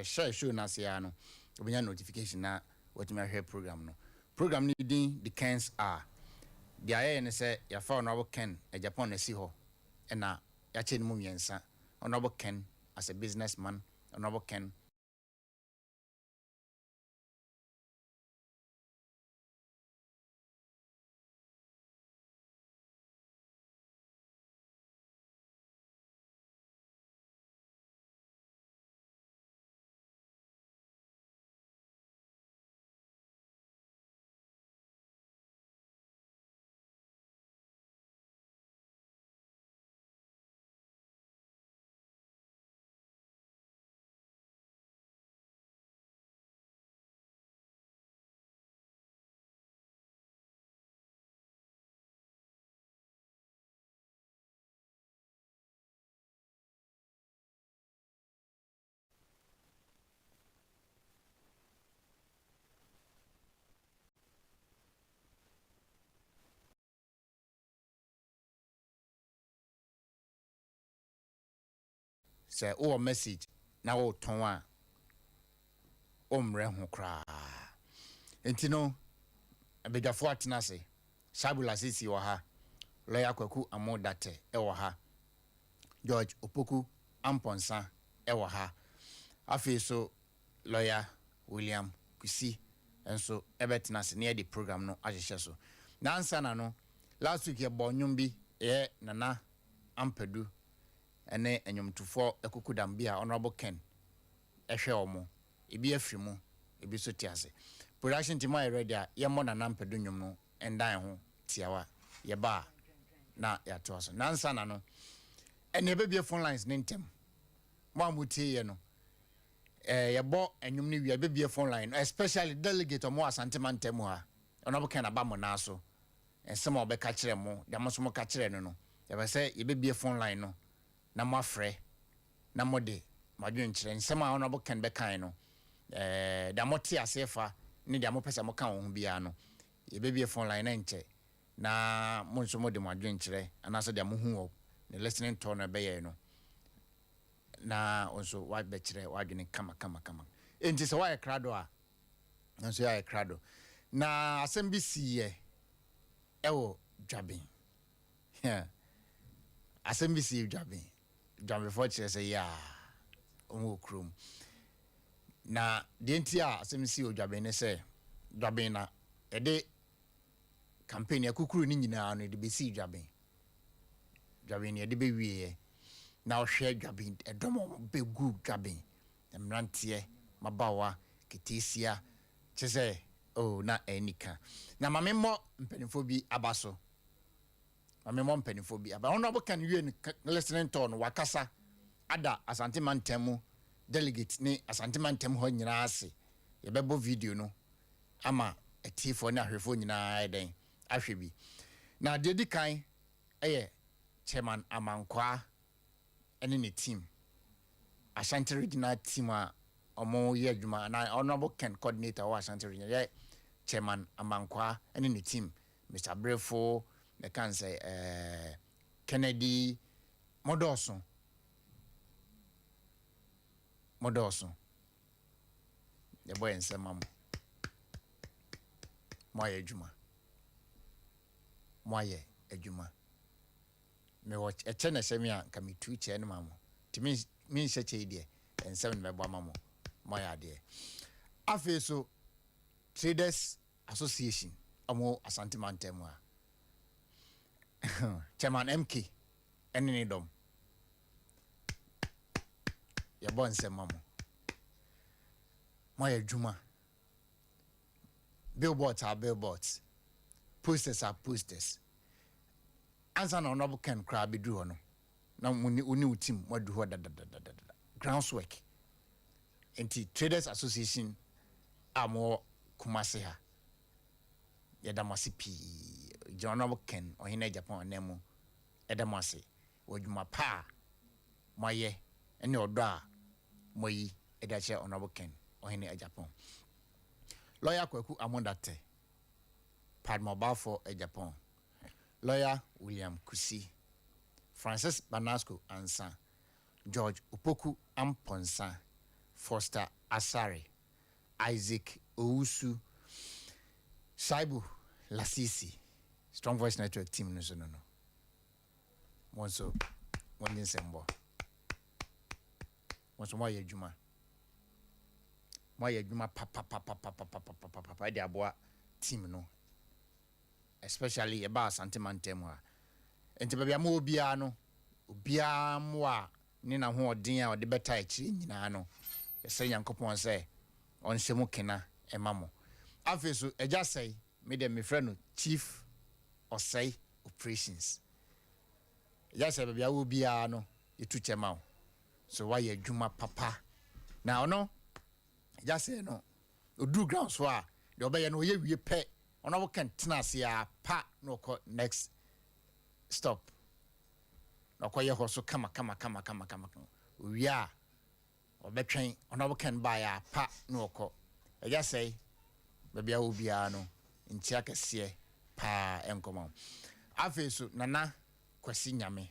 share show na se ya no obenya notification na watimi ahwe program no program ni din the Kens are the aye ne say ya fa Honorable Ken Japan na si ho na ya che ni mu miensa Honorable Ken as a businessman Honorable Ken say o message na wo ton a o mre ho kra enti no abedwafo atena se Shabula sisi wa ha lawyer Kwaku Amodate e wa ha George Opoku Amponsa e wa ha afi so lawyer William Kusi enso ebetena se near the program no ahyehyɛ so na ansa na no last week ye bonyum bi nana ampedu ene enyomtufo ekukudam bia Honorable Ken ehwe omo ebi afimu ebi so tiase production team are ready ye mo nana ampedu nyum no endan ho tiawa ye ba na ya to so nansa na no ene ebebie phone lines ne ntem mo amutie ye no ye bo enyum ne wi ebebie phone line especially delegate mo asanteman ntem ha Honorable Ken abamo na so ensema obeka kire mo de mo so mo ka kire no no ye be say ye bebie phone line no na mo afre na mo de madwen kire nsema Honorable Ken be kan no da mo tie asefa ni da mo pese mo kan ho bia no ye bebie phone line na nche na mo nso mo de madwen kire anaso de mo hu o ne listening to no be ye no na onso wa be kire wa dwene kama enti se wa ye krado a nso ya ye krado na asem bi siye ewo dwabin asem bi siye dwabin before kire say ya omo krom na de enti a asem siye dwabin ne say dwabin na ede campaign akukuru ni nyina no de be si dwabin ne de be wiye na ohwe dwabin edomo be gu dwabin emrantie mabawa ketisia chese oh na enika na mamemmo mpanifo bi abaso mamemmo mpanifo bi aba Honorable Ken wie listening to no wakasa ada asanteman temu delegate ni asanteman temu ho nyina ase ye bebo video no ama etifo na ahwefo nyina eden ahwe bi na de di kan eye chairman Amankwa ene ne team Ashanti regional team a omo ye adwuma na Honorable Ken coordinator wa Ashanti regional ye chairman Amankwa ene ne team Mr. Brefo the can say Kennedy Modoso the boy and mam moye adwuma me watch a chene semia ka me tu che ne mamo ti min hye che die ensem me bo mamo moya de afi so Traders Association amo Asante Mantemu a chairman MK enini dom ya bon nsem mamo moya adwuma billboards posters ansa na Honorable Ken kra bedu ho no na uni team wadu ho da groundwork enti Traders Association amo kumase ha yadamase pi Honorable Ken ohine Japan anemu edamase wadwuma pa moye ene odo a moyi edache Honorable Ken ohine Japan lawyer Kwaku Amodate Padmobile for Japan lawyer William Kusi Francis Banasco Ansa George Opoku Amponsa Foster Asare, Isaac Ousu, Shaibu Lasisi, Strong Voice Network team no. One so one in Sembo. One so moye juma papa de aboa team no, especially about Santimantemwa. Enti bia mo obia no obia mo a ni na ho odin a ode beta akiri nyina no yesa Yankopon se on hye kena emamo afeso eja sei me dem me friend no chief osei operations eja sei bia obia no etu chema so why adwuma papa na ono eja sei no odu ground so a de obeye no ye wie pe ono wo kan tena ase a pa no ko next stop na kwa ye hoso kama wia obetwen ona wo kan ba ya pa na okọ eja sei bia obia no ntia kese pa enkomo afeso nana kwasi nyame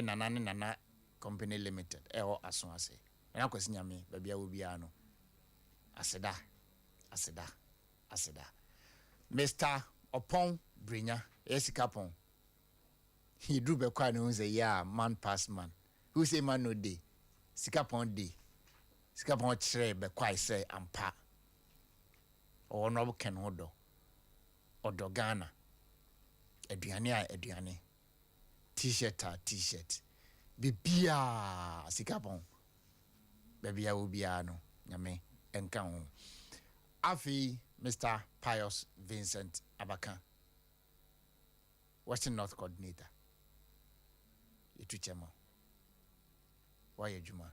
nana ne nana company limited o aso ase nana kwasi nyame bia obia no aseda Mr. Opon Brinya Esikapon. He drew back and say, yeah, man pass man. Who say man no day? Sikapon day. Sikapon tre be quite say ampa. Or no can odo. Or dogana. Eduane. T-shirt. Bibia Sikapon. Baby ubiano. Yame enkan. Afi Mr. Pius Vincent Abakan. Western North Coordinator. Itu chemo. Why juma?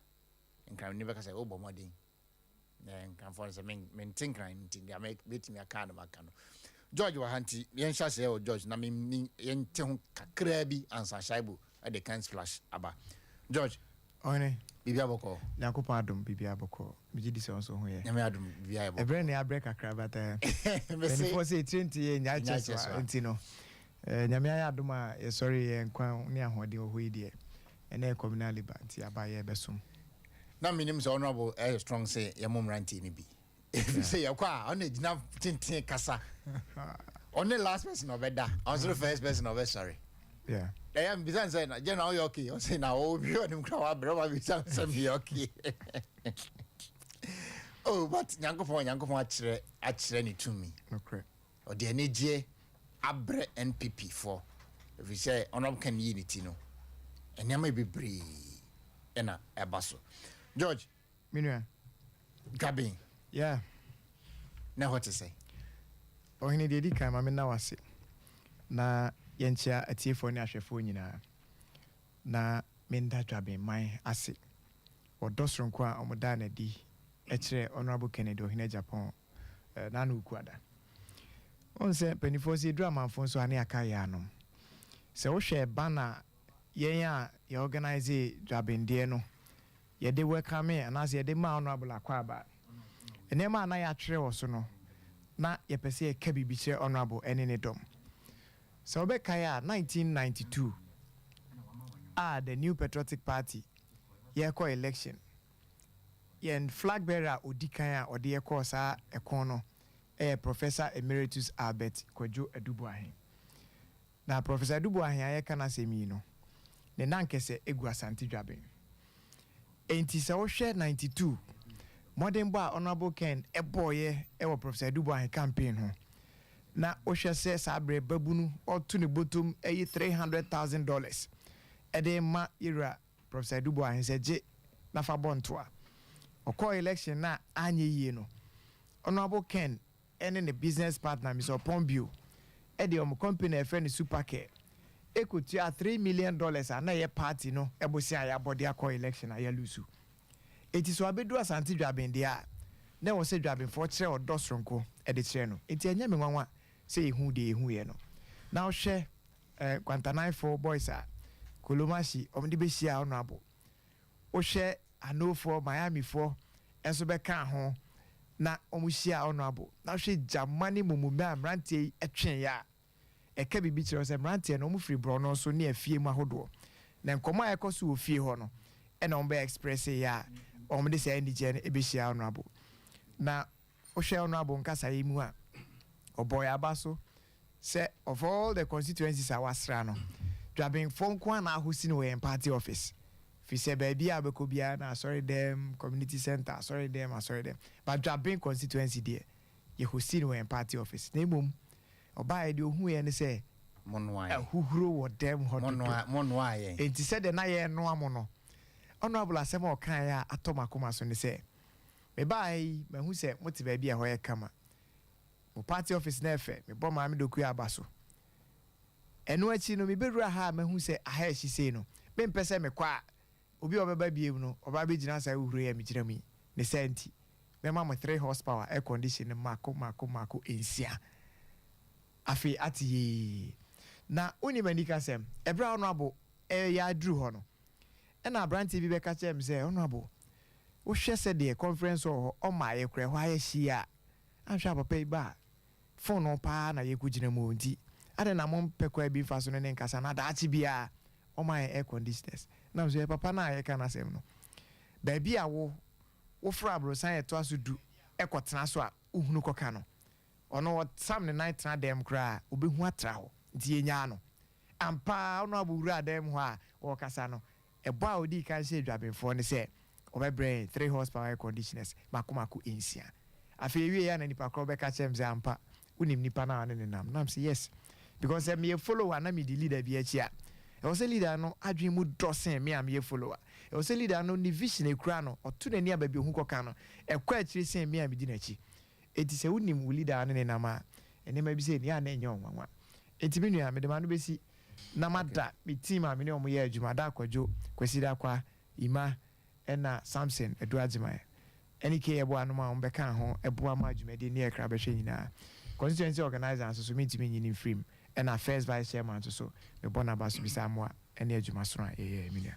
Nkan never ka say obo modin. Na nkan for say men think right ntin dia make me aka no maka no. George Wahanti, yen sha say o George na me yen te ho kakra bi ansa shaibu at the can splash aba. George, One bibia boko. Nyankopon adom bibia boko. Biji di se onso ho ye. Nyame adom bibia boko. Ebre ne abre kakra bata. Before say 20 ye nya cheswa ntino. Nyame ya adom a ye sorry ye nkwan ne ahode ho yi ene communal liberty abaye besum. Na minim so honorable strong say ye mom ranti ni bi. If say yakwa on ejina tintin kasa. Only last person obeda. On the first person over sorry. Yeah. I am bizan say na je na o okay. O say na o bi onim kra wa bro ma bizan say bi okay. Oh, but Yankopon achire ni to me. Okay. O de energy abre NPP for. If you say honorable can unity no. Enyama bebre ena ebaso. George, Minua. Gabin. Yeah. Now what to say? Ohini de di kan ma me na wase. Na yenchia atiefo ne ahwefo nyina. Na menda dwabe man ase. Odosronko a omoda na di ekire honorable Kennedy Ohini Japan na na ukuada. On se penifo si drama fon so ane aka ya no. Se wo hwe bana yen a ye organize dwabendie no ye de welcome and ye de ma honorable akwaba enema na ya twere wo so no na ye pese ye ka bibi kire honorable ene ne dom so be kai a 1992 the New Patriotic Party ye ko election yen flag bearer odikan a ode ye ko sa ekon no Professor Emeritus Albert Kojo Adubuahin na Professor Adubuahin aye kana semi no ne nankese egu asante dwaben enti se wo hwe 92 modern boy honorable Ken eboye ewo Professor Adubuahin campaign ho na wo hwe se sabre babunu otu ne botom $300,000 ede ma ira Professor Adubuahin se je na fa bontoa okọ election na anye yie no honorable Ken ene ne business partner Mr. Pombio ede om company e friend Supercare equity $3 million na ye party no ebosi aya body akọ election aya lusu eti so abedu asante dwaben dia na wo se dwaben for kire odosronko e de kire no eti anya me nwanwa se ehu de ehu ye no na wo hwe Kwanta 94 boys a Kolomashi omde be hia honorable wo hwe Anofo Miami for enso be kan ho na omuhia honorable na wo hwe Jamani mumume amrantie etwen ya eka bibi kire se mrantie no mu free bro no so ne afie mu ahodo na nkoma ekoso ofie ho no e na ombe express ya omde say NDJ e be share honorable na o share honorable nkasa yi mu a oboy abaso say of all the constituencies awasra no Drabin phone kwan na hosi no in party office fi say baby abeko bia na sorry them community center sorry them but Drabin constituency there ye hosi no in party office na mum oba de ohu ye ne say monwa huhuro wo dem hot monwa ye enti said na ye no amono honorable asem o kan ya atomakoma so ne say me bai me hu say moti baby a hoye kama mo party office na efe me bo ma me doku abaso eno achi no me bedura ha me hu say aha achi sei no me mpese me kwa obi obeba biem no oba be gina sai uhuro ya me gina mu ne senti me ma mo 3 horsepower air condition mako ensia afi ati na oni manika sem ebra honorable ya dru ho no na branti bi be ka chem say honorable wo hwe se de conference o ma ye kure ho aye hia ahwa papa iba phone on pa na ye kugina mu nti ade na mom pekwa bi fa so ne nkasa na daachi bia o ma air conditioners na so papa na ye kana sem no ba bia wo fra bro san ye to aso du ekotena so a uhunu koka no ono sam ne night na dem kra obehu atra ho nti enya no ampa ono abura dem ho a wo kasa no ebo a odi kan se dwabenfo ne se obebre 3 horsepower air conditioners mako ensia afi wie ya na nipa kro be ka chem ze ampa unim nipa na ne nam say yes because me follower na me the leader bi achi a e was leader no adwen mu dosen me am ye follower e was leader no ni vision e kura no otu na ni ababi hu koka no e kwa achiri sen me am di na chi eti se unim leader ne nam a ene ma bi se ni a na enyo nwanwa eti me nua me de ma no besi na mada me team a me ne omo ye adwuma da akwadwo kwasida kwa ima ena Samson eduajima enike ebo anoma on beka ho ebo ama adwumade ne ekra behwe nyina constituency organizer so meet me nyini frame ena first vice chairman so me bona baso bisa moa ene adwuma so a minia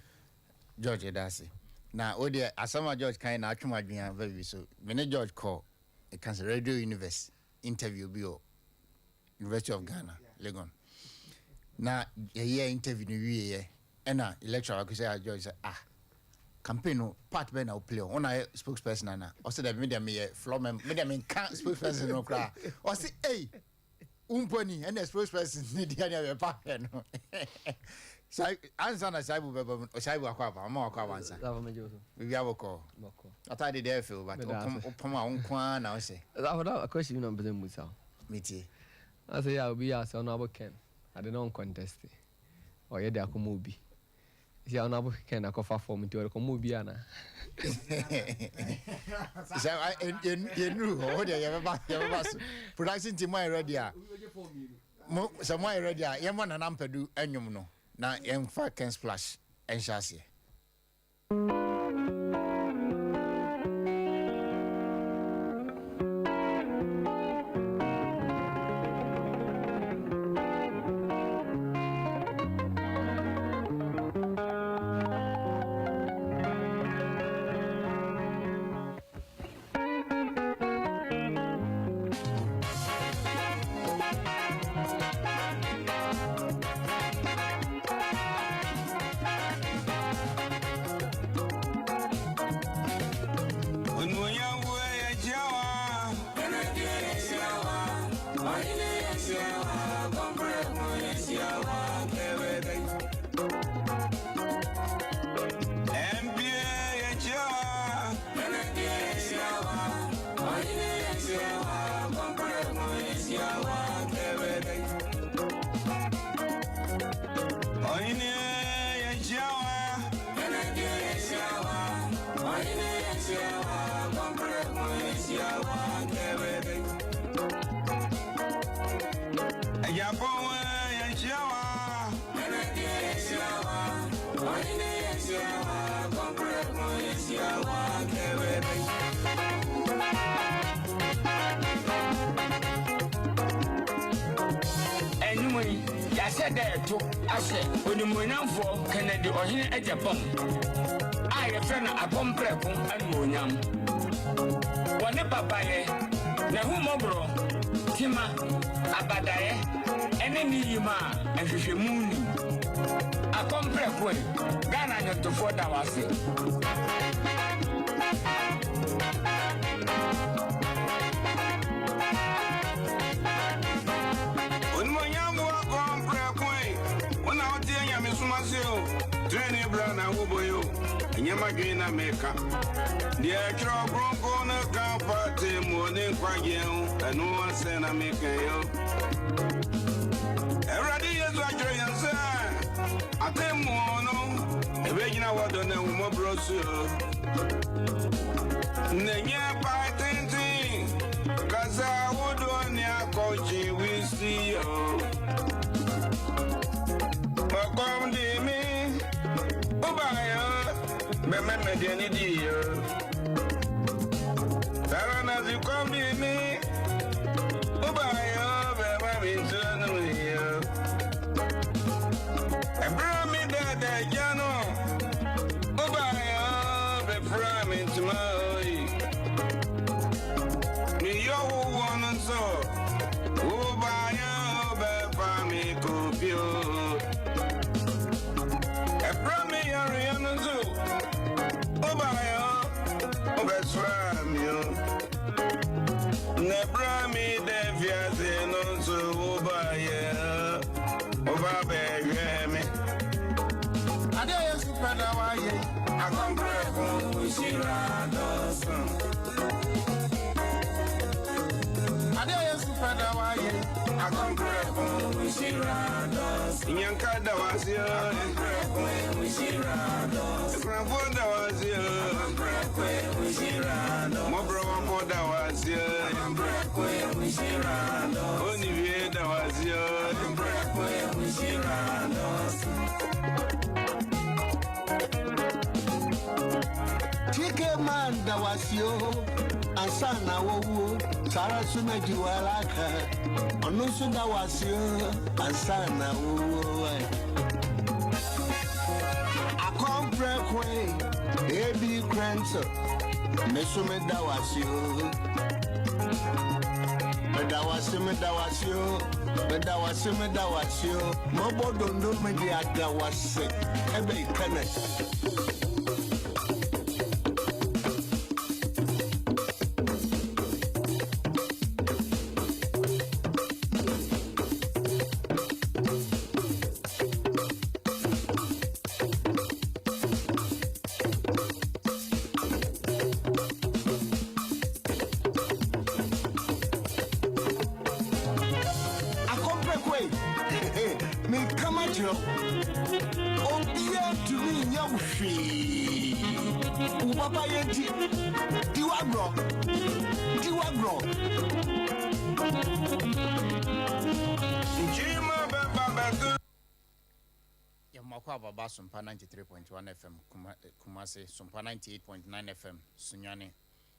George Edasi na odi asama George kan na atwuma adwuma very so me ne George call e kan radio universe interview bio University of Ghana Legon na ye interview ni wiye ena electoral ko say George say campaign no part be na play on a spokesperson na o say that me floor member me can spokesperson no cry o say hey umponi and spokesperson ni dia na be pa no sai answer na sai bu be o sai bu akwa ba ma akwa answer that me joso we be aboko ata de there feel but opom a onkwa na o say that question no be musa meti I say ya obi ya say honorable Ken I dey non contest o ye de akomo obi si honorable Ken akofa form nti o komo obi ana so you know de ya ba production team are ready a mo so mo ready a ye mo na nampadu anwum no na emfa Ken splash enhase I said that to I said when you went for Kennedy Agapong I a friend a comprep and Moniam one papa na humobro Tima Abadaye enemy ma and Shimuni a comprep Ghana to 4 hours brana woboyo nyama gina meka dia tro bronco na ka party morning kwaje anu ase na meka yo everybody is watching yansa atemo no ebe gina wodo na mo broso nenye patinti kaza wodo ni akoji we see yo Welcome to me. Obaya, me deni diyo. Sarana zi come to me. Obaya, me tunu yo. Ebra mi da jano. Obaya, be fra mi tumai. Mi yo wana so. Obaya, be fra mi kupyo. Nebrami devia zeno so obaye obabeyeme Ade super waye akompre ko ushira dosun Ade super waye akompre ko ushira dosun Nyanka dawasio akompre ko ushira dosun Kravo dawasio akompre ko ushira dosun Mobro mo dawasio Onivie dawasio Chike man dawasio Ansana wowo Sara suna jiwalaka Onusu dawasio Ansana wowo Akompre kwe Ebi krento Mesume dawasio Medawasio Mobodo ndo medi agawase Ebe ikane Baba SOMPA 93.1 FM Kumasi SOMPA 98.9 FM Sunyani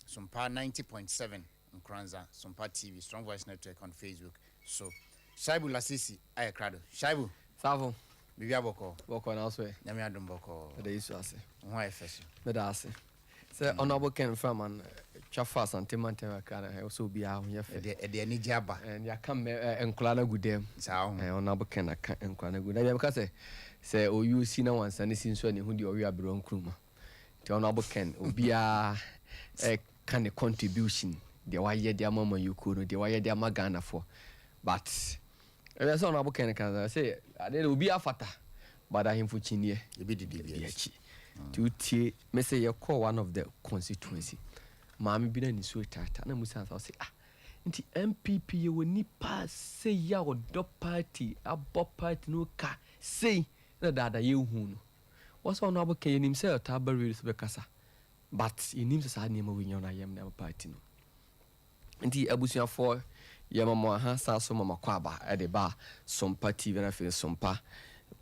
SOMPA 90.7 Nkranza SOMPA TV Strong Voice Network on Facebook. So Shaibu Lasisi Ayakrado Shaibu Savo Bibia Boko na oswe Nyame adom Boko da Yesu ase ho efeso me da ase say honorable Ken Faman chafa santimente makana e so bia ho ye fe de ani jaba and ya kam enkola na gudem sa ho honorable Ken aka enkola na gudem ya ka say o you see na wansa ne sinso ne hu de o wi abro nkruma ti honorable Ken obia can contribution de waye de amama yuko no de waye de amagana for but e say honorable Ken can say ade obi afata but ahimfo chinie e bi didi bi achi to tie me say you call one of the constituency maami bi na ni so tata na musa say nti MPP ye woni pa say ya odo party abo party no ka say na dada ye hu no what's on abo Ken nim say ta ba real so be kasa but nim say sa nima we nyona yam na party no nti abusuafo ye mama ha sa so mama kwa ba e de ba SOMPA TV na fe SOMPA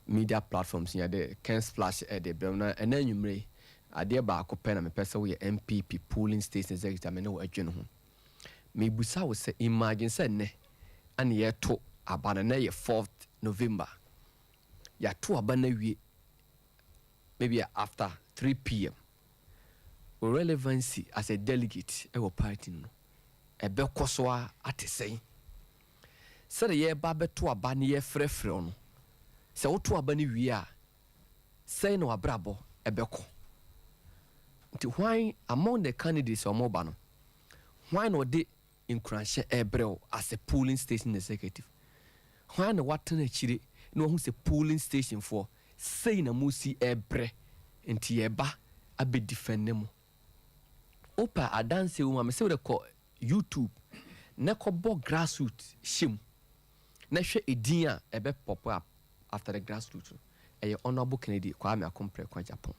media platforms ya de Ken Splash e de bem na enanwumre ade ba ko pe na me pese wo ye MPP polling station executive me no adwene ho me busa wo se imagine se ne ane ye to abana na ye 4th November ya to abana wie maybe after 3 p.m. relevancy as a delegate e wo party no e be koso a atesen se de ye ba beto abana ye frefre no se wo to abana wie a say no abrabo e be ko nti why among the candidates or moba no why no de incranche ebrel as a polling station executive why no what na chire no hu se polling station for say na musi ebre nti yeba abe defend mo opa adanse wo ma se we ko YouTube na ko bo grassroots shim na hwe edin a ebe pop up after the grassroots honorable Kennedy Agyapong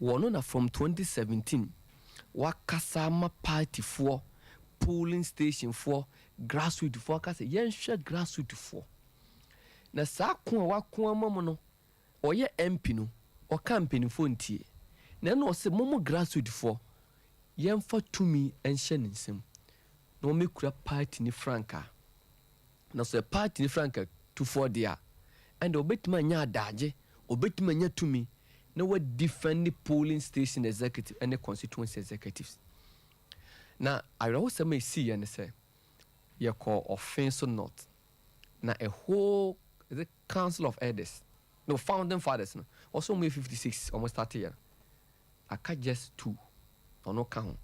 wono na from 2017 wakasama party for polling station for grassroots for kase yenhwe grassroots for na saa ko wako amamu no oye MP no o campaign for ntie na no se momo grassroots for yemfa tumi enhye nsem na o mekura party ni franka na so party ni franka to for dia and obetima nya adaje obetima nya tumi na we defend the polling station executive and the constituency executives na I also may see and say you call offense or not na a whole the council of elders no founding fathers no also may 56 almost 30 years I can't just 2 or no count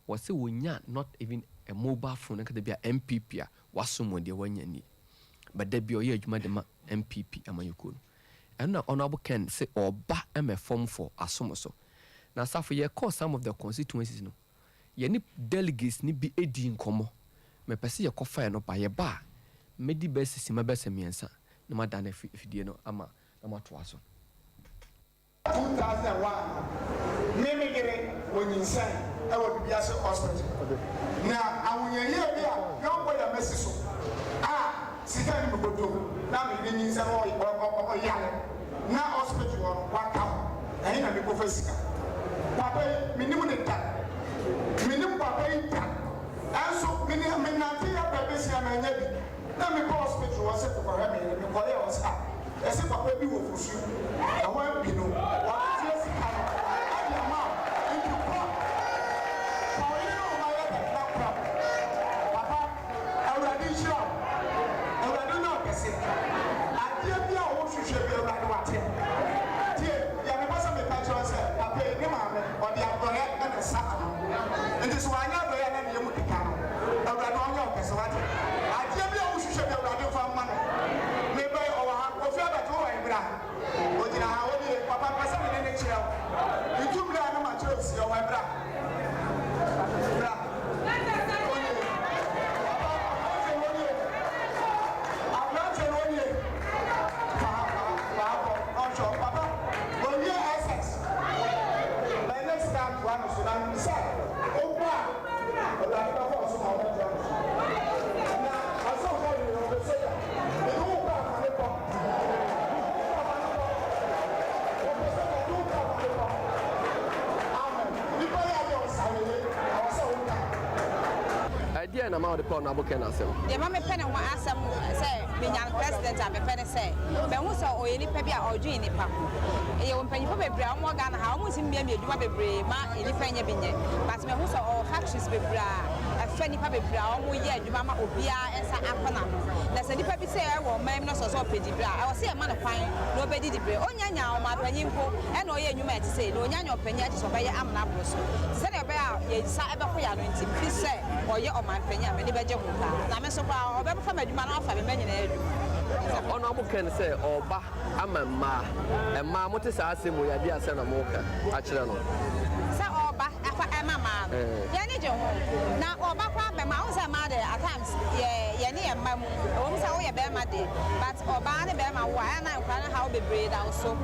was say we nya not even a mobile phone can be a MPP was someone they wanya ni but there be oye adwuma de ma MPP amayuko and na honorable Ken say oba am a form for asomoso na safo ye call some of the constituencies no ye ni delegates ni bi edi nkomo me pese ye kofa no ba ye ba medi best sima best miensa na madana fidie no ama na mato aso 2001 meme gere wonyinsan e wo bibia se hospital na awunyeye bia no boy ya mesiso sika ni bodo na me ni nsa no o yale na hospital on waka e na me ko fasika papa minimu ne ta minimu papa ita anso minimu na ti ya bebe si amanya bi na me ko hospital wo se ko ra me ko ya o sa e se papa bi wo fusu e wa bi no wa ti sika no abi ama into pro for you know my na pro papa awradi show say adie bia wo hwehwe bia awrade wate tie ya me pasa me pa cho say papa ni ma me o de abrore na sa ano nti so anya abrore na ne mu dika no awrade onye o pese wate adie bia wo hwehwe bia awrade fa ma no me ba o wa o fi abato wa ibra o jina ha o di papa pasa me ne kire o itu bra na ma cho si o wa ibra bra idea na ma de plan Honorable Ken asem de ma me pene ho asem say menyan president a me pene say be hu so o ye nipa bi a odwe nipa e wo mpanyifo bebre a mo ga na ha mo sim bia me adwuma bebre ma e nipa nya binye but me hu so o factories bebre a afa nipa bebre a mo ye adwuma ma obia ensa akona no na se nipa bi say e wo mam no so so pedi bra a wo say e ma no kwan no obedi di bre onyanya o ma panyimpo e na o ye adwuma e te say no onyanya opanya e te so be ye amna bro so se na be a ye sa e be ko ya no nti fi say o ye o ma panya me de beje ho pa na me so kwa o be fa madwuma na afa be manyina adwuma Honorable Ken say oba amama emma mote sa asemu ya dia se na mo ka a kire no sa oba afa emama ya ni je ho na oba kwa be ma o say ma de at times ye ni emma mu o mi say o ye be ma de but oba ne be ma wo ya na kwa na ha o be breed out so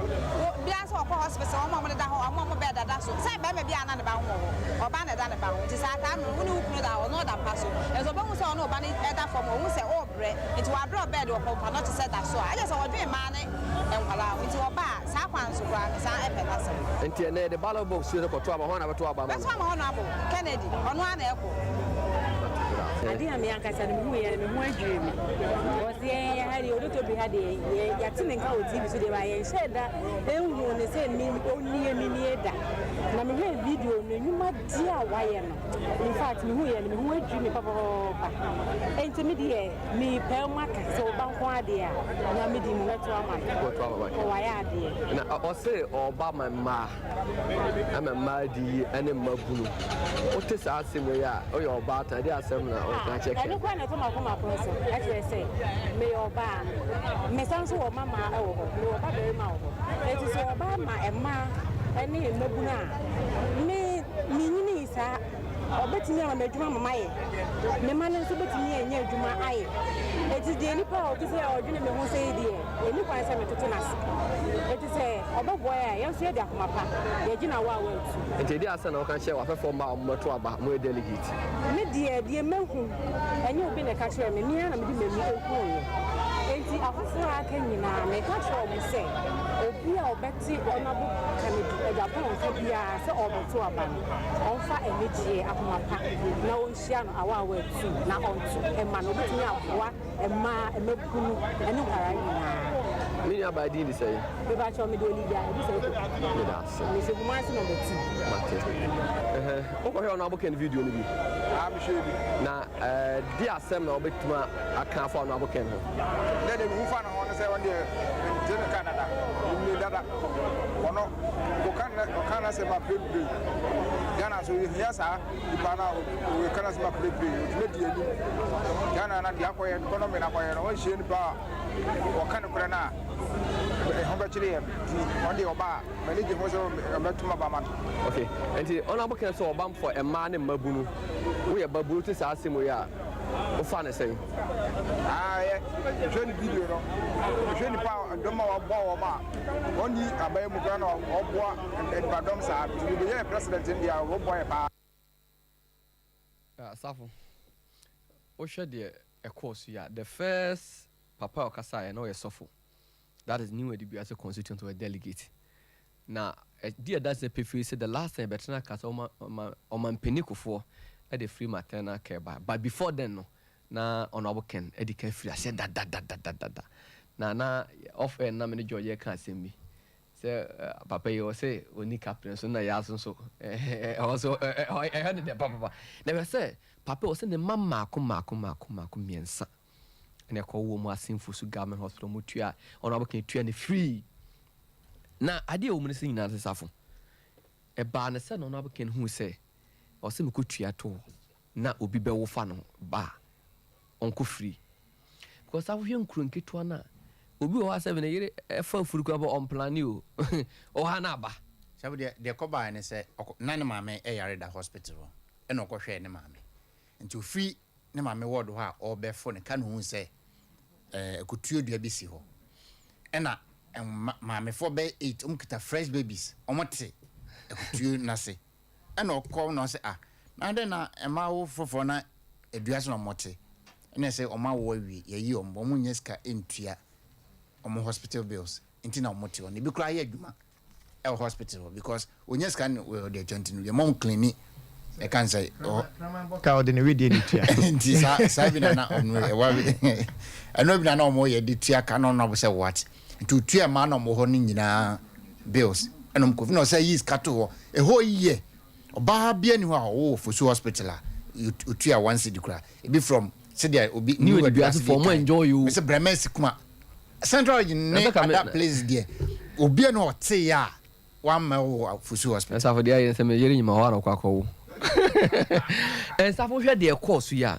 bia so ko hospital o mo de da ho o mo be da so say be bia na ne ba ho oba na da ne ba ho ti sa ka mu ni ukunu da o no da pa so e so be mu say o no oba ni e da form o mu say o bre it wa bre bed o pa not to say that so I just o dwe ma ne enkwala nti oba sa kwan so kwa sa e pe na so nti ne de ballot box so ko to aba ho na beto aba ma so ma ho na abo Kennedy ono ana eko adi ha me ankasa no mu ye me ho adwire mi o se ya hari o to bi ha de ya tine nka o TV so de ba ye sheda enhu ne se mi oni emi ni da na me he video no nyuma dia wa ye no in fact me hu ye me ho adwire mi papa enti me de mi pe maka so ba nko ade a na me di mu weto ama o wa ya ade na o se oba mama amama di ene mabunu o te sa asem ya o ye oba ta de asem na na check ene kwa na to makoma proso actually say me oba me sanso o mama e wo ho me oba be ma wo ho eti so oba ma e ma ɛne mmabunu a me nyini isa obetimi ama adwuma mama ye me ma no nso betimi anya adwuma aye eti de nipa o ti se odwene me ho se die eni kwan se me toto nas eti se obeboy a ye so ye de akoma pa ye gina wa tu enti de asa na o kan share wa fefo ma moto aba mo delegate me die mehu enye obi na ka kire me mi na me di memi eku ye enti afoforo aka nyina me ka kire o se obi a obeti onabu Kennedy Agyapong se bia se oboto aba onfa enegye akoma pa na onhia no awa tu na onto ema no betumi akwa ema emekunu ene kwara nyina me ya ba di say be ba cho me do lidia e say me da se me se kuma se number 2 mate o ko he ona aboken video no bi I'm sure. na di asem na obetuma aka fa ona aboken ho Then who found on say one day in Canada. You dada. Ono Okana say my baby. Ghana so yes sir. Ibana we kana say my baby. Me die ni. Ghana na dia koye kono me na koye no we hie ni ba. Okana kura na. Ho ba chire on dey oba. Me ni je ho so metuma ba man. okay enti ona aboken so obam for a man ne mabunu we ya babunu ti sa asemo ya o fa na say Yeah, join video no. Join the power don't know about ma. Only abaye mu kana oboa and badom sa to be the president in dia oboa ba. Safo o hwe de e course ya the first papa okasa ya no ye sofo that is new edi bi as a constituent or a delegate na dear that's the prefer say the last time betna kasa o man penikofo e the free maternal care but before then no na honorable Ken edika free I said that na off na me George kan asem bi say papa you say oni captain so na ya so also I had the papa never say papa was the mama ko miensa and ko wo mu asemfo su government hospital mu tua honorable Ken tua ne free na ade o mu ne sin na safo e ba na say honorable Ken hu say o se me ko tua to na obi be wo fa no ba onko free because I hwe nkuru nketo na obi o ha 7 yere fa furu ko ba on plan o o ha na ba sabu de ko ba ne se na ne maame e yare da hospital e no ko hwe ne maame nti free ne maame ward ho a o be fo ne ka no hu se ekotuo dua bi si ho e na maame fo be 8 kita fresh babies omote ekotuo na se e na ko no se na de na ema wo fofo na edua so no mote ene say oma wo awie yeyi ombo mu nyeska entua omo hospital bills inti na omote on bi kra ye adwuma e hospital because onyeska we dey jointinu ye mom clinic e kan say ka ode ne wedi entua inti sa bi na onwe e wa eno bi na omo ye de tua ka no no say what inti tua ma na omo ho ni nyina bills eno mko no say is kato ho e ho ye oba bia ni ho a wo fosu hospital a tua once di kra e be from said there obi new education for more enjoy you Mr. Bremes kuma central ne that place there obi no ote ya one ma fusu hospital esa for there say me yeri nyima ho na kwa ko esa for hwe de course ya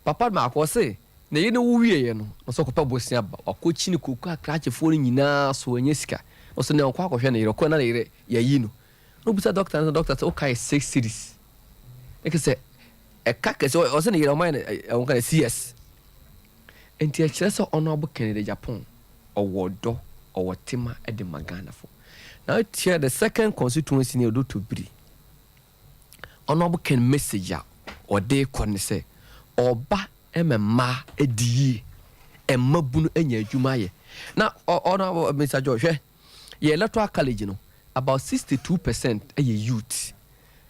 papa ma ko say na ye ne wo wie ye no so ko pa bosia ba akochi ni koku akrache fo ni nyina so anya sika o so ne kwa ko hwe na yere ko na yere ya yi no no busa doctor say okay 6 series like say e kaka so o se ne yere man won kan CS enti a kire so honorable Kennedy Agyapong owodo owotima e de magana fo now here the second constituency ne odo to bri honorable Ken message o de kon se oba emma edie emmabunu anya adwuma ye na honorable message o hwe ye electoral college no about 62% ye youth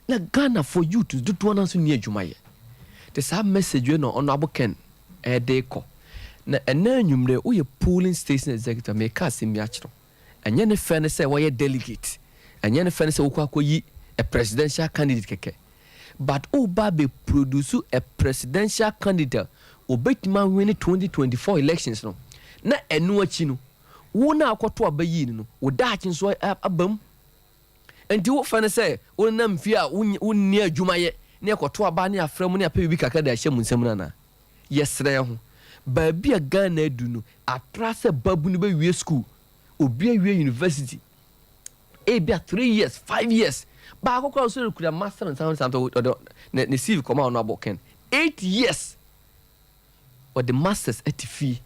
na Ghana for youth do to na so ni adwuma ye the same message we no honorable Ken de ko na ena nwumre wo ye polling station executive me ka se mi akiro enye ne fe ne se wo ye delegate enye ne fe ne se wo kwa koyi a presidential candidate keke but oba be produce a presidential candidate obetima win 2024 elections no na enu achi no wo na akoto abayi no wo da achi so abam enti wo fe ne se wo na mfi a wo ni adwuma ye ne akoto aba ne afra mu ne ape bi kaka da ahye mu nsam na yesre ho ba bia Ghana edu no atrase babu no be wie school obi awie university be 3 years 5 years ba akokora so could a master and something or the civil come out no aboken 8 years or the masters at fee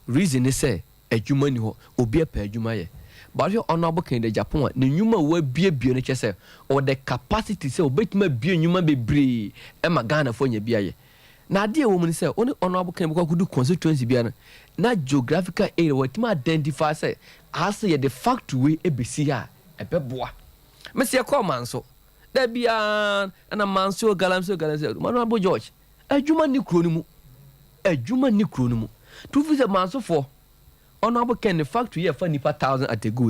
reason is say adwuma ni ho obi apa adwuma ye but you honorable king the Japan ne nyuma wa bie no chese or the capacity say obetima bie nyuma bebre e ma Ghana fo nya bia ye na ade wo mun say only honorable king because could do constituency bia na geographical area what ma identify say as the fact way ebesi a ebeboa me say call man so da bia na man so galamso honorable George adwuma ni kro ni mu to visit man so for honorable ken the factory here for nipa 1000 at a go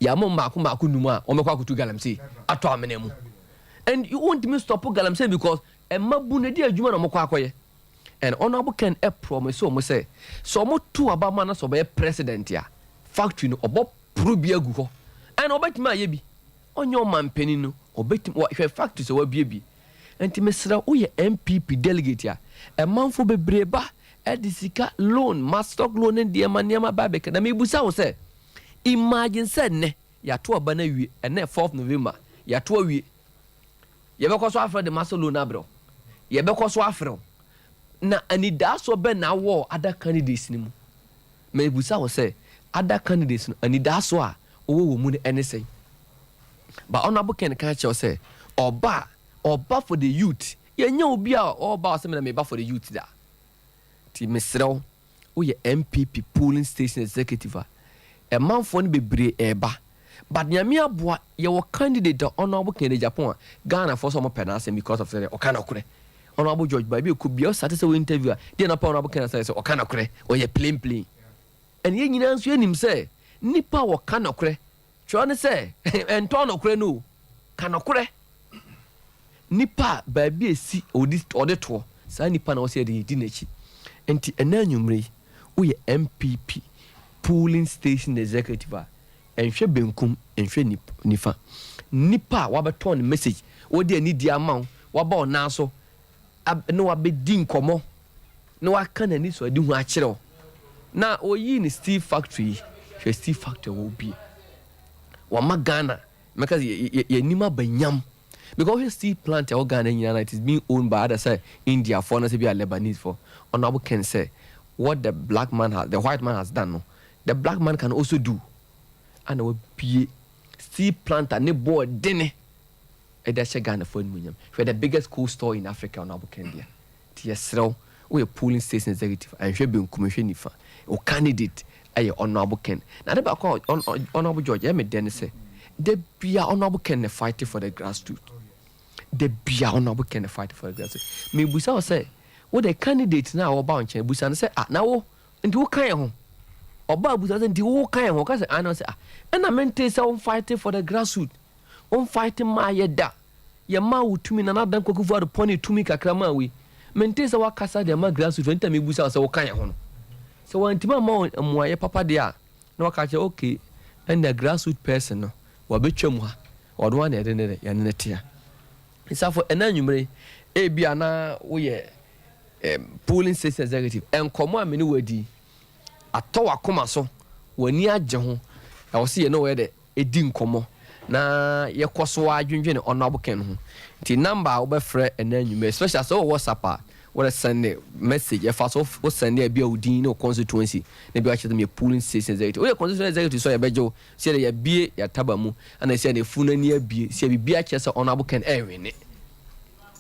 ya mo mako numa o mekwa kutu galamsey ato amenemu and you won't me stop galamsey because e mabu na di adwuma na mokwa akoye and honorable ken e promise so say so mo to abama na so be president ya factory no obo probi agu ho and obetima ye bi onyo mampeni no obetima hwe factory so wa bi enti mesra wo ye MPP delegate ya e manfo bebreba edisika loan mastock loan ndi ema ba be na me busa wo say imagine said ne ya to aba na wie ene 4th November ya to wie ye be ko so afre the master loan abro ye be ko so afre na anida so be na wo other candidates ni mu me busa wo say other candidates no anida so a owo mu ne ene say ba honorable ken kan che say oba for the youth ye nya obi a oba say me ba for the youth da ti mesrew wo ye MPP polling station executive a man for no bebre eba but nyame aboa ye wo candidate honorable Kennedy Japan Ghana for some penance because of the okana kure honorable George Baby could be sat as a interviewer dey na honorable Kennedy say okana kure o ye plain and ye nyina nso anim say nipa wo kana kure twa ne say ento no kure no kana kure nipa baby esi odito sa nipa na wo say dey di nachi enti enanyumre wo ye MPP polling station executive enhwe benkum enhwe nipa wabeto ne message wo de ani dia ma wo ba ona so no wabedi nkomo no waka na ni so adi hu a kire na oyi ni steel factory hwe steel factory wo bi wa magana because ye nima banyam because steel plant e Ghana nyina it is being owned by other side India for na say be a Lebanese for honorable can say what the white man has done no the black man can also do and we be steel plant and board dene e da che Ghana for munyam for the biggest coal store in Africa on Abukendia tiesrew we polling station executive and hwe benkum hwe nifa o candidate aye honorable ken na de ba call honorable George e me den say the bia honorable ken fight for the grassroots the bia honorable ken fight for the grassroots me busa say what the candidate na wo ba onche busa say na wo ndi wo kan ho oba busa say ndi wo kan ho ka say I know say na mente say on fighting for the grassroots on fighting ma yeda ye ma wutumi na dan kokufu ado poni tumi kakra ma we mente say wa kasa de ma grassroots enta me busa say wo kan ho no so wantima ma moaye papa de a na waka che okay and the grassroots person no wa betwam ha odo na ede ne ya ne tia isafo enanyumre e bia na wo ye polling station executive enkomo amene wadi atọ akoma so wani agye ho e wo se ye no we de edi nkomo na ye koso adwendwe ne honorable ken ho ti number wo be frɛ enanyumre especially so WhatsApp what send a message if I so send a be odin no constituency na be actually me polling station executive we constituency executive so ya bejo say ya bie ya tabamu and I say the funani abie say be actually honorable ken win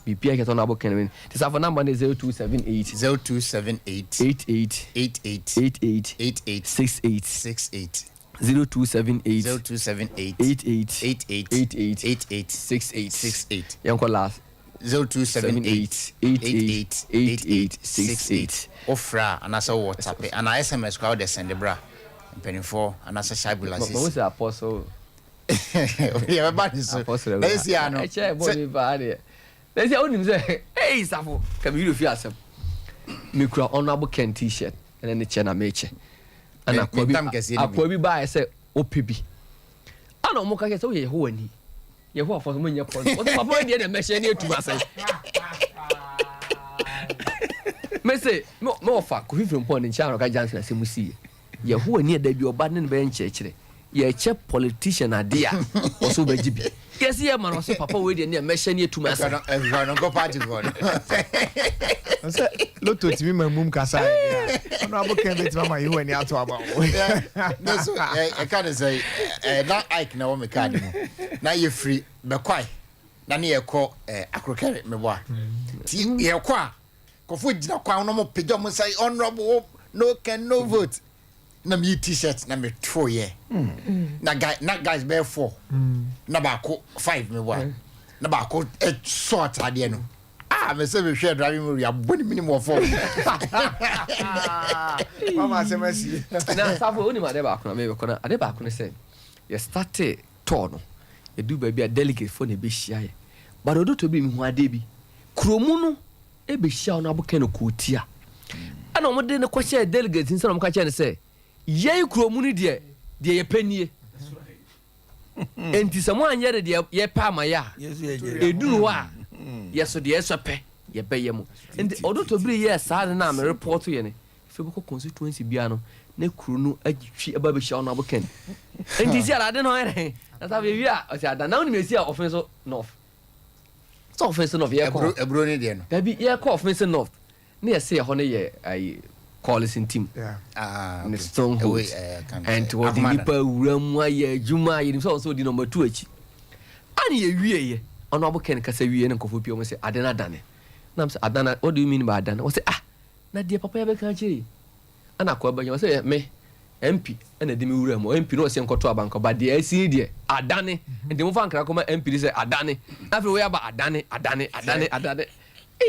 be actually honorable ken win this have number 0278 88 68 0278 yanko last 0278888868 ofra anasa WhatsApp ana SMS kwa de send bra mpenifo anasa shabula sis mo say apostle yeah ba ni so let's see ano che body ba de let's see onim say hey safo can you feel asem me kura honorable ken t-shirt and then che na meche ana kwa bi ba say opebi ana mo ka say o ye ho ani ye ho afọ mo nya pọ o te papa de na meche ni etuma sai me say mo fa ko fifiri pọ ni ncha ka jansi na se musi ye ho ani da bi oba ne be nche kire ye che politician adia oso bajibi yes ye man oso papa we de na mehye ne etuma asa no go party for say loto timi mamum kasa ono abokan betima ma yehu ani ato aba no so I can't say na Ike na wo me card mu na ye free be kwai na ne ye ko akrokere me boa ti ye kwa kofo gina kwa no mo pejo mo say honorable no can no vote na me t-shirt na me throw ye na guys be 4 na ba ko 5 me boa na ba ko short ade no me say we share driving we are boni minimum of 4 mama say mercy na safo oni ma de ba ko na me be ko na ade ba ko ne say you started tour no you do baby a delegate for ne be hia ye but odo to bi mi hu ade bi kromu no e be hia no aboka no kotia ana o mo de ne ko share delegate nsa no mo ka che ne say ye kromu ni de ye panie enti samo anyere de ye pa ma ya eduru wa yeso de yeso pe ye beye mu enti odo to bi ye sa na me report ye ne fe boko constituency bia no na kru no agitwi aba be hia no aboken enti si ara de no ere na ta be wi a o si ada na oni me si a offense north so offense north ye ko ebro ni de no da bi ye ko offense north na ye se ho ne ye ai coalition team okay. Stronghold and what the nipa wuramu aye adwuma ye so di number 2 achi ani ye wie ye ono aboken kasa wie ne nkofo pio mo se adana dane na am se adana what do you mean by adana o se na de papa ya be kan chiri ana ko abanya o se me MP na de me wuramu MP no se nkoto abanko ba de asi de adane de mo fa nkra ko ma MP se adane na fe we aba adane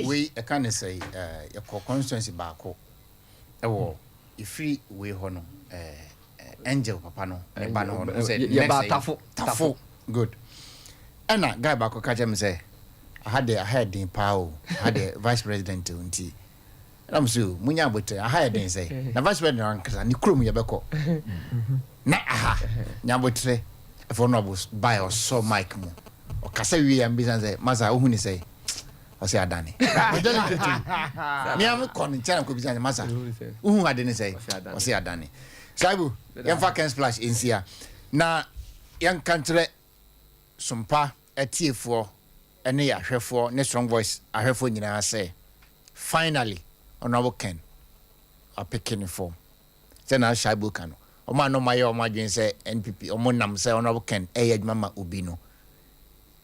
we I can say your constituency ba ko ewo ifri we ho no angel papa no e ba no say ye ba tafo good ana guy ba ko ka jam say I had in power had the vice president unti am so munya bote I had in say na vice president ankasa ni krom ye beko na nya bote for no bus buy or so mic mo o kasa wi am business say masa ohuni say o say adani me am kon ntia ko business masa uhu adani say o say adani saibu yan fa can splash in sia na yan kantre SOMPA atiefo ene ya hwefo ne strong voice ahwefo nyina say finally honorable Ken a picking form then I shaibu kanu o ma no maye o ma dwen say NPP o mo nam say honorable Ken e adwuma ma obi no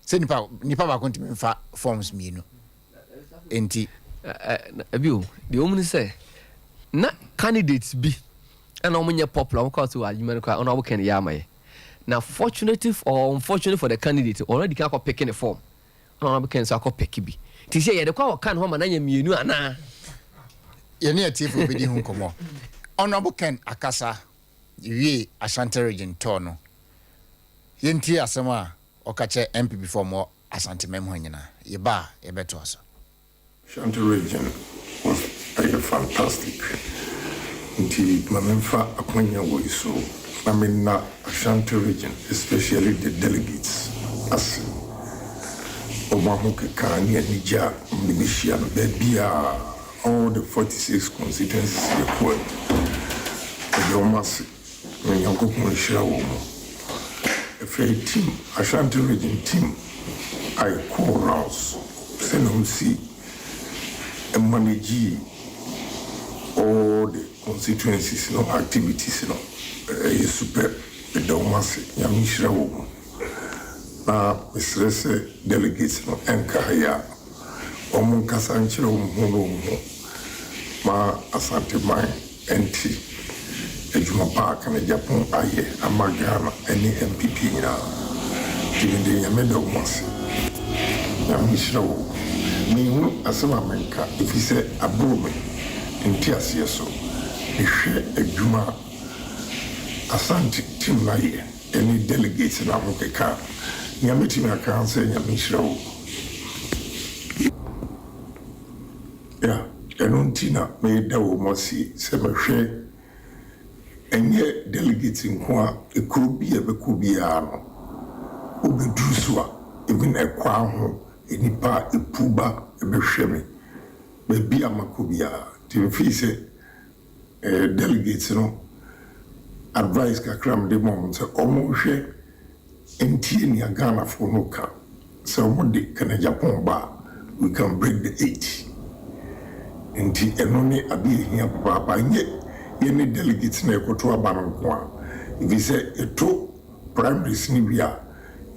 say nipa ba ko ntimi fa forms mi no enti abiu the woman say na candidates bi and o munye popular o call to adwuma ko honorable Ken ya maye now fortunately or unfortunately for the candidate already can go picking the form honorable Ken so pick bi ti say ye de kwa kan ho ma na nya mienu ana ye ne atiefo bi di hu komo honorable Ken akasa wie Ashanti region to no yenti asema o ka che MPP form o Asante mem ho nyina ye ba ye beto aso Ashanti region was fantastic until mamemfa akwanya wo iso I mean Ashanti region especially the delegates as Omahoke Kanye Nija Mbishia Bebia all the 46 constituencies equal the almost when you go to show a team Ashanti region team I call rouse send them see and manage all the constituencies activities is super the almost Yamishra na Mr. delegates no enkaya omun kasanchiro muno ma Asante man enti ejuma park na Japan aye amagana any MPP na tibinde yamedo mose ya mishiro mi hu asema menka ifise abome enti asieso ehwe ejuma Asante team na ye any delegates na mukeka Yamiti na kanse Yamishiro. Yeah, enuntina me da wo mosi se mehwe enye delegates nko ekrubi ebekubi ano. Obedruswa even ekwa ho enipa epuba ebehweme. Bebi amakobia. Ti fi se delegates no advice kakram de mom se omo hwe entie ni Ghana for no ka se omo de kana Japan ba we can break the 8 enti eno ni abi hia papa nye ye ni delegates na ekoto aba no kwa if you say eto primaries ni bia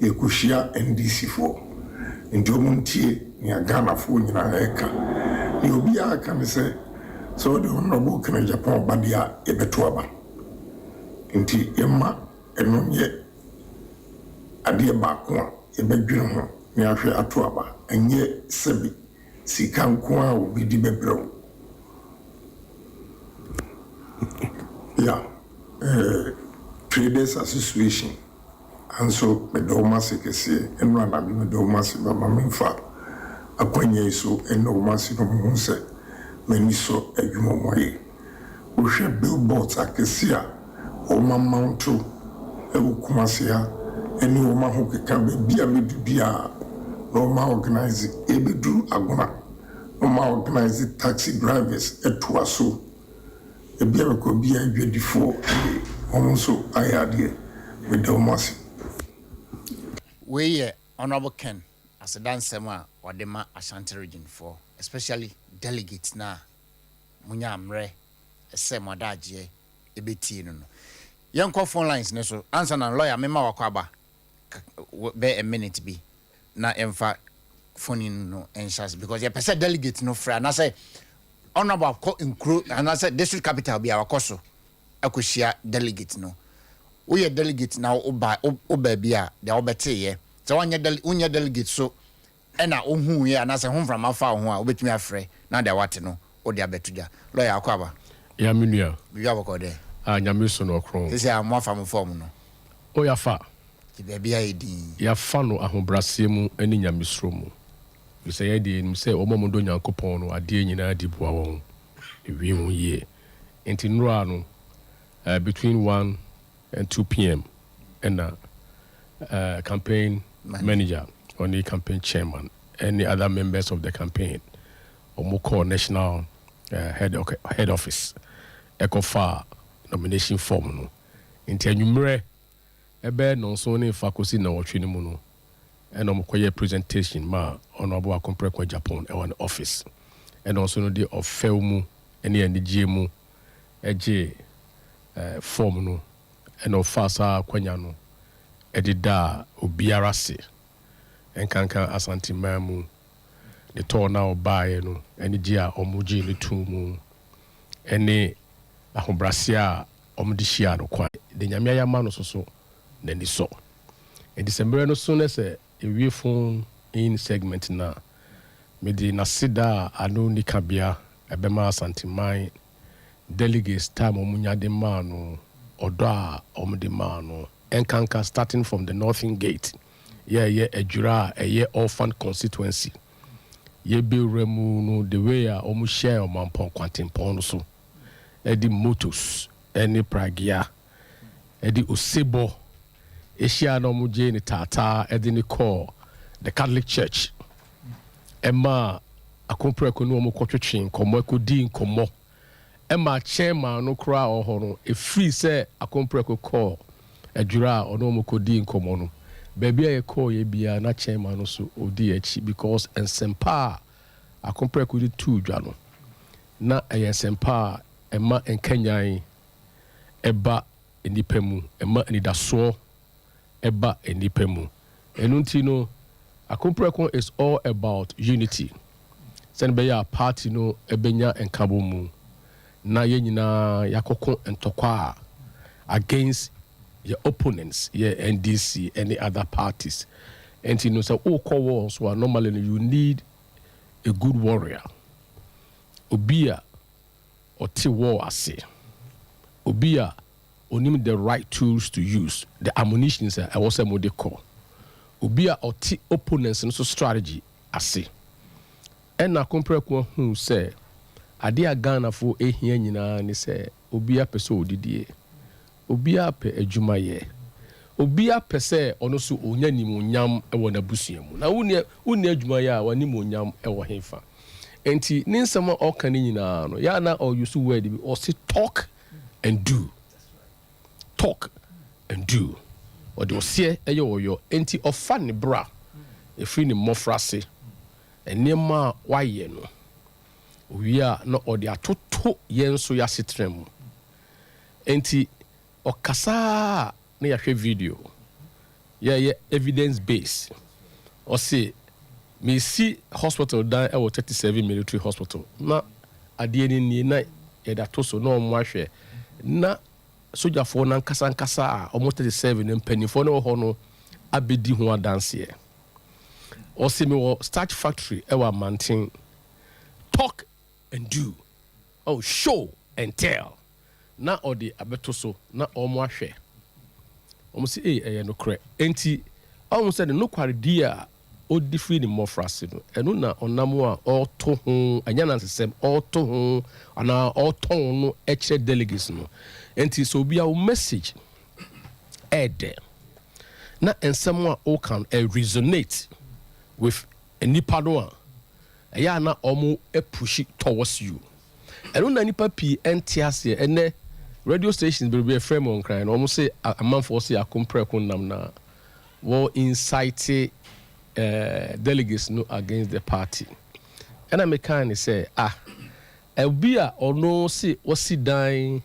ye kushia NDC for enti omo ntie ni Ghana for nyina eka ni obi aka me se so the honorable kana Japan ba dia ebeto aba nti emma eno ye ade ba ko a ebedwene ho ni ahwe ato aba enye sebi sika nko a obi di bebrɛw Traders Association and so medoma sekese enra na bi medoma se ba mamfa akwanya so enoma se no mo se mani so adwuma moye wo hwɛ billboards akese a o mamanto e wo kumase ha eni wo ma ho keka be bia medubia no ma organize ebedu agona no ma organize taxi drivers etuaso ebia ko bia adwadifo almost ayade with the mass we honorable Ken as a dansema or the ma Ashanti region for especially delegates na munya amre esema daje ebeti no yanko phone lines ne so answer na lawyer mema wakwaba be a minute bi na emfa phone no ensures because your person delegate no fra na say honorable ko include and I said district capital be our koso akoshia delegate no we delegate now oba bia de obete ye so wanya delegate so ena ohun ye na say hon from afa ho a obetumi afre na de wate no o de abetuja lawyer akwaba ya menua bia bako de nyame so no kron say am afa mo form no o ya fa ti bia edin ya fa no ahobrase mu ani nyame sro mu you say ye nim say omomodo nyankopon no ade nyina di boa won ewi ho ye enti nura no between 1 and 2 p.m. and campaign manager or the campaign chairman, any other members of the campaign, or more national head office, ECOFA nomination form. No, in Tenumere, a bed non sony faculty na watching and a presentation ma honorable Akomprekwa Japan on office, and also the of Felmu, any and the GMU, a form no and of fasa kwanya no edida obiara se enkankan Asante mamu the torna obaye no eni gia omuji ne tumu eni ahobrasia omdi hia no kwa de nyame ayama no so na ni so in December no so na se ewie phone in segment na medi na sida anu ni kabia ebema Asante man delegates time omunya de mano oda omde mano enkanka starting from the northern gate ejura orphan constituency ye be remu no the way omu share omampon kwantempon so edi motos eni pragia edi osebo eshia no muje ni tata edi ni call the Catholic Church ema Akompreko no omu kwotwetwen komo ekodi nkomo Emma chairman no kra ohono e free say Akompreko call adura ono mo kodi nkomo no baby e call ye bia na chairman no so odi achi because ensempa Akompreko di tu dwa no na ensempa emma enkanyan eba enipemu emma enidaso eba enipemu enunti no Akompreko is all about unity send be ya party no ebenya enkabo mu na ye nyina yakoko entokwa against your opponents NDC any other parties and you know so all call wars so normally you need a good warrior obia oti war ase obia onim the right tools to use the ammunitions I was a mode call obia oti opponents and so strategy ase and na Akompreko who say ade a Ghana fo ehia nyina ni se obia pese odidie obia pe adwuma ye obia pese ono so onya nimonyam e wo na busua mu na woni adwuma ye a wani monyam e wo hefa enti ni nsema okane nyina no ya na or you so word be or say talk and do talk and do. Or the ose eyo enti ofa ne bra efiri ne mofrase enema waye no we are no or the atoto yenso ya sitrem enti okasa na yahwe video yeah evidence base or say me see hospital down e 37 military hospital na ade ni na ye da to so na omo ahwe na soja for na nkasa a almost 37 mpanifo na ho no abedi ho adanse or say me wo starch factory e wa mountain talk and do show and tell na odi abeto so na omo ahwe omo say no kre enti omo say no kware dia o different more frase no eno na onamo a oto ho anya na nsem oto ho ana oton no eche delegates no enti so bia o message ede na ensem a o can resonate with nipa no a ya na omo push towards you eno na nipa pi entiase ene radio stations be frame on cry no omo say amanfo say akompre ko nam na wo incite delegates no against the party. And I make kind say, Elbia or no see or see dying,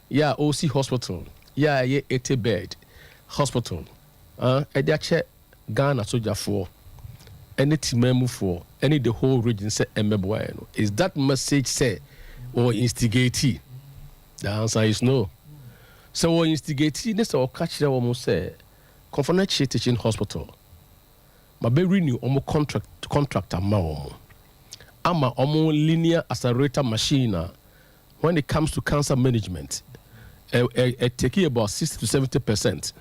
yeah, OC hospital, yeah, 80 bed hospital. Check Ghana soldier for any team for any the whole region say Emeboano. Is that message say or instigate? The answer is no. So or instigate this or catch that woman say Confederate Teaching Hospital. Ma be renew omo contractor ma omo ama omo linear accelerator machine when it comes to cancer management take about 60 to 70%.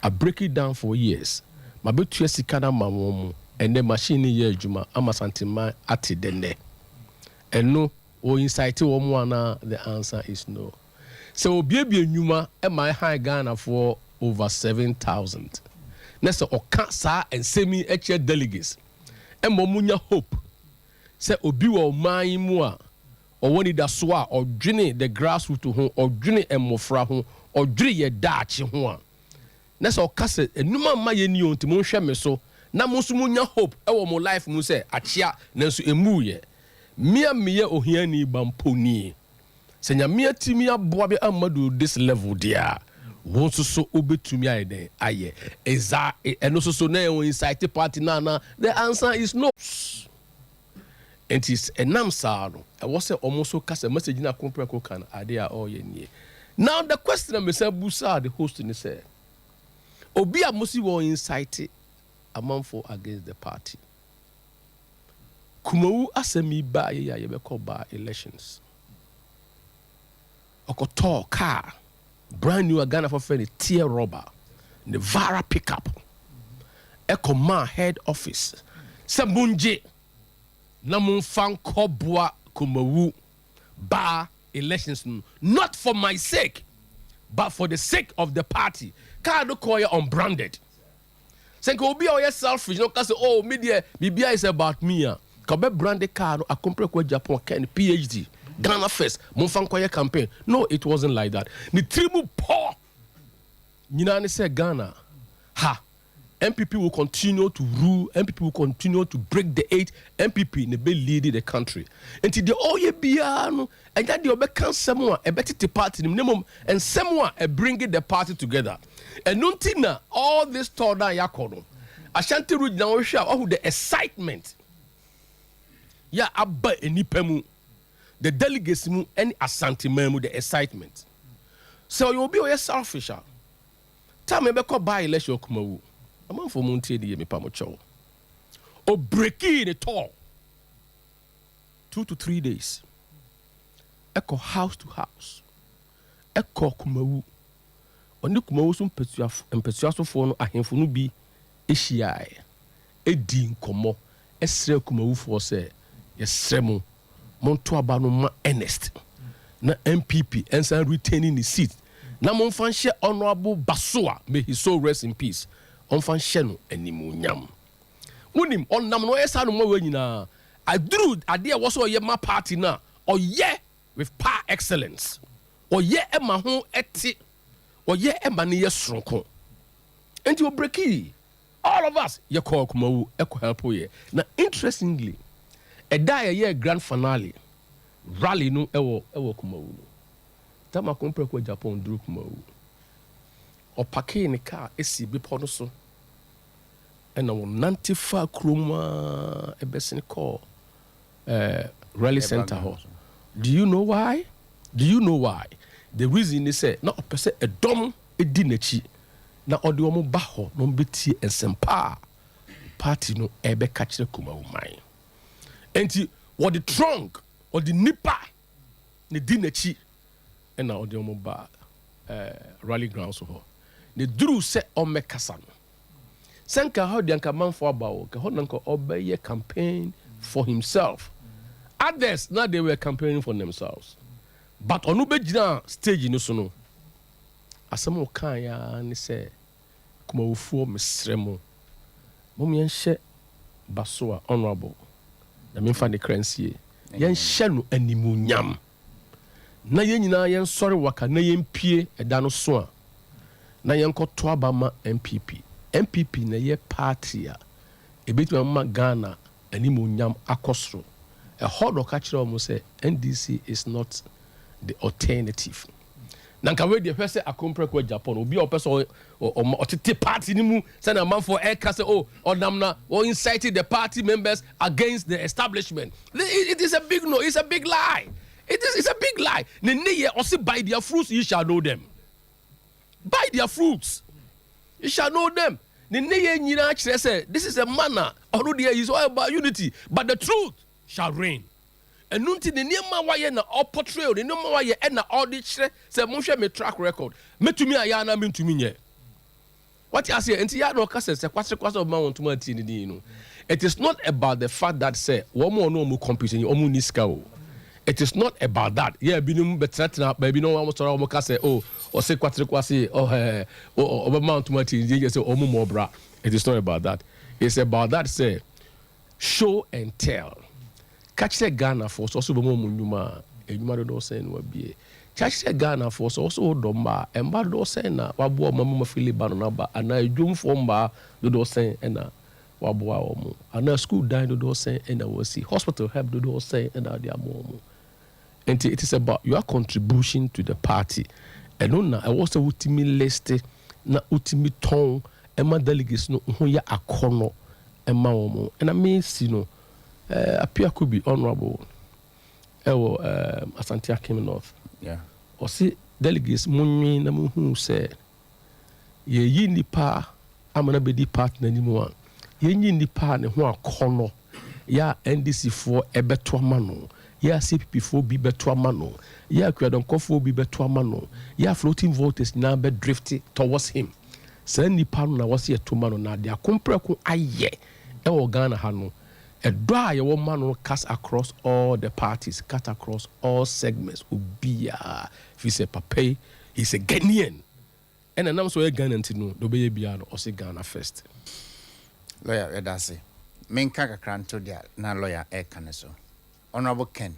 I break it down for years. Ma be tue sika na ma omo and the machine ye adwuma ama santima ati denne eno o insight omo ana the answer is no. So obi enwuma e my high Ghana for over 7,000. Nessa oka sa and semi eche delegates. Emo munya hope. Se obi wa man mu a owoni da so a odwene the grassroots ho odwene emofra ho odwene ye daachi ho a. Nessa oka se enuma ma ye ni onti mo hwe me so na mo so munya hope e wo mo life mu se achia nanso emu ye. Mia meye ohiani bamponi. Se nya mia timi aboa be amadu this level dia. Won so obetumi ayede aye eza eno so na e inside party na the answer is no. It is enam sa no e wo se almost cast a message na kompreko kan ade a all ye nie. Now the question I say busa the host ni say obi a musi wo incite amanfo against the party. Kumawu asemi ba ye ya ye be call ba elections. Okoto car brand new Ghana for friend tier rubber the Vara pickup Ekoma head office Sabunje Namun Fanko Boa Kumawu Ba elections not for my sake but for the sake of the party. Kado koya unbranded. Senko obi o selfish no ka say oh media bibia is about me a ka be branded card akompre ko Japan Ken PhD Ghana first, Monfankoye campaign. No, it wasn't like that. The tribu poor. Ninani said Ghana. MPP will continue to rule. MPP will continue to break the 8. MPP ne be leading the country. Until the oye biano and that the obekan semwa a better party minimum and semwa a bringing the party together. And nuntina all this torda yakono. Ashanti Rouge now show oh the excitement. Ya abba enipemu. The delegates mu any asante memu the excitement. So you will be selfish. Tell me about buy election kumawu. I'm for Monte di me pamocho. O breaking it all. 2 to 3 days. Eko house to house. Eko kumawu. Oni kumawu so mpetuaso fo no ahemfo no bi ehia edi nkomo esre kumawu fo se yesremo monto abano ma Ernest na MPP ensan retaining the seat na monfan hye honorable Basoa may he so rest in peace onfan hye no animunyam wonim onnam no yesa no ma nyina aduru ade wo so ye ma party na oye with par excellence oye ema ho eti ɔyɛ ɛma ne yɛ soronko nti obreki all of us yɛkɔ kumawu ɛkɔ help yɛ na interestingly ɛda yɛyɛ grand finale rally no ɛwɔ kumawu no tama Akompreko Japan duru kumawu ɔpake ne car esi bepɔ no so ɛna wɔnante fa kurom a ɛbɛsene kɔ rally center hɔ. Do you know why? The reason is say na ɔpɛ sɛ ɛdɔm edi n'akyi na ɔde wɔn ba hɔ na wɔn bɛtie nsɛmpa party no ɛbɛka kyerɛ kumawu man nti wɔde trunk ɔde nipa ne di n'akyi ɛna ɔde wɔn ba rally ground so hɔ ne duru sɛ ɔmmɛkasa no sɛ nka hɔ de anka manfo aba hɔ nka hɔ na nka ɔbɛyɛ campaign for himself. Others now they were campaigning for themselves. But ɔno bɛgyina stage no so no asɛm ɔka ya ne sɛ kumawufoɔ mesrɛ mo yɛnhyɛ baso a honorable na memfa ne kransie yɛnhyɛ no animuonyam na yɛn nyinaa yɛnsɔre waka na yɛmpie ɛda no so a na yɛnkɔto aba ma MPP na yɛ party a ɛbɛtumi ama Ghana animuonyam akɔ soro. A hot or catcher almost say NDC is not the alternative. Nanka we the person Akompreko Japan will be a person or tete party nimu send a man for air castle or namna or incited the party members against the establishment. It is a big no, it's a big lie. It's a big lie. Nene or say by their fruits you shall know them. By their fruits you shall know them. Say this is a manner already is all about unity, but the truth shall reign. And nunti the niyama waye na all portrayal, the niyama waye na all this say monshe me track record. Me to me ayana me to me nye. What you say? Enti ya no kase se kwase of man want to mati ni you know. It is not about the fact that say one more no more computing omu niska o. It is not about that. Yeah, binum betretna baby no one story omu kase or say kwase or man to mati ni say omu more bra. It is not about that. It's about that say show and tell. Catch the Ghana force also be more munuma edwuma do say no bie catch the Ghana force also domba emba do say na wabo mama fili ba no na ba ana edwumfo mba do say na wabo omo ana school die do say na wasi hospital help do say na dia mo and it is about your contribution to the party and no na I was a ultimate list na ultimate ton emma delegates no ho ya akono emma omo and I mean you know appear could be honorable. Asante Akim North. Yeah. Or see delegates munyi na muhu say ye yi nipa amana be di partner anymore. Ye yi nipa ne ho akono ya NDC for ebeto amano. Ya CPP for bi beto amano. Ya Kwedonkofo bi beto amano. Ya floating voters na be drifting towards him. Say nipa no na wasi etomano na dia Akompreko aye Ghana ha no. A dry woman cast across all the parties, cut across all segments. Ubia, if he's a pape, he's a Ghanaian. And I'm so a Ghanaian to know, the baby Biano or say Ghana first. Lawyer Edasi, main kaka cranto dia, na lawyer Ekaneso. Honorable Ken,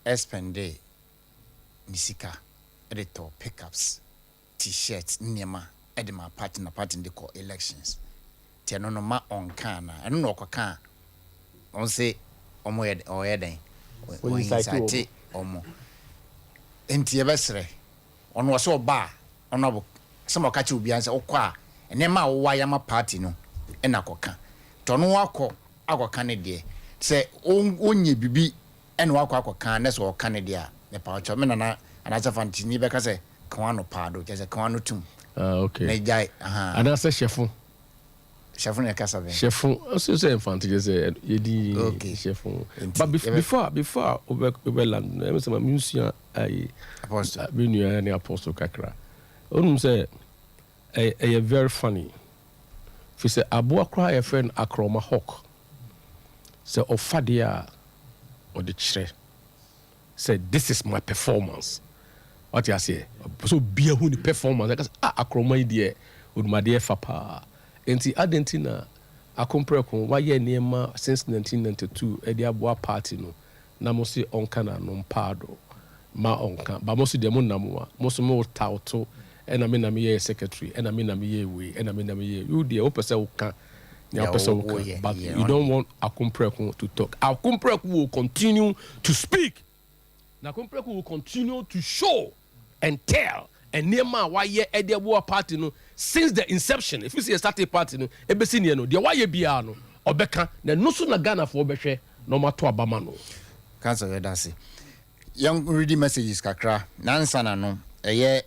Espende, Nisika, editor, pickups, T-shirts, Nyama, Edema, party in the core elections. Tiano ma on kana and no can on say omo eden o inside omo enti ebesre on was so ba onobo some okachi obi anse okwa ene ma wo waya ma party no e na koka to no akoka ne de se onye bibi ene akoka na so oka ne de a ne pa ocho me na anaza fantini be ka se kan no pa do je se kan no tum okay ne jai aha ana se chefu Chefun Yakasabe. Chefun, also say infantile say yedi chefun. But before Oberland, I was a musician apostle. Been any apostle kakra. Onum say a very funny. If say Abu cry a friend Akroma Hawk. Say Ofadia or the chre. Say this is my performance. What you say? So be a huni performance. Because Akroma idea would my dear Fapa. Enti Argentina Akompreko waye niema since 1992 edi aboa party no na mo si onka na no mpado ma onka ba mo si de mo namoa mo so mo tauto ɛna me na meyɛ secretary ɛna me na meyɛ we ɛna me na meyɛ you deɛ wopɛ sɛ woka nea wopɛ sɛ woka but you don't want Akompreko to talk. Akompreko will continue to speak. Na Akompreko will continue to show and tell and nneɛma a wayɛ ɛde ɛboa party no since the inception. If you see a starting party no ɛbɛsi neɛ no deɛ wayɛ biara no ɔbɛka na no so na Ghanafoɔ bɛhwɛ na ɔmato abama no. Council Wedasi. Young reading messages kakra. Nansana no. Eye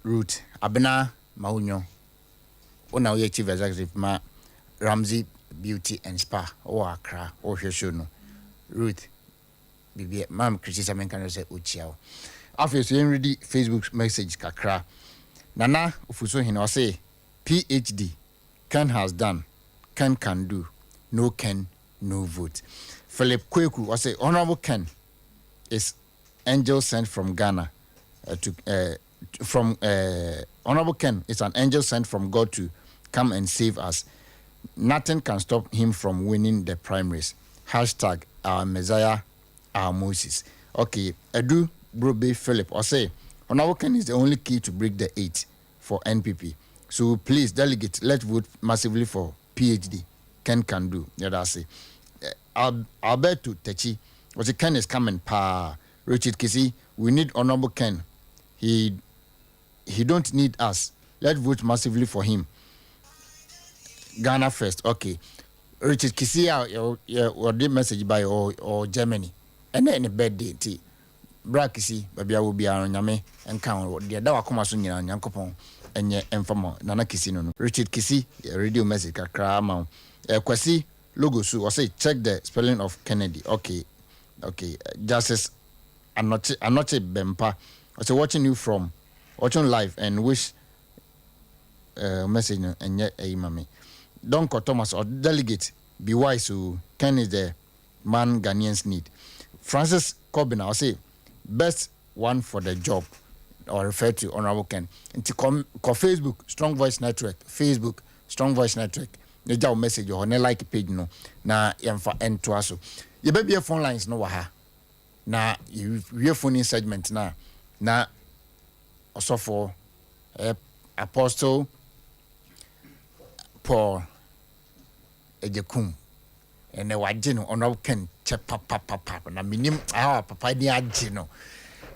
Root. Abena Maunyo. Ona we chief executive ma Ramsey Beauty and Spa. O Accra. O Heshono. Ruth. Bibi mam criticism can say uchiao. After so ready Facebook message kakra. Nana ufuso hino say PhD. Ken has done. Ken can do. No Ken, no vote. Philip Kweku was say Honorable Ken is angel sent from Ghana Honorable Ken is an angel sent from God to come and save us. Nothing can stop him from winning the primaries. Hashtag our Messiah, our Moses. Okay, Edu Brobe Philip or say Honorable Ken is the only key to break the 8 for NPP. So please delegate, let's vote massively for PhD. Ken can do. Yeah, that's it. Alberto Techi was a Ken is coming pa Richard Kisi. We need Honorable Ken. He don't need us. Let's vote massively for him. Ghana first. Okay. Richard Kisi or the message by or Germany. And then a birthday tea. Bra Kisi, baby I will be on Yame and count the Dawa Komasunya and Yankopon and ye informal Nana Kisi no. Richard Kisi, a radio message kakra Kwasi logo so or say check the spelling of Kennedy. Okay. Justice Anoche Bempa. I say watching live and wish message and yet a mami. Donko Thomas or delegate be wise so Ken is the man Ghanaians need. Francis Corbin I say best one for the job or refer to Honorable Ken. Into Facebook Strong Voice Network. Facebook Strong Voice Network. The job message or ne like page no na yemfa ento aso ye be phone lines no wa ha na you phone segment na also for Apostle Paul Ejekum ene waje no ono Ken che papa na minim papa ni aje no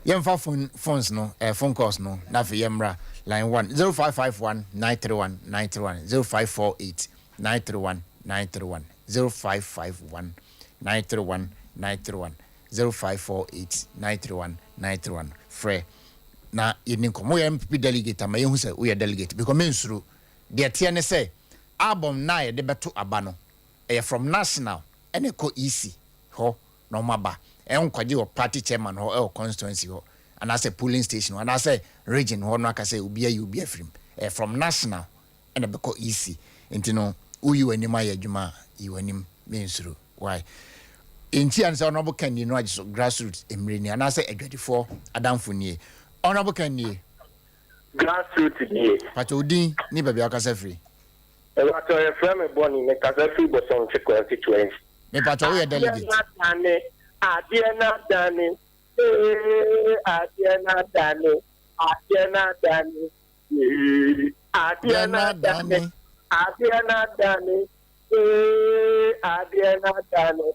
yemfa phones no phone calls no na fe yemra line 1 0551 931 931 0548 931 931 0551 931 931 0548 931 931 free na yini komo ya MPP delegate ama yehu se we delegate because mensuru de tie ne say album na ye de beto aba no from national ene ko EC ho no maba kwaje o party chairman ho constituency ho and as a polling station and as a region ho no aka say obi afrim from national ene be ko EC intino uyu anima ya dwuma you anim mensuru why enti an say Honorable Ken no agiso grassroots emreni and as a adwadifo adamfo nie Honorable Ken nie grassroots nie patodin ni baba akasa free wato e frame boni me kasa free bo son constituency me pato we delegate Adiana Dani Adiana Dani Adiana Dani Adiana Dani Adiana Dani Adiana Dani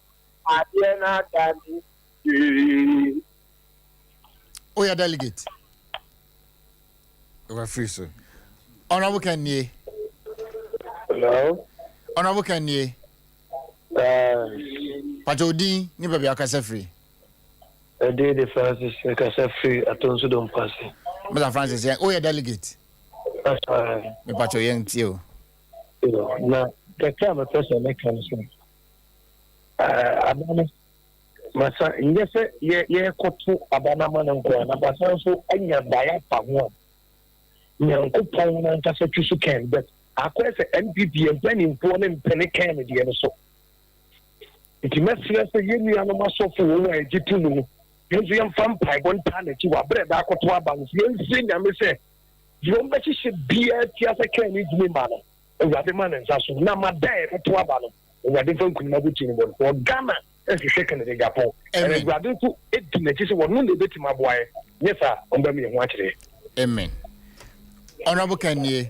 Adiana Dani we are delegate we are free so Honorable Ken nie hello Honorable Ken nie Patodi ni baby akasa free the Francis akasa free atonso don pass Mr. Francis yeah we are delegate that's right me pato yen tio na the camera person make sense abana masa nyese ye koto abana man nko na basa so anya baya pa ho nyanko pon na nkasa twisu Ken but akwese NPP empani mpo na mpene Kennedy no so iti mesre se yenu ya no masofo wo agitu no yenzu yam fam pai bon talent wa bre da akoto aban yenzi nyame se yo mbechi she bia ti asa Kennedy mi ma no ewade man nsa so na madai to aba no ewade fa nkunu na buti ni bon for Ghana ehwe Kennedy Agyapo ewade ku edinachi se wono na beti maboae yesa omba mi ho akire amen Honorable Kenny.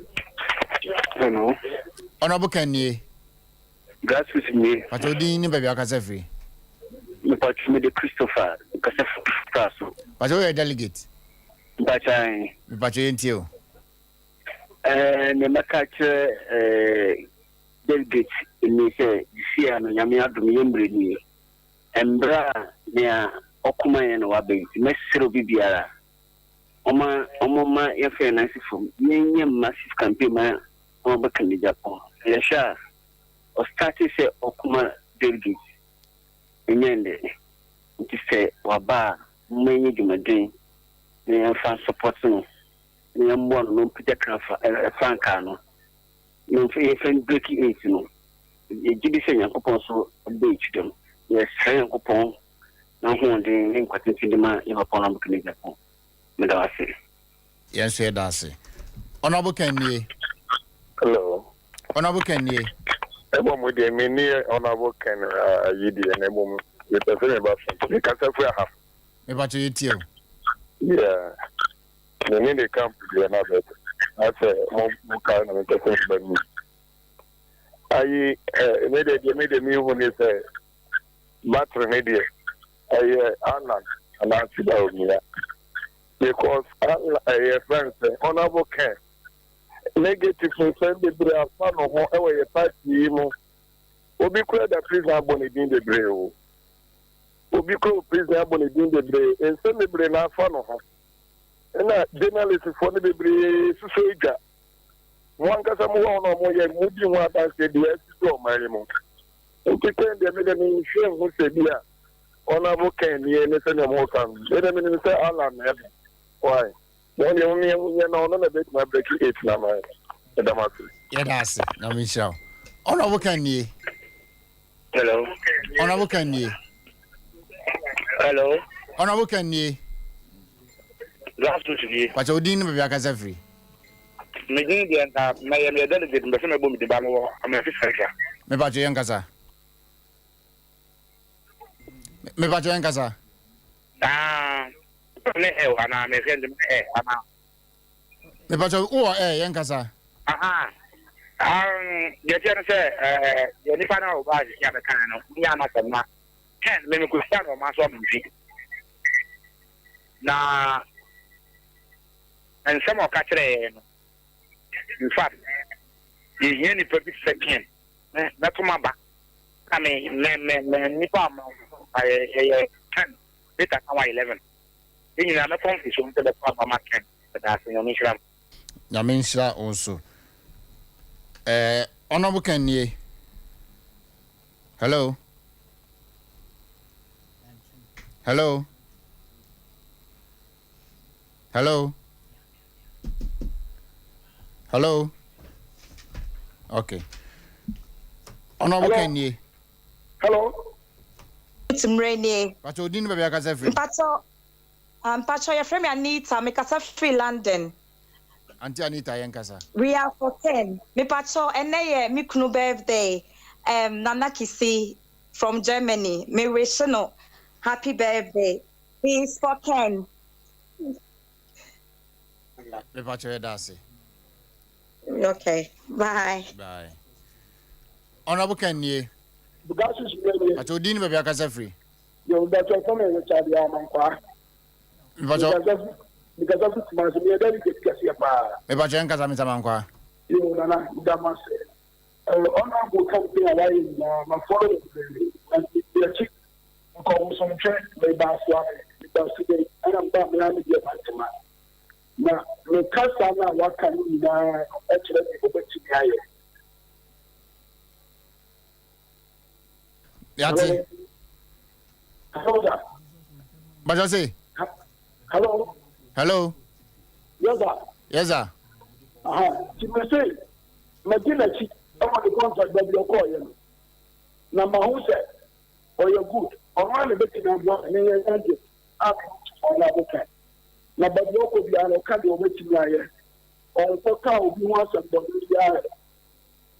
Hello. Honorable Kenny. Gracias, me. But you didn't baby Akasefri. Me patch me the Christopher. Casafraso. But you are a delegate. But I. Me patch you into you. Me catch delegate. Me say, see, I'm Yamia Dumimbre. Embra, near Okuma and Wabi. Messero Bibiara. Oma yafe na sifo yenye massive campaign ma on back in Japan ya sha o start say okuma delegate nyende nti say waba mmenye jumadin ne fan support no ne mbo no pita krafa franka no no fe fan breaking it no e gibi se yakopon so be chidem yes yakopon na ho de nkwati tidima yakopon na back in Japan. Yes, sir, that's it. Honorable Kenny. Hello. Honorable Kenny. Ebom with the mini honorable Ken Yidi and Ebom with the very about because if we have about you too. Yeah. The mini camp is another. That's a more kind of interest by me. I made a new one is a matter media. I Anna and I see about me. Because a friend say honorable Ken negative from send the brave fan of whatever a party obi kura the prison abonidin the brave obi kura prison abonidin the brave and send the brave na fan of na journalist for the brave so ega one kasa mo no mo ye mudi ho atan say the so mari mo nti ken de me de me share ho se bia honorable Ken ye ne se ne mo kan de me say Allah na why? When you know, none of it, my breaking it now, my Damasi. Yeah, that's it. Now, Michelle. Honorable Kenny. Hello. Honorable Kenny. Hello. Honorable Kenny. Last week, but you didn't be Akasefri. Me didn't my delegate, but I'm going to be I'm a fisher. Me about you, Yankasa. Me about you, Yankasa. Ana me friend me ana me pacho o yankasa ye tell say ye ni fa na o ba ya be kan no ni ana sama ken me ko sta no ma so mfi na and some of katre no in fact ye ni public second na to ma ba I mean me ni pa ma I 10 beta ka 11 you know, I'm not confused with the problem. But that's in your Yaminsha also. Honorable Kenny. Hello. Hello. Hello. Hello. Okay. Honorable Kenny. Hello. It's Mreni. But you didn't be a Casafri. Pacho, your friend Anita, make us a free London. Auntie Anita Yankasa. We are for 10. Me Pacho, and nay, me knu birthday. Nanakisi from Germany. Me wish no happy birthday. He's for 10. Me Pacho Edasi. Okay. Bye. Bye. Honorable Kenny. But you didn't be a Casafri. You better come in with Charlie. Because of it, my delegate gets here. Eba jenka za mitamankwa. You nana Damas. Honorable company away my follow and the chick call some train by Baswa because today I am back behind the Bantima. Now, the customer, what can you actually go back to the higher? Yati. Hello, but I say. Hello. Hello. Yes, sir. Yes, sir. You may say, Medina, I want the contract that you're calling. Number who said, or you're good, or I'm a bit of one, and you're going to ask for another time. Now, but you could be an account of which you are, or for cow, you want some body,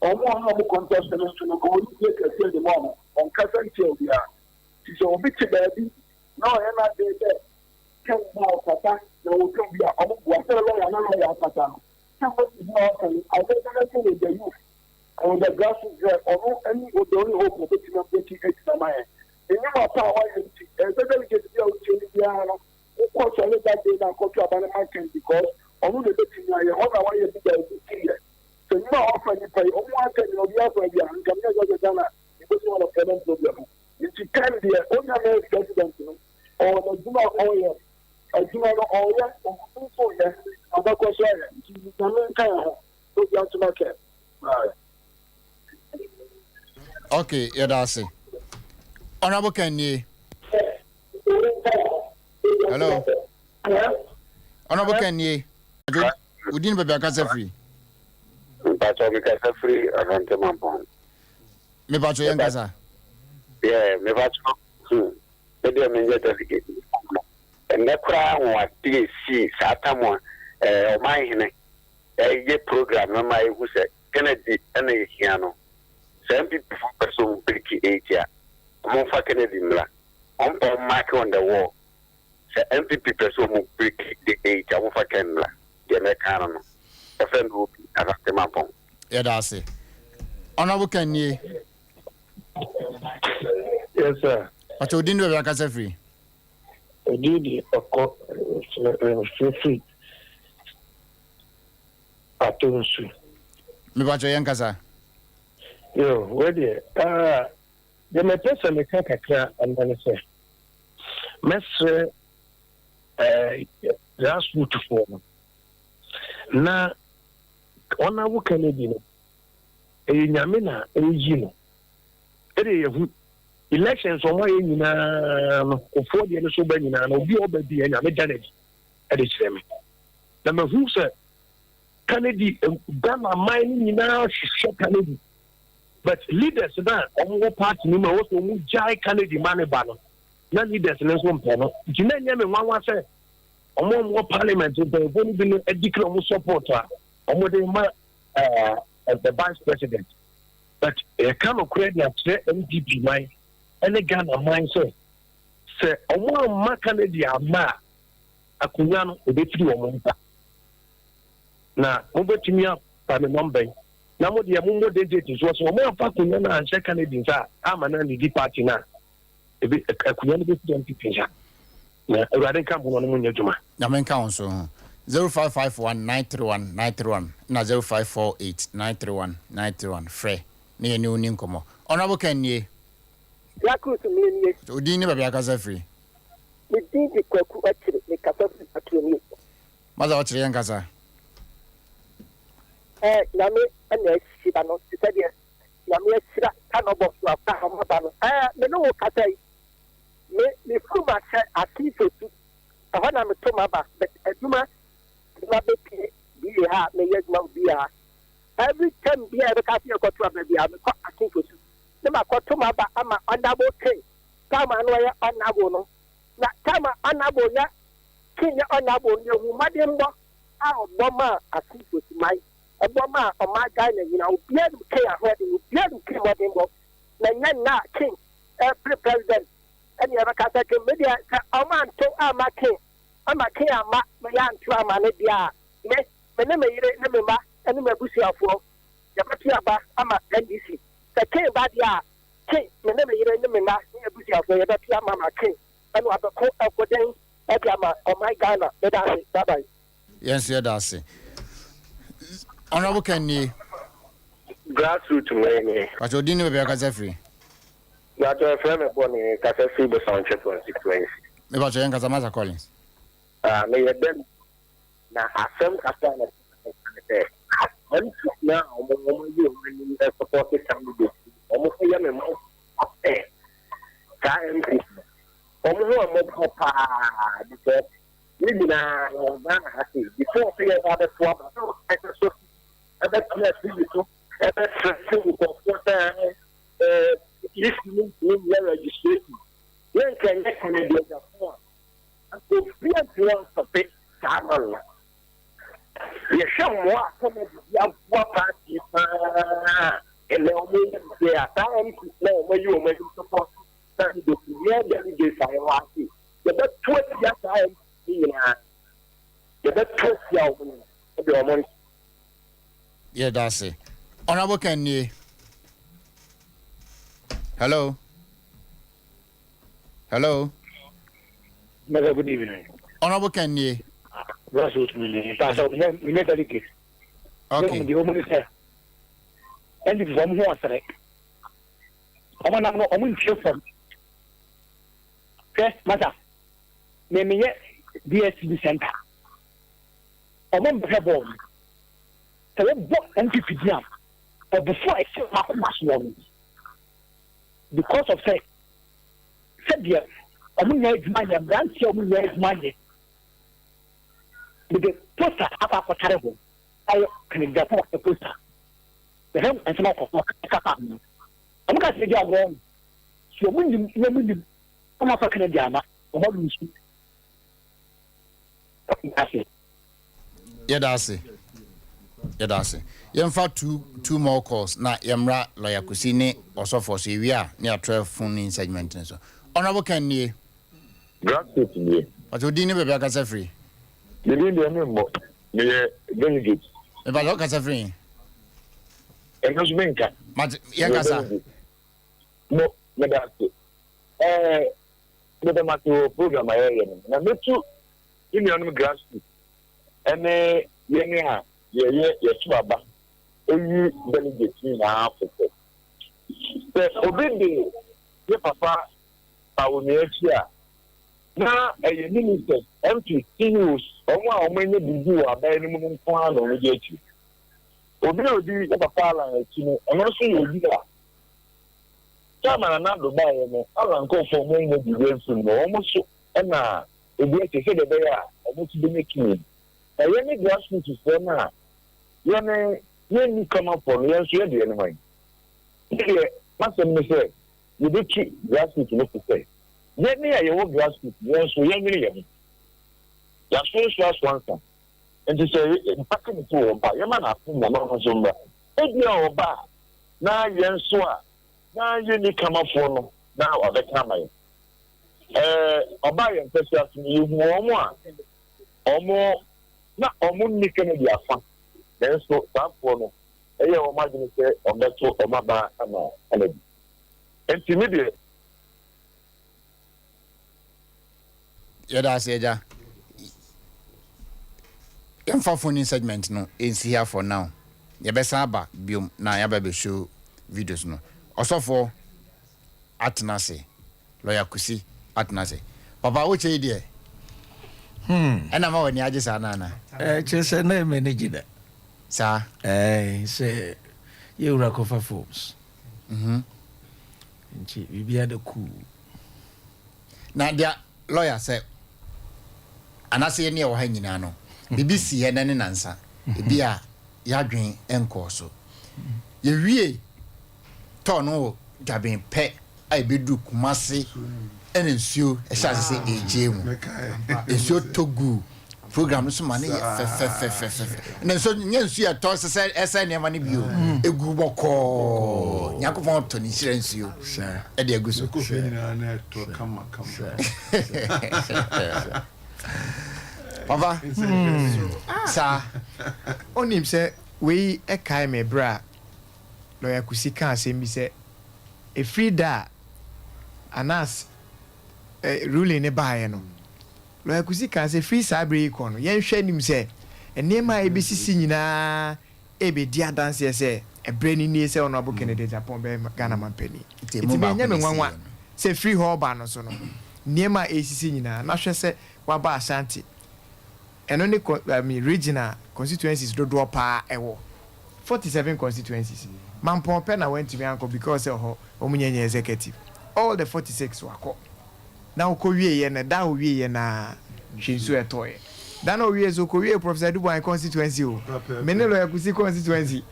or more humble contestant to go to take a till the moment, on cousin till we are. She's a bit baby. No, I'm not there. Can now, Papa, no, can be a lawyer, somebody is not offering, I think anything with the youth and the grassroots or any of the only hope of putting up 28 Samaya. And you are power and especially get the old Chiliana, who course a little day and go to a banana because only the betting you want to wire the year. So you are offering to pay on one thing or the other, and come here to Ghana because you want a payment problem. If you can be an ordinary president or the Juma oil, a Juma oil, or also, yes, and that was you can go down to market. Okay, yeah, that's it. Honorable Kenny. Hello. Honorable Kenny. We didn't be a free. But I became free around the month. Me bacho yang kasa. Yeah, me bacho. Maybe I mean that and the crown was TC Satamo, my a program, my who said Kennedy and a piano. Some people so big 8 years. I'm for Kennedy Miller. I'm mark on the wall. The MPP person break the 8 years. I'm for Kennedy. The American. A friend who be at the map. Yeah, that's it. Honorable Kenny. Yes, sir. But you didn't have a free. I did free. I don't see. Me bacho yang kasa. Yo, where the my person me can kakra and then say mesre grassroots form na ona wo Kennedy no nyame na eyi no yehu elections on way nyina no ofo de no so ba nyina no obi oba bi nyame Kennedy e kire me na me hu se Kennedy Ghana mine nyina hwehwe Kennedy. But leaders that on party no also mu jai Kennedy man ba no na leaders no so mpo no jina nyame nwanwa say omo parliament be boni bi no edikra omo support a omo de ma the vice president but e can no credit na MPP man ene Ghana man say omo ma Kennedy ama akunya no obetiri omo nta na obetimi pa me number na mo de mo date so mo afa kunya na anche Kennedy sa ama na ni party na ebe akunya no be MPP ja na urade kan mo no mo nyaduma na men kan so 0551931931 na 0548931931 frɛ na ye ni oni nkomo Honorable Kenny Yakusu me odi ni baba kasa free me din di kwaku akire me kasa free atuni maza o kire yan kasa nyame ana sira no se de nyame sira kanobo so aka hamaba no me no wo kasa yi me kuma se akito tu ahona me to maba but aduma ma be pie bi ha me yeduma bi ha every time bi e ka se ko to ba bi ha me ko akito tu ne ma ko to maba ama ondabo ken kama no ya onabo no na kama onabo ya ken ya onabo ne hu madembo a oboma akito tu mai Obama or my guy, you know, beard king already, beard king what in book. Na king, president, and you have a Catholic media. A man to my king. I'm a king, my young to my media. Yes, my name is Nemba, and my bussy of war. The Patiaba, I'm a NDC. The king bad ya, king, my name is Nemba, a bussy of war, the Piama king, and what the court of Godin, Epiama, or my Ghana, the Darcy, bye bye. Yes, yeah, Darcy. Honorable Kenny. Grassroots me. But you didn't be a free. That your friend born in Casa Free but on 620. Me bacho yan kasa Master Collins. Me dem na asem kasa na I'm now you support the candidate. Almost a young man. KMP. Almost a papa because we na happy before we have the swap. That's so listening to registration. When can you Kennedy Agyaponga? And so we are going to pay Samuel. You show more some of the party and the only time to know where you are supposed to stand the delegates I want you. The best 20 years time, the best 20 years of the money. Yeah, that's it. Honorable Kennedy. Hello. Hello. Good evening. Honorable Kennedy. Grassroots meaning. Pastor, we make a leak. Okay. The woman is there. And it's one more threat. I want to know how many children. Okay, matter. Name me DSB Center. I want to have one. So let's go and keep it down. But before I say how much one, because of say, said here, I mean, money, I'm going to say, money. With the poster, I'm terrible. I can get the poster. The helm and some of the I'm going to say, you're wrong. So when you come up a Canadian, I'm not going to speak. Yeah, that's it. Yeah, that's it. You have two more calls. Na Yamra lawyer Kusini also for Sevilla near 12 phone segment. So, Honorable Kennedy. Grassroots. But you didn't be back free. You didn't know me delegate. About look as a free. And no sminka. But Yakasa. No, that's it. The matter program I am. Number 2, in the grassroots. And yeah, Baba. You delegate in Africa. But obey the papa, our nature. Now, a minister, MP, CEOs, or how many do you are by minimum plan or get you? Obey the papa, and also you do that. Come and another buy me. I'll go for many of the games from almost and now, a great to say that they are almost be making it. I really grassroots is there now. When you come up for yes, you're the enemy. Here, Master Minister, you did keep grassroots to look to say. Let me have your grassroots, yes, we are million. That's first one, sir. And to say, packing it to a bar, your man, I think, my mama Zumba. If you are a bar, now you're swa. Now you need come up for now, or the camera. A buy and press you more. Or more. Not only Kennedy Afan. Then so that for no. I imagine say on that so on my bar and intermediate. Yeah, that's it. Yeah. Phone segment no is here for now. You best have biom na ya be show videos no. Also for Atnase, lawyer Kusi Atnase. Papa, which idea? And I'm on the edges. Just a name manager. Sir, say you recover folks. We be at the cool. Now, dear lawyer said, and I say near Hangino, BBC and an answer. Be a yardring encore so. You really turn Gabin pet, I be do Kumasi. And ensure a shall say a gym. It's your Togu program, some money. And then so, yes, you are tossed aside as I never knew a good call. Yakov Tony sends you, sir. A dear good come. Papa, sir, on him say, we a kaime bra. Lawyer Kusika say, me say, a free da, and us. Ruling a buy no. Lawyer Kusika say free cyber econ. Yen share him say, and near my ABCC nyina ebe dia dance say a brainy near say honorable Kennedy Agyapongs Ghana man penny. It's me nyame say free hall no so no. Near my ACC nyina na hwe say waba Ashanti. And only regional constituencies do pa ewo. 47 constituencies. Mampon Pena went to me uncle because of omunyenye executive. All the 46 were caught. Now Korea and that we na Shinsu etoy. Then we so Korea Professor Dubai constituency. Many lawyer kusi constituency.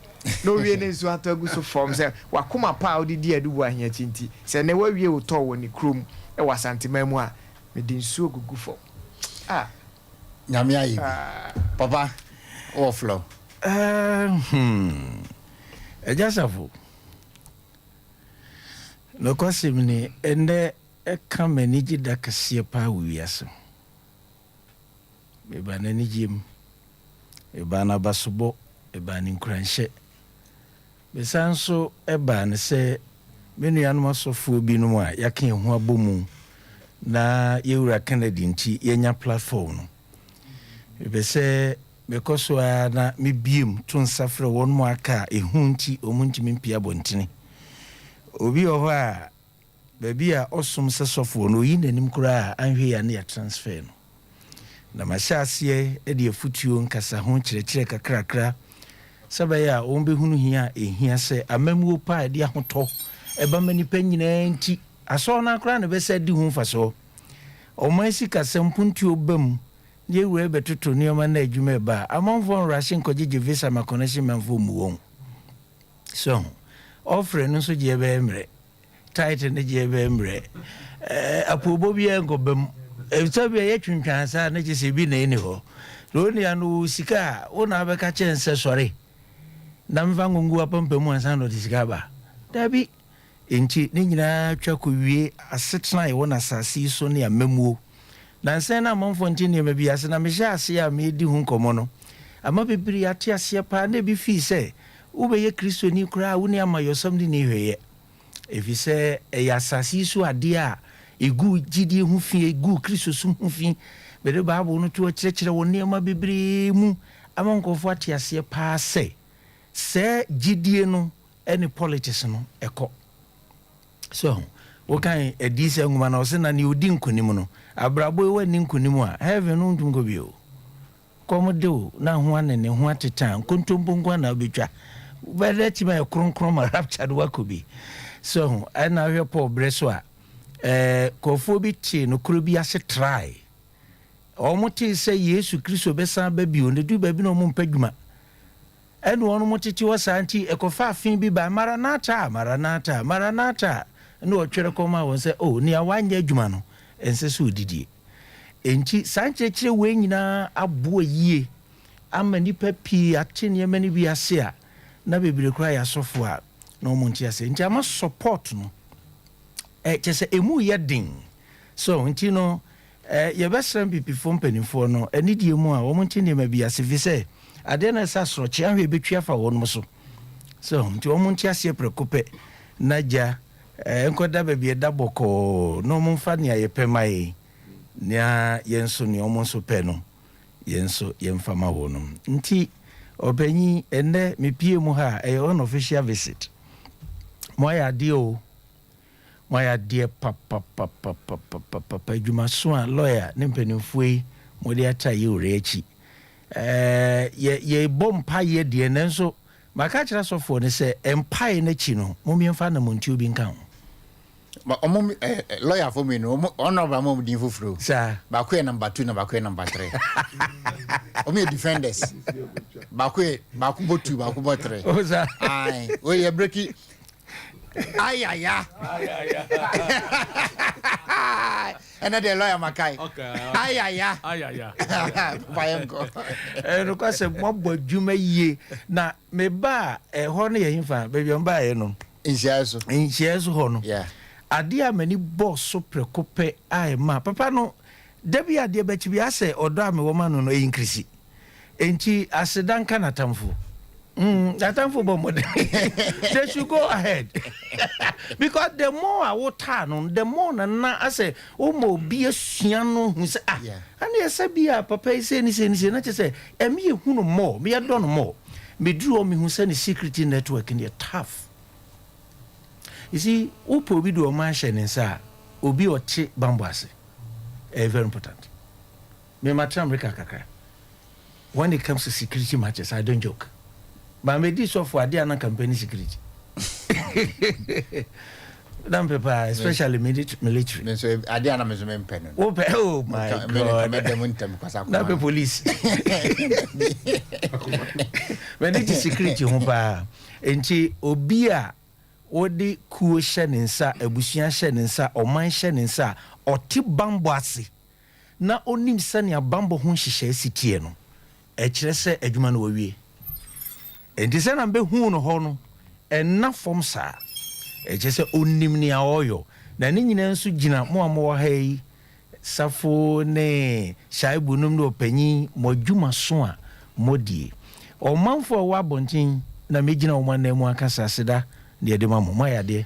No we ne so atagu so form say wakoma pa odi di Dubai here tinti. Say ne we wo to woni krom e wasantima mu a me din so gugu for. Nyame ayi. Papa overflow. Ejasafo. No kwasimni ende eka manage da kase pa wiase. Me ba na nijim. E ba na basobo eba ni nkranhye besan so eba ne se menu ya no asofo bi no a yaka ehu abomu na yewura Kennedy nti yenya platform no be se because na me biem to nsafre won mo aka ehu nti omunti mempia bontene obi oho a baby a osom sesofo no yi nanim kura anhwe ya na ya transfer no na mahyase e de afutuo nkasa ho kyerɛkyerɛ kakrakra sabaya ombehunu hia ehia se amamuo pa de ahoto eba manipa nyina nti aso na akra na be se di hu faso o man sika sempuntuo bam ye we betoto nioma na adwuma ba amanfo nrashe nkogege visa makoneshi manfo mu won so offer no so je be mre title ne je be mre apobo bi engobam ebitabia ye twintwan sa na je se bi na eni ho lo ni anu sika wona abeka chense sori na mfa ngungu apampamu ansa no sika ba dabi enti ne nyina twa ko wie asetena ye wona asasi so ne amamuo na nsen na monfo nti ne mabi ase na mehya ase ya me di hu nkomo no ama bebiri ate ase pa na bi fi se ubeye kristo ni kura wo ne ama yosam di ne hweye efi se ya asasi so ade a egu gidi hu fi egu kristo so hu fi bede baabo no to kyerɛkyerɛ wo ne ama bebiri mu ama nkofo ate ase pa se gidie no any politics no eko so wo kan edise nguma na o se na ni odi nkonim no abrabo e wani nkonim a heaven no ndungo bio komodo na ho anene ho atetan kontombo ngwa na obetwa bede ti ma kronkron ma raptured wakobi so ana hwe Paul breso a kofo bi ti no kuro bi ase try o moti se Yesu Kristo besan ba bio ne du ba bi no mo mpadwuma enu onu motiti wasanti ekofa afin bi ba maranata no otwere koma won se ni awanya adwuma no ense so odidie enti sanchechire we nyina abo yie ama nipa pi atene mani bi ase a na bebire kura ya sofo a no monti ase enti ama support no chese emu ye din so enti no ye besram pipifo mpanimfo no enidie mu a wo monti ne ma bi ase fi se ade na sa soro chia hwe betwa fa won so nti wo monti ase prekope naja enkoda ba bi da boko no monfa ne ayepemai nia yenso ne omonso pe no yenso yemfa ma wonum nti obanyi enne mepie mu ha on official visit moya dio papa adwuma so a lawyer ne mpanimfo mo de ata ye orechi ye bompa ye de nenso maka kira sofo ne se empire na chi no momiemfa na monti obi nkan ma omo lawyer for me no ono ba mo din fufuro sa ba ko number 2 na ba ko number 3 omo defenders ba ko bo 2 ba ko bo 3 o sa ai o ye breaki ayaya and the lawyer makai okay ayaya bayango no kwase mobbo dwuma yie na me ba ho ne yehimfa baby on ba ye no insiaso ho no yeah ade a mani boss so prekope ai ma papa no debi ade ba chi bi ase odo a me wo ma no no increase enti asedan kana tamfo that time for bomb they should go ahead because the more I will turn the more na I say mo be a siano who say and yes be a papa say ni na say me hu no more me don more me drew me who say security network in the tough you see upo bi do man share nsa obi o che bambase very important me matram America kakra when it comes to security matters I don't joke. But me this for ade an company security. Don't paper especially military. So ade an me pen. Oh my God. Me dem untem kwasa ko. Na be police. When it is security ho ba. Enti obi a odi kuo hye ne nsa, abusua hye ne nsa, oman hye ne nsa, oti bambo ase. Na onim sane a bambo ho hyehyɛ sitie no. E kire se adwuma no wawie. Enti se na mbe hu no ho no enna fom sa e je se onim ni aoyo na ni nyina nso gina mo amo ha yi safo ne shaibunum no panyi modwuma so a modie ɔmanfo a wɔ abɔnten na megina wo man na mu aka saseda ne yɛde ma mo mayade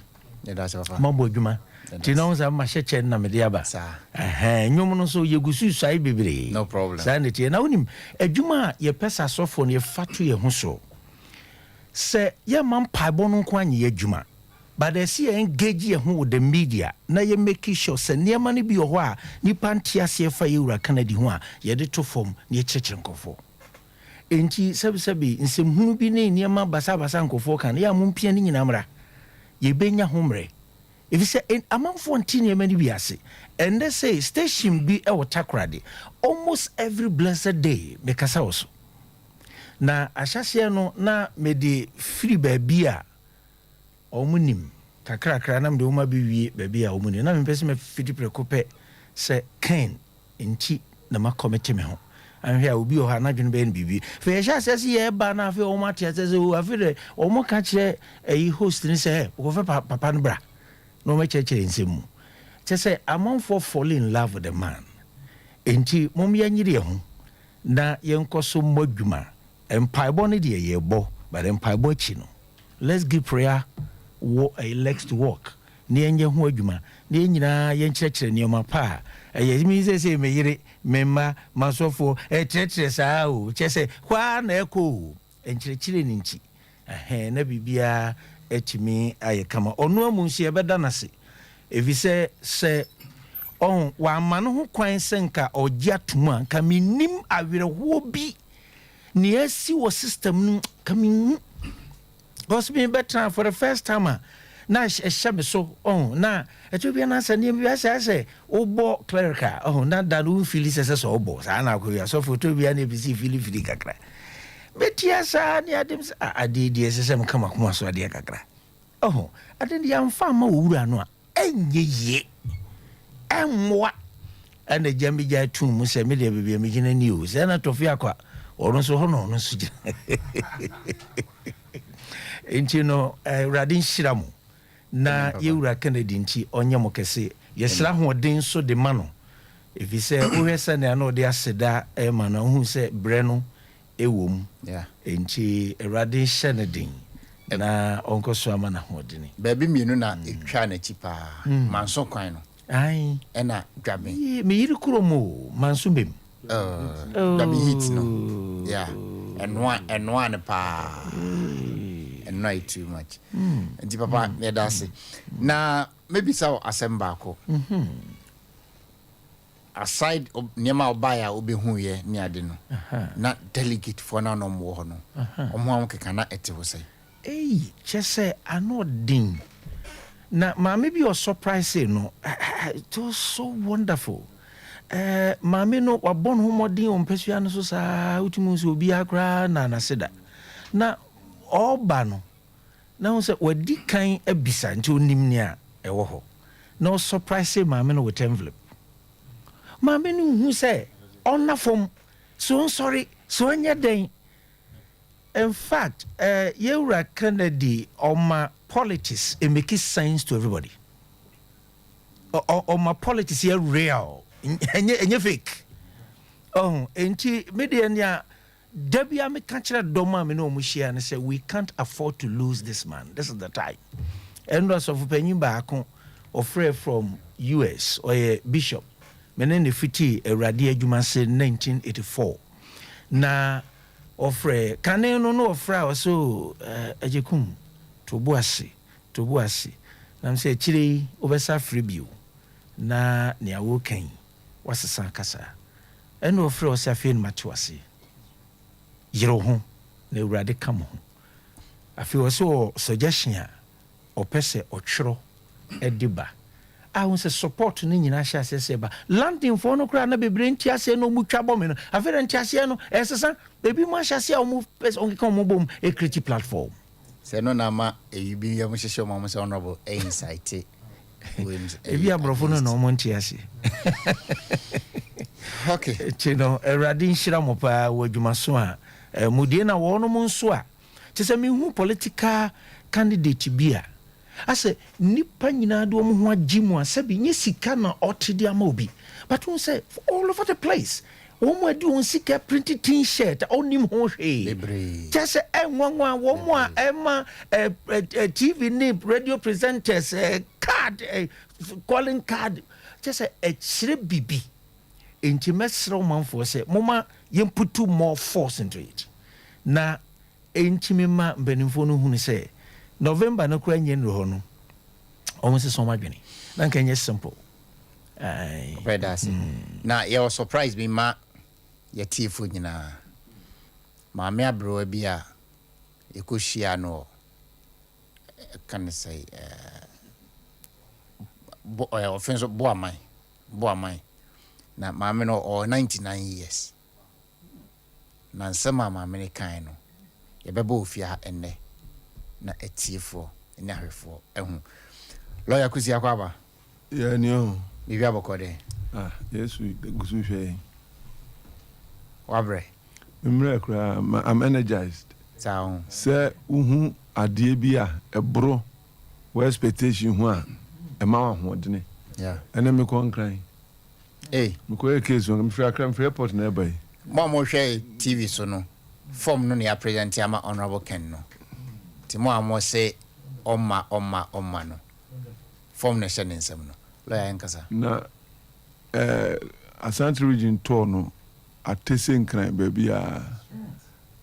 mabɔ adwuma nti na wo sa ma hyɛkyɛ na mede aba nnwom no so yɛgusu suae bebree saa ne tie na wonim adwuma a yɛpɛ sɛ asɔfoɔ no yɛfa to yɛ ho so sɛ yɛma mpaebɔ no nko anyɛ adwuma but ɛsɛ yɛ engage yɛ ho with the media na yɛ make sure sɛ nneɛma no bi wɔ hɔ a nipa nte aseɛ fa yɛwura Kennedy ho a yɛde to fam na yɛkyerɛkyerɛ nkɔfoɔ enti sɛbisɛbi nsɛmhunu bi ne nneɛma basabasa nkɔfoɔ kan yɛ a mompia no nyina mmra yɛbɛnya ho mmerɛ ɛfi sɛ amanfoɔ nte nneɛma no bi ase and they say station bi ɛwɔ Takoradi almost every blessed day mekasa wɔ so na ahyɛseɛ no na mede firi baabi a ɔmo nim kakrakra na mede woma bɛwie baabi a ɔmo nim na mepɛ sɛ mafidi prɛko pɛ sɛ Ken nti na makɔmete me ho ahwɛ a obi wɔ ha n'adwene bɛyɛ no biribi fɛ yɛhyɛ asɛ sɛ yɛba na afei ɔmo ate asɛ sɛ afei dɛ ɔmo ka kyerɛ ɛyi host ne sɛ wɔkɔfɛ papa no bra na ɔmɛkyerɛkyerɛ nsɛm mu kyɛ sɛ amanfoɔ fall in love with the man enti mom yɛnyere yɛ ho na yɛnkɔ so mmɔ adwuma mpaebɔ no deɛ yɛbɔ but mpaebɔ akyi no let's give prayer legs to work ne yɛnyɛ ho adwuma ne yɛnyinaa yɛnkyerɛkyerɛ nneɛma pa a ɛyɛ mi sɛ meyere memma masɔfoɔ ɛkyerɛkyerɛ saa o kyɛ sɛ hwaa na ɛkɔ o nkyerɛkyerɛ ne nkyi na biribiaa atumi ayɛ kama ɔno amu nso yɛbɛda no ase ɛfiri sɛ wama no ho kwan sɛ nka ɔgye atom a nka mennim awerɛhoɔ bi ne asi wɔ system no ka menhu because me better for the first time na ɛhyɛ me so na ɛtɔ bia na sɛ nneɛma bi asɛ wobɔ clerical na da no wofili sɛ sɛ ɔbɔ saa na akɔwi asɔfo tɔ bia na ɛbisi fili kakra bɛtia saa ne adem sɛ adeɛ deɛ ɛsɛ sɛ meka makoma so adeɛ kakra ade deɛ amfa ma wɔwura no a ɛnyɛ yie ɛmmoa ɛna gya megya atum mu sɛ medeɛ bebia megyina ni o sɛ na tɔfe akɔ a ɔno nso hɔ na ɔno nso gyina nti no awurade nhyira mo na yɛwura Kennedy nti ɔnyɛ mo kɛse yɛsra hoɔden so de ma no ɛfiri sɛ wohwɛ sɛnea na ɔde aseda ma no wohu sɛ berɛ no ɛwɔ mu nti awurade nhyɛ no den na ɔnkɔ so ama no hoɔdene baabi mmienu na ɛtwa n'akyi paa manso kwan no ɛna dwabe meyere kurom o manso bem dwabe hit no ɛnoa ne paa ɛnoa too much nti papa yɛda ase na mebisa wo asɛm baako aside nneɛma a ɔbaeɛ a wobɛhuuɛ ne ade no na delegate foɔ no na ɔmwɔ hɔ no ɔmo a wo keka na ɛte hɔ sɛ kyɛ sɛ ano ɔden na maame bi ɔsurprise no it was so wonderful maame no wabɔ no ho mmɔden ɔmpɛsua no so saa wotumi sɛ obiaa koraa na anaseda na ɔba no na wo sɛ wadi kan abisa nti onim ne a ɛwɔ hɔ na ɔsurprise maame no with envelope maame no hu sɛ ɔna fam so nsɔre so ɔnyɛ den in fact yɛwura Kennedy ɔma politics it makes sense to everybody ɔma politics yɛ real ɛnyɛ fake enti media nia dabia me ka kyerɛ dɔm a me no ɔmo hyia ne sɛ we can't afford to lose this man this is the time ɛno asɔfo panyin baako ɔfrɛ from US ɔyɛ bishop mene ne fiti awurade adwuma se 1984 na ɔfrɛ kane no no ɔfrɛ a ɔso agyekum tobo ase nam sɛ akyire yi wobɛsa frɛ bio na nea wokan wasesa kasa ɛna ɔfrɛ ɔsɛ afei no mate wase yere ho na awurade ka mo ho afei ɔsɛ suggestion a ɔpɛ sɛ ɔtwerɛ ɛde ba ahun sɛ support no nyinaa hyɛ asɛ sɛ ba landing for no koraa na bebree nti asɛ no mu twa bɔ me no afei na nti asɛ no ɛsesa ebi mu ahyɛ asɛ a ɔmo pɛ ɔnkeka ɔmo bom ɛkreti platform sɛ no na ma eyi bi yɛ mo hyehyɛ ɔmo sɛ honorable insight ebi aborɔfo no na ɔmo nti ase okay nti no awurade nhyira mo paa wɔ adwuma so a mudie na wɔnom nso a kyɛ sɛ mehu political candidate bi a asɛ nipa nyinaa de ɔmo ho agye mu a sɛbi nye sika na ɔte de ama obi but wɔn sɛ all over the place wɔn a di wɔn sika print t-shirt a ɔnim ho hwee kyɛ sɛ ɛnwanwa wɔn a ɛma TV ne radio presenters card calling card kyɛ sɛ ɛkyerɛ bibi nti mɛsrɛ ɔmanfoɔ sɛ moma yɛmputu more force into it na nti mema mpanimfoɔ no hunu sɛ November no kora nyɛ nnuro hɔ no ɔmo sɛ sɔm adwene na nka nyɛ simple na yɛwɔ surprise bi ma yɛtiefo nyinaa maame aberewa bi a yɛkɔhyia no ka ne sɛ ɔfɛ nso boaman na maame no ɔwɔ 99 years na nsɛm a maame no kan no yɛbɛbɔ ofie ha ɛnnɛ na atiefoɔ ne ahwɛfoɔ ɛho lɔya kusi akɔ aba yɛnio biribi abɔkɔ dɛ yesu gusu hwɛ wabrɛ mmerɛ koraa I'm energized saa sɛ wohu adeɛ bi a ɛboro wɔ expectation ho a ɛma wo ahoɔdene ɛnɛ mekɔ nkran mekɔyɛ case no mefiri akra mfiri airport na ɛba yi mo a mohwɛ TV so no form no ne apresent ama honorable Ken no nti mo a mo sɛ ɔma no form no hyɛ ne nsɛm no lɔya nkasa na Asante region tour no atese nkran baabi a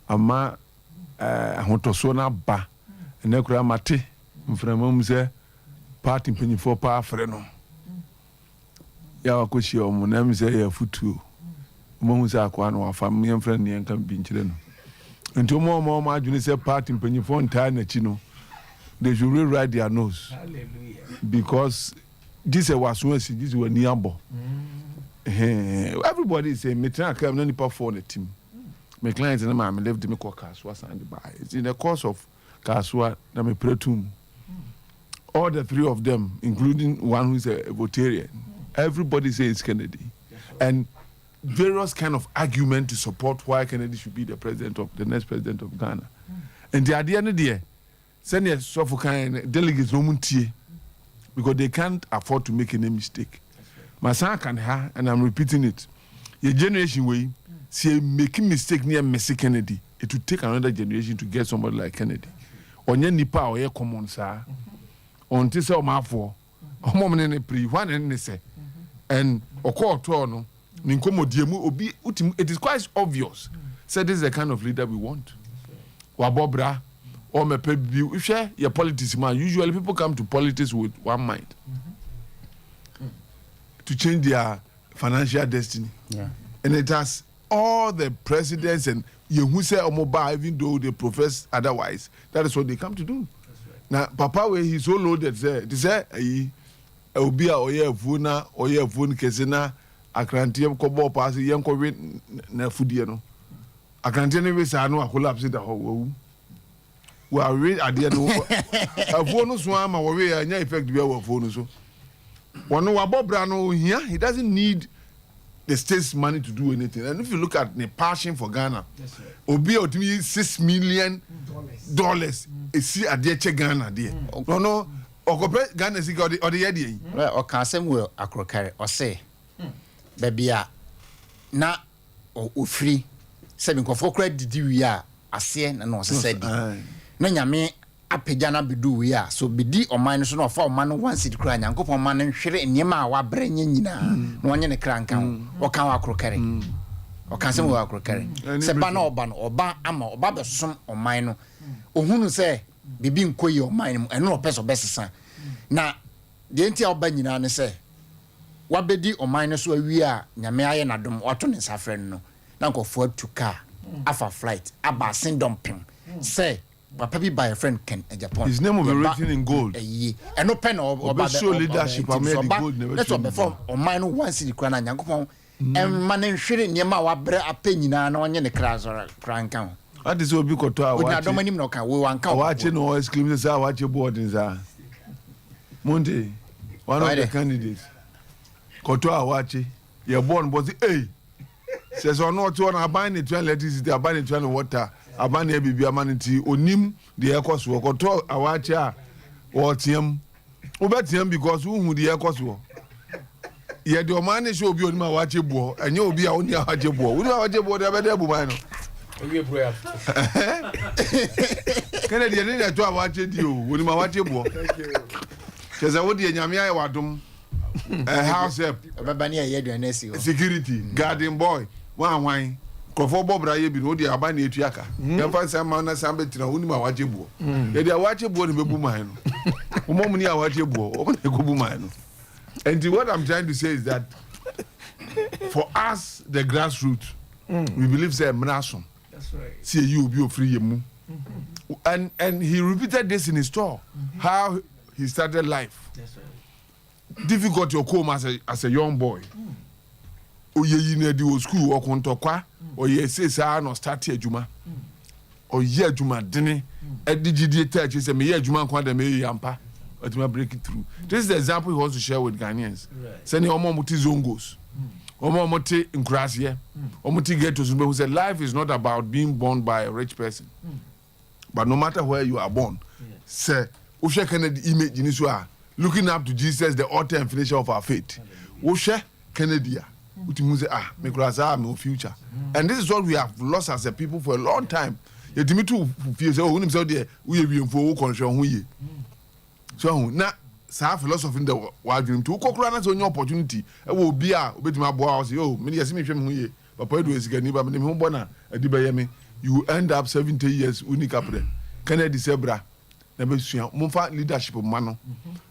ama ahotoso na ba ɛnɛ koraa mate mframa mu sɛ party mpanyinfoɔ paa frɛ no ya wakɔhyia ɔmo na mi sɛ yɛ futuo ɔmo hu sɛ akɔa no wafa yɛmfrɛ no yɛnka bi nkyerɛ no nti ɔmo adwene sɛ party mpanyinfoɔ ntaa n'akyi no they should rewrite their nose because this is wasuasi this is wani abo everybody is saying metra kam no nipa for the team my clients na ma left me call kaswa sand by it's in the course of kaswa na me pretum all the three of them including one who is a votarian everybody says Kennedy and various kind of argument to support why Kennedy should be the next president of Ghana and the idea no there send your so kind delegates no muntie because they can't afford to make any mistake. My son can have, and I'm repeating it. Your generation way, see making mistake near Messi Kennedy. It will take another generation to get somebody like Kennedy. On your nipa or your common sir. On this or my for. A moment in a pre one and say. And a call to Ninkomo Diemu obi it is quite obvious. Say this is the kind of leader we want. Wabobra. Or my pay view, if share your politics man. Usually people come to politics with one mind to change their financial destiny. Yeah. And it has all the presidents and you say Omoba, even though they profess otherwise. That is what they come to do. Now, Papa, where he's so loaded, say, Obia or ye Vuna or ye Vun Kesena, Akrantium Kobo Pass, Yanko Nefudiano. Akrantian is I know a collapse the whole. We are read at the end of a bonus one, or we are effect to be our phone. So, one no Bob Brano here, he doesn't need the state's money to do anything. And if you look at the passion for Ghana, Obi or me $6 million, see a dear Ghana, dear. No, or Ghana is got the idea. Well, or can some will acrocare or say, baby, na or free 7 for credit do we are a sen and also said. Na nyame apagya bidu we a so bidi oman so no fa oman no one seed kra nyankopon man nhwere nyema a wabrɛ nyina na onye ne kranka o kan wa krokare o kan se wa krokare se ba na oba ama oba besom oman no ohunu se bibi nkoyi oman no eno opeso besesa na de enti a oba nyina ne se wabedi oman no so awi a nyame aye nadom wato ne safrɛ no na nkofo atuka afa flight aba sendom say Papa be by a friend Kennedy Ajapong. His name will be written in gold. And no pen or show leadership. I made gold. That's what before on mine one city crown and Yankopon and man shooting near my wabre a penny now on the class or crank count. That is what we got to our. I don't know. We want to watch you know, exclaim, what your board is. Monday, one of the candidates. Kotoa watch your born was a says or not one abandoned it, electricity, abandoned it, water. Abane bibi amaniti onim the ekos wo koto awache a wo tiam obetiam because who the ekos wo ye de o man show obi onima wache bo enye obi a oni wache bo oni wache bo de be de bu man no owie prayer Kennedy ye ne to wache di o onima wache bo keza wo de nyame aye wadom house help babani ye do nesi o security garden boy wan kofo bobra ye bi no de aba na etu aka dem fa sama na sam betina onima wache bo ye de wache bo ne bebu man no umom ni wache bo o na go bu man no. And what I'm trying to say is that for us, the grassroots, we believe say mnason. That's right. See you be free mu. And he repeated this in his talk, how he started life. That's right. Difficult to come as a young boy. Oye yine di o school o kontokwa, oye say say no start ejuma. Oye ejuma dene, edigidi church say me ejuma kwa de me yampa. Break it through. This is the example he wants to share with Ghanaians. Send your mom to zongos. Omo to Nkrasye. Omo to get to Zumba who said life is not about being born by a rich person. But no matter where you are born, say, Usha Kennedy image in Israel, looking up to Jesus, the author and finisher of our faith. Usha Kennedy. Me future. And this is what we have lost as a people for a long time. You to me too feel so when himself there, we be for control who ye. So na sa philosophy in the world dream to kokura na so any opportunity e wo bi a obetima aboa o say oh me dey see me hwem hu ye papa edu esika ni ba me hu bona adi ba ye me you end up 70 years unika pre Kennedy Sebra na be sua mumfa leadership ma no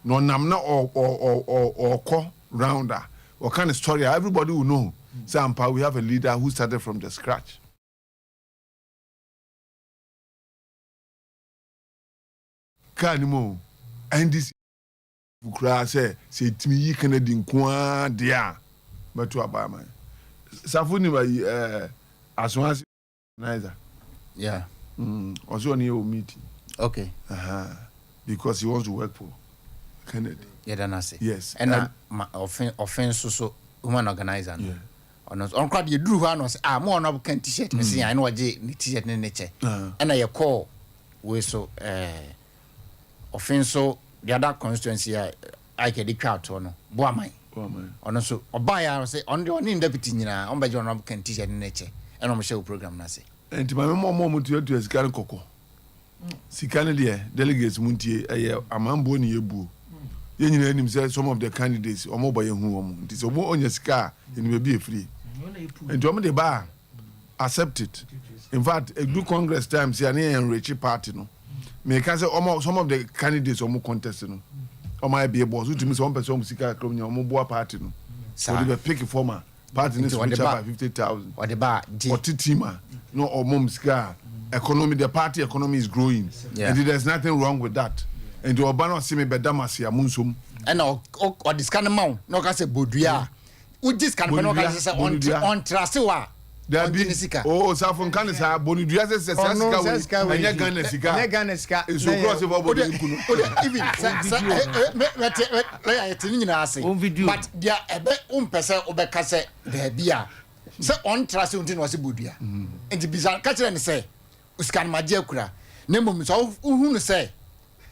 no nam na or ko rounder or kind of story everybody will know Sampa we have a leader who started from the scratch. Kanimo and this Bukra say to me Kennedy Nkwa dia but to Obama. Safuni by as neither. Yeah. Also on your meeting. Okay. Because he wants to work for Kennedy. Yeah, then I say. Yes. And offense so woman organizer. Yeah. On crowd you drew one was more no can t-shirt me see I know je t-shirt ne neche. And I call we so offense so the other constituency I can declare no boamai ono so obaya say on the one deputy nyina on ba jono can teach ne neche and on share program na say enti ma mo mutu to sikane kokko sikane de delegates muntie amambo ne yebu ye nyina anim say some of the candidates omo ba ye hu omo nti so mo onya sika eni be free enti omo de ba accept it. In fact a do congress time say na enrich party no me can say some of the candidates omo contest no omo be boss who timi say one person musika krom omo boa party no so they be pick former party needs to reach about 50,000 or the bar or teamer no omo musika economy the party economy is growing and there's nothing wrong with that and the Obama see me bedamasi amunsum and or this kind of mount no can say bodua who this kind of no can say on trasewa there be Safon can say bonudua say sika we anya Ghana sika is so cross over body nkunu even I think na say but there ebe person obeka say there bia say on trase unti no say bodua and bizarre catch them say uskan maje akura na mum so hu no say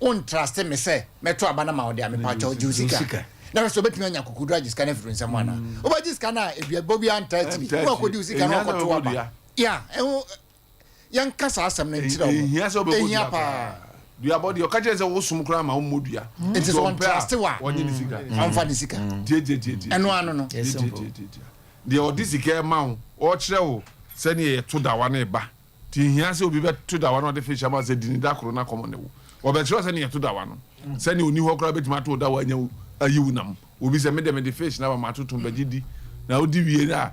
on trust me say meto abana ma ode me pa cho jusika na so betimi anya kokodu ajiska na firi nsam ana obajiska na ebia bobi antati wo akodi usika na okoto aba ya yan kasa asam na ntira wo ehia pa dua body o kaje ze wo sum kra ma wo modua it is on trust wa wonye ni sika amfa ni sika eno ano no de odisika ma wo o kire wo se ne ye to dawa na eba ti hia se obi be to dawa na de fi chama ze dini da kro na komo ne wo obetro se ne ye to dawa no se ne oni ho kra betima to dawa anya ayiwu nam obi se me de fish na ma totum bagidi na odi wie na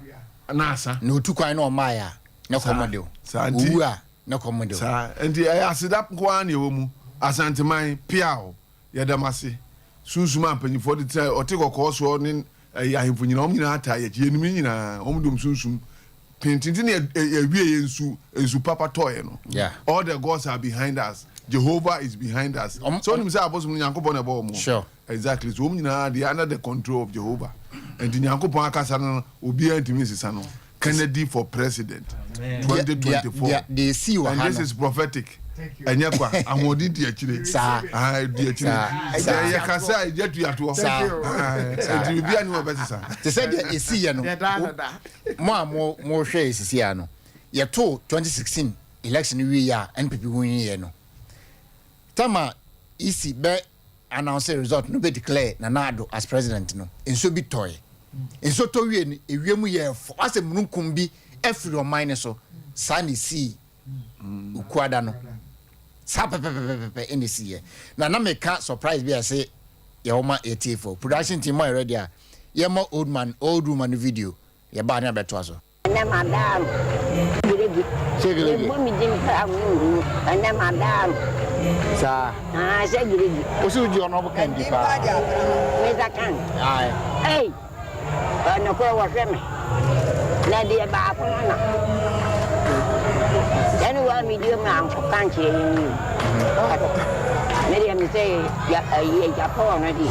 asa na otu kwan na o maya na komode o owu a na komode o sa enti asida kwa na ewo mu asanteman piao yedamase sunsuma ampanyifo de try otekoko so ne ahemfo nyina omnyina ata ye enumi nyina omdom sunsum pintinti na ewie ensu papa toy no all the gods are behind us. Jehovah is behind us. So him say abosom nyankopon ebo mo. Sure. Exactly. So they are under the control of Jehovah. And the nyankopon akasa no obi antimi sisa no. Kennedy for president. 2024. They see and this is prophetic. Enya kwa amodi di akire sa di akire ya kasa jetu ya to sa di bia ni obetisa te said esi ye no mo hwe esi ya no ye to 2016 election wi ya NPP win ye no tama isi be announce result no be declare Nanado as president no enso bi toy enso to wi ni ewiem ye fo asem nunkum bi efiri o mine so sani si ukwada no sapepepepe in this year. Na make surprise be I say Yoma 84 production team are ready. Yema old woman video. Ya banya beto aso. Na madam. Giregi. Mo mi dim pa mu. Na madam. Sa. Ah, se giregi. O si uji ono kan di pa. Me da kan. Ai. Hey. Ana ko wa feme. Na dia ba ko na. Then we are medium and country. Maybe I'm say, Japan already.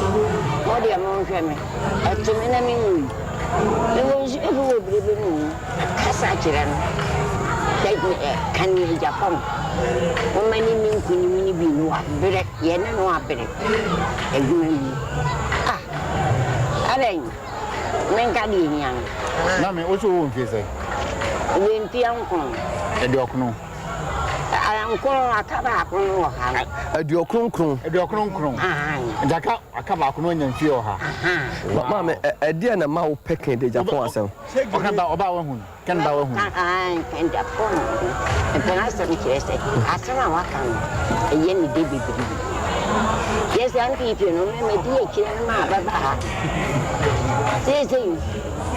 What do you want from me? At 2 minutes, there was every living Casachiran. Take me a canny Japan. How many men could you be no better? Yen no better. Ah, I think Mencadian. No, me also won't say. When Tiancon. Edokno. Ankon akaba akono ha. Ediokronkron. Ediokronkron. Ndaka akaba akono nyamfi oha. Mama ede na ma wo peke de Japan asem. Okanda oba wa hu. Kanda wa hu. Kan Japan. Mpena se mi kire asema wakan. Eye ni de bibiri. Yes anti pe no me di kire ma baba. Sisi.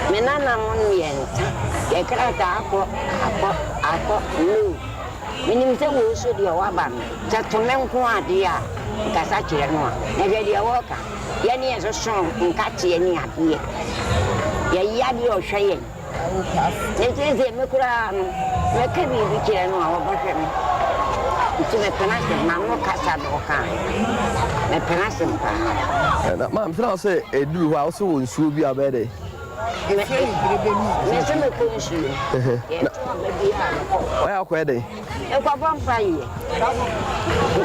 Menana mon yenta. Ke krata ako no. Minim se wo so de wa ba me. Ta to men ko ade a kasa kire no a. Na je de wo ka. Ye ne so so nka tie ni ade. Ye ya de o hwe ye. Ne se me kura no. Me ka bi bi kire no a wo ba hwe me. Itu me penase na mo kasa do ka. Me penase pa. Na ma mfira se eduru wa so wo nsuo bi abede. Me se me ko nsuo. Oya ko ede. E kwa vampire.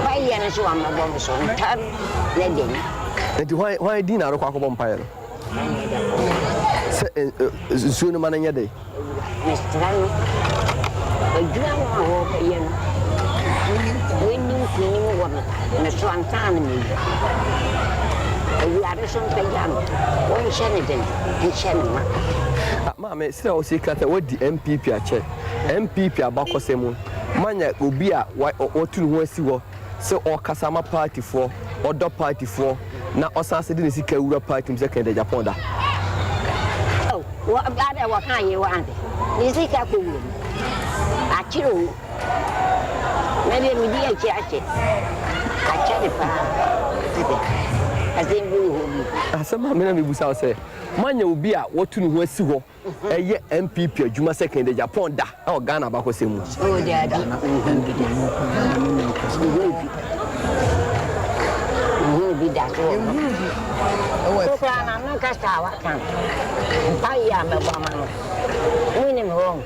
Vampire na so am na so ntam na den. Enti why din na ro kwa vampire no. Se nsuo no mananya de. Mestrano. Ejua no wo ka ye no. Winning kini wo na so antan mi. We are some payam. One Shanaden, and Shannon. Mamma, still see cut what the MPP a check. MPP abako semu. Manya ubia or two who so or Kasama party for or dog party for now or Saturday is a party in second Japan. Oh, what about what kind you want? Is it a cool? Actually, maybe we did a chat. I chatted. Asema mena me busa say manya obi a wotunu ho asi ho eye MPP adwuma second Japan da e o Ghana ba ko semu oh dia bi da so kwa na no ka sta wa kan pa ya me ba ma no wini me ho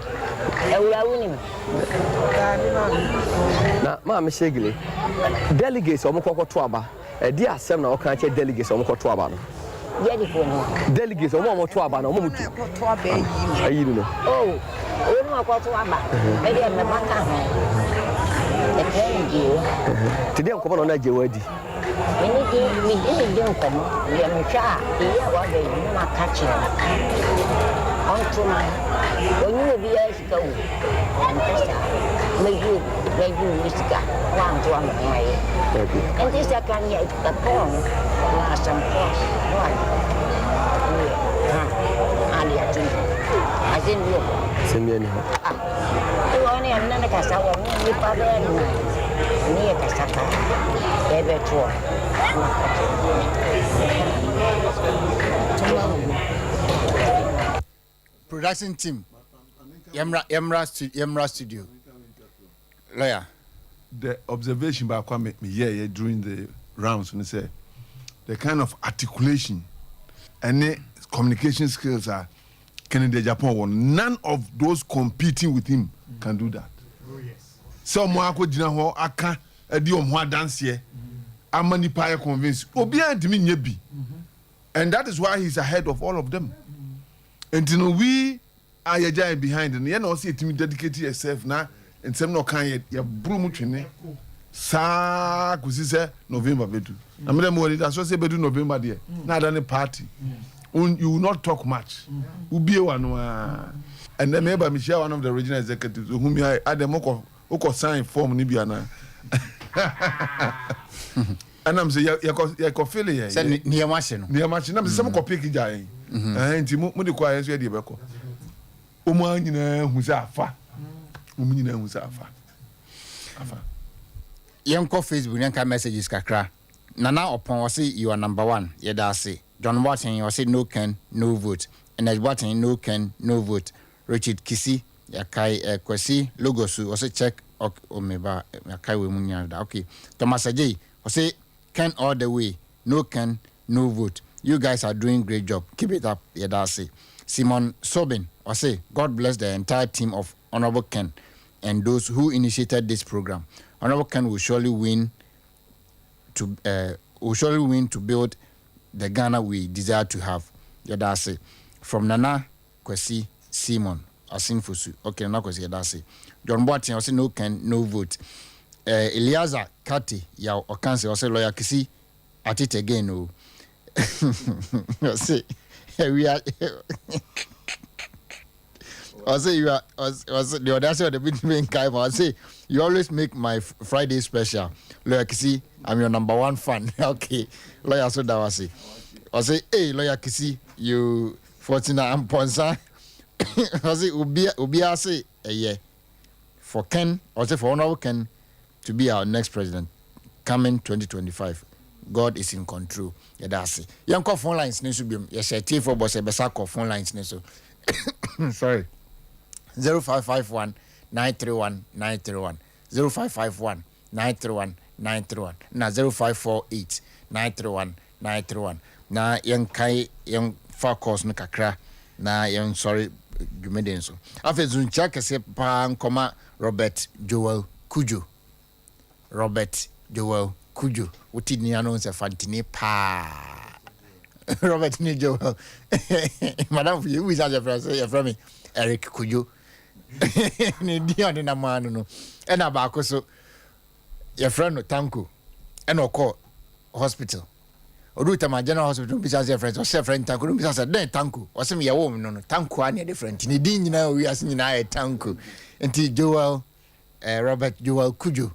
ewura wini me na ma me shegile delegates o mo kokoto aba di asem na o kan che delegates o mo koto aba no delegates o mo to aba na o mo mutu koto aba yi no oh o mo koto aba e dey me maka ho e pen ji tide nkomo na je wadi mi di nkomo ye me twa e ya wa be ni maka che on to ma onyu bi ya sika wo meju misika wa nto ama mai and this can ya the pong na some force right ali ati azin yo semieni ho ni anna ka sawa ni pa be ni ka saka ebe to production team Yemra studio lawyer the observation by Kwame me during the rounds when he said the kind of articulation and the communication skills are Kennedy Japan one. None of those competing with him can do that. Oh yes. so mo akogina ho aka adi omho adanse ama nipa ya convince obi antimi nya bi and that is why he's ahead of all of them and you know we are ya behind and you know see etimi dedicate yourself na ensem no kan ya brum twene sa kusi se November bedu na me dem wori that so say bedu November there na da ne party you will not talk much ubie wano and then maybe me share one of the regional executives whom I ademoko oko sign form ni bia na and I'm say ya ko feel ye say near machine na say some ko pick jai enti mu de kwa yeso de beko o mu anyina hu say afa o mu nyina hu say afa yenko Facebook yanka messages kakra nana upon we say you are number 1 ye da say John Watson you say no can no vote and as Watson no can no vote Richard Kisi yakai kwesi logosu we say check o meba yakai we munya da okay Thomas Ajay we say can all the way no can no vote you guys are doing great job keep it up ye da say Simon Sobin we say God bless the entire team of Honorable Ken and those who initiated this program. Honorable Ken will surely win to build the Ghana we desire to have. Yadase from Nana Kwesi Simon Asinfusu. Okay, Nana Kwesi Yadase. John Boatin also no Ken no vote. Eliaza Kati ya Okanse also lawyer Kisi at it again. Oh, say we are. I say you are. I say the audacity of the between Kaima. I say you always make my Friday special. Lawyer Kisi, I'm your number 1 fan. Okay, lawyer so that was it. I say, hey, lawyer Kisi, you 49 and Ponsa. I say Ubi I say yeah. For Ken, I say for Honorable Ken to be our next president coming 2025. God is in control. Yeah, that's it. Young call phone lines needs to be yes, a T for boss a besako phone lines needs so. Sorry. 0551 931 931 0551 931 931 na 0548 931 931 na yankai yang focus no kakra na yang sorry gumedenso afezuncha kese pa nkoma Robert Joel Kujo uti ni announce fantini pa Robert ni Joel madam you is as from me Eric Kujo ni dia na manu no e na ba so your friend no Tanko e no call hospital oduta ma general hospital bi say friend so friend Tanko bi say den Tanko o se me ye wo no Tanko ani different ni din nyina wi as nyina e Tanko enti Joel Robert Joel Kujo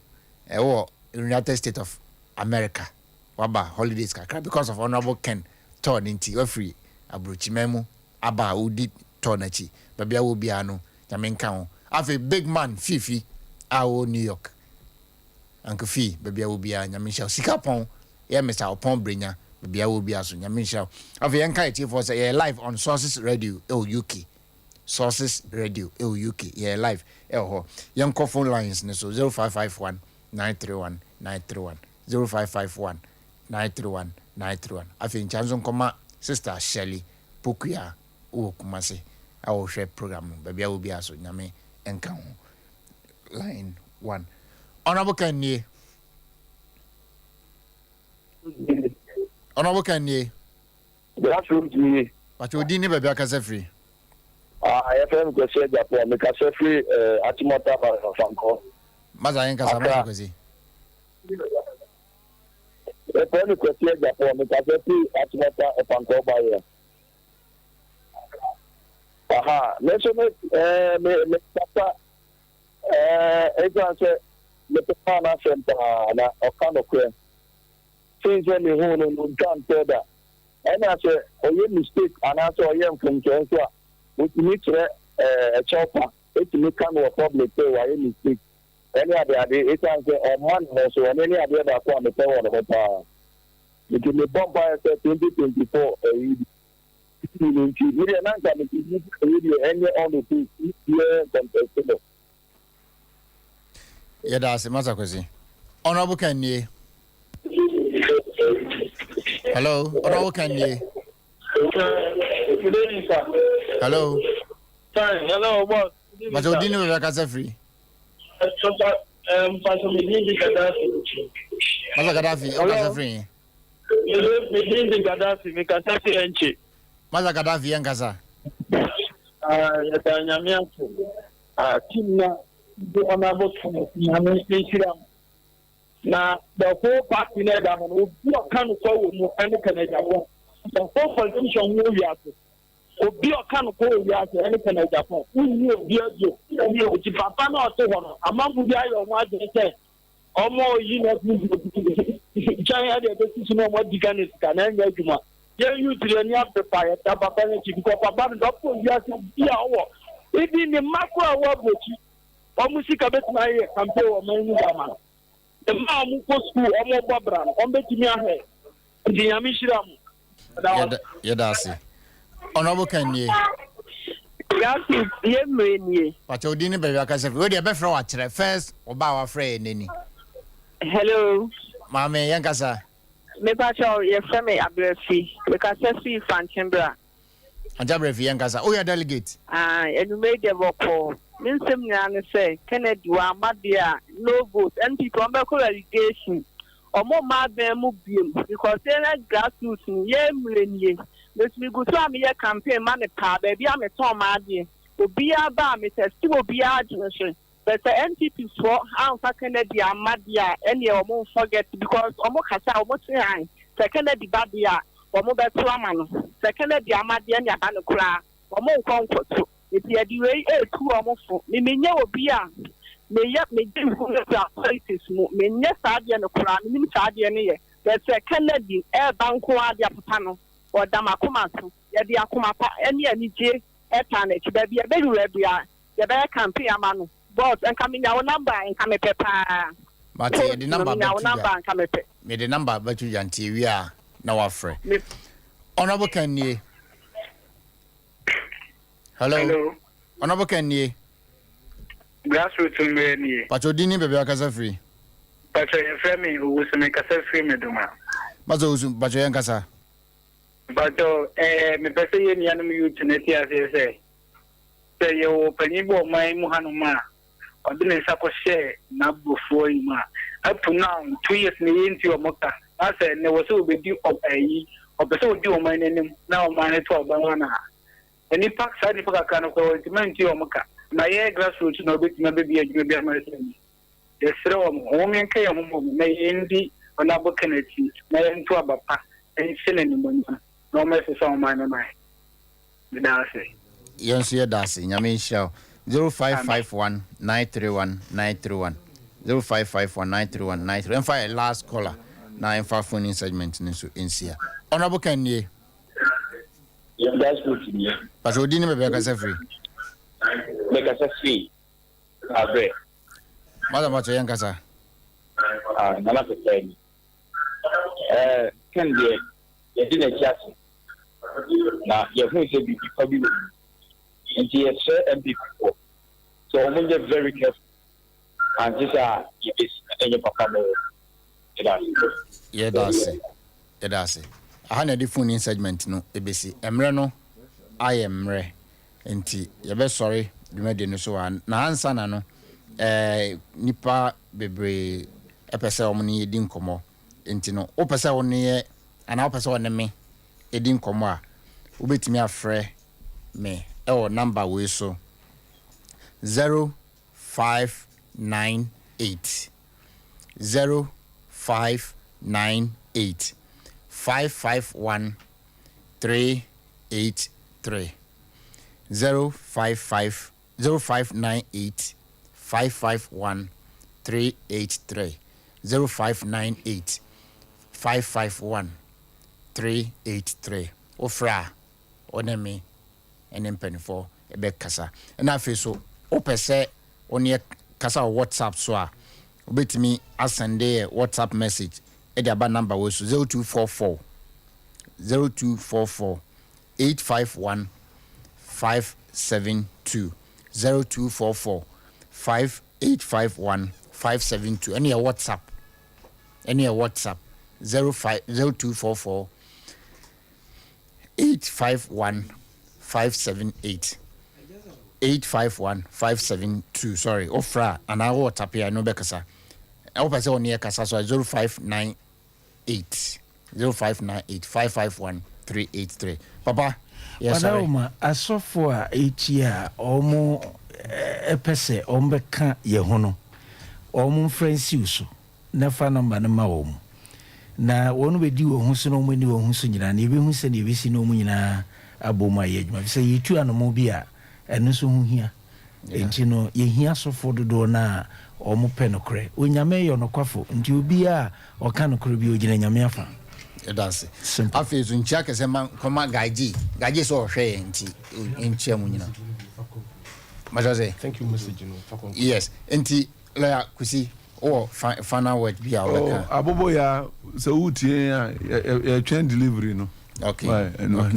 wo United States of America waba holidays kakra because of Honorable Ken turn into we free abrochimemu aba udi turn achi babia wo bia no Jamenka ho afi big man Fifi awo New York Uncle Fi babia wo bia nyamisha sikapon ya Mr. Opon Brenya babia wo bia so nyamisha afi yanka e for say live on Sources Radio UK Sources Radio UK live ho yanko phone lines ne so 0551 931 931 0551 931 931 afi nchanzo nkoma sister Shelley Pokuya o kumase our share program baby will be aso nyame enka ho line 1 Honorable Kanye but you didn't baby akase free I FM go say Japan me ka say free atimota ba fanko maza yenka sama ko si FM go say Japan me ka say free atimota fanko ba ya aha leso me papa ejanse me papa na senta na okano kwe since me hu no ntan toda ena se oye mistake ana se oye mfunke so we need to chopper it me can no public pay why mistake any ade ejanse o man no so any ade da kwa me power no pa it me bomb by 2024 yeah, that's it, Masakosi. Honorable Kanye. Hello, Honorable Kanye. Hello. Hello, boss. But you didn't know that free. Pastor Medindi Gaddafi. Masa Gaddafi, o kasa free. Medindi Gaddafi, me kasa fi enche. Masa Gaddafi yan kasa. Ya ta nyame aso. Timna do onabo tumo nyame nshira. Na the whole party na da no obi oka no kwa wo mu ene Canada wo. The whole politician wo wi aso. Obi oka no kwa wo wi aso ene Canada wo. Unni obi ajo. Obi oji papa na oto ho no. Amambu bi ayo mo ade se. Omo yi na bi chan ya de ti no mo diga ne sika na nya adwuma. Ye yu tire ni apepa ya ta papa ne chi ko papa no po wi aso bi awo. Ibi ni makro awo bochi. Omo sika betima ye campaign wo manu dama. The man who school, Omo Babran, Ombetimi ahe. The Yamishiram. Yedasi. Honorable Kenny. Yasi, Yemini. But you didn't be a case of ready a better watch first or bow a friend. Hello. Mamma Yankasa. Me pacho, your family abbrefi. Because I see Fanchembra. And Jabrefi Yankasa. Oh, your delegate. And you made the vocal. Minsem Nan say, Kennedy, Madia, no vote, and people on allegation. Or more mad than Mubium, because then I grassroots in Yemlin. Let me go to me a campaign man, baby, I'm a Tom Addy. Will be a bar, Mr. Still be a generation. But the NTP for Alpha Kennedy, Madia, and you won't forget because Omokasa, almost behind. Secondly, Badia, or more better man. Secondly, Amadia, and Yabanukra, or more comfort. If you are the way two almost, me know be a me yet me do places, me yes, I didn't cry, me charge any. That's a Kennedy, air banco, the Apano, or Damakumasu, the Akumapa, any J, air planet, baby, a very rebia, the bear campaign, man, boss, and coming our number and come a pepper. But the number, and come a pep. Made the number, but you until we are now afraid. Honorable Kenny. Hello. Honorable Kenny. Grassroots Meni. But you didn't be a casa free. But your friend who was make a self free meduma. But you young casa. But me person in Yanum utility as you say. Say you penibo my Muhanuma. Or didn't suppose share not before you ma. Up to now, 2 years into your mocha. I said, there was so big of a or the so do my name now mine to a banana. Any pack side for a kind of government to your mocha. My grassroots no bit maybe be a American. The throw home and care may indeed on our Kennedy, may into a papa, and selling money. No message on my mind. The Darcy. You see a Darcy, Yamin show 0551 931 931 0551 931 931. And for a last caller, now in far phone segment in here. Honorable Kenny. Yeah, that's good to me. But you didn't make us free. Make us free. Abre. What about your young casa? None of the time. Can be a dinner chat. Now, you're going to be probably and yes, sir, and people. So I'm going very careful. And this is any papa. Yeah, that's it. Yeah, that's it. I had a different segment, no, ABC. Emreno, I am re. Enti, you're very sorry. You made the so on. Na answer, no. Nipa bebre epese omni edin komo enti no opese woni ana opese woni me edin komo a obetimi afre me e o number we so 0598 0598 551 383 055 0598 551 383 0598 551 383 ofra onemi enempenfo ebe kasa na afi so opese oni kasa WhatsApp so a obetimi asende WhatsApp message e dia ba number we so 0244 851 572 0244 5851 572 any WhatsApp 0244 851 578 851-572 sorry ofra and I will tap here no bekasa I hope I say on here kasa so 0598-551-383 papa yes sorry ma asofo a etia omo epese ombeka ye ho no omo friends so nefa number no ma wo na wonu bedi wo hu so no mo ni wo hu so nyina na ebe hu se na ebe si no mo nyina aboma ye adwuma se yitu anomo bi a eno so hu hia enti no ye hia sofo dodo na omo pe no kre onyame yo no kwafo nti obi a oka no kre bi ogina nyame afa dance afi so nchia kese man koma gaji so hwe enti nchia mu nyina majoze thank you message no yes enti lawyer kusi final word bi a weka abobo ya so utie ya train delivery no okay no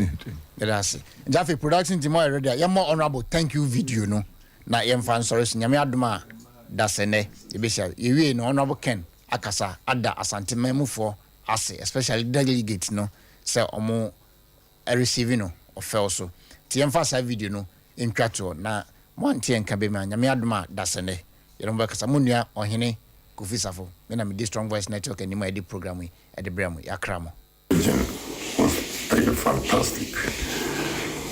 that's Jaffe production team already ya more honorable thank you video no na yem fan sorry nyame adoma dasene ebesha yewie no honorable Ken akasa ada asante memufo ase especially delegate no say omo receiving no of also ti emphasize video no intwato na monte enka be ma nyame adoma dasene yeromba kasa munua ohene kufisafo me na me strong voice network ani ma edi program yi edi bramo yakramo fantastic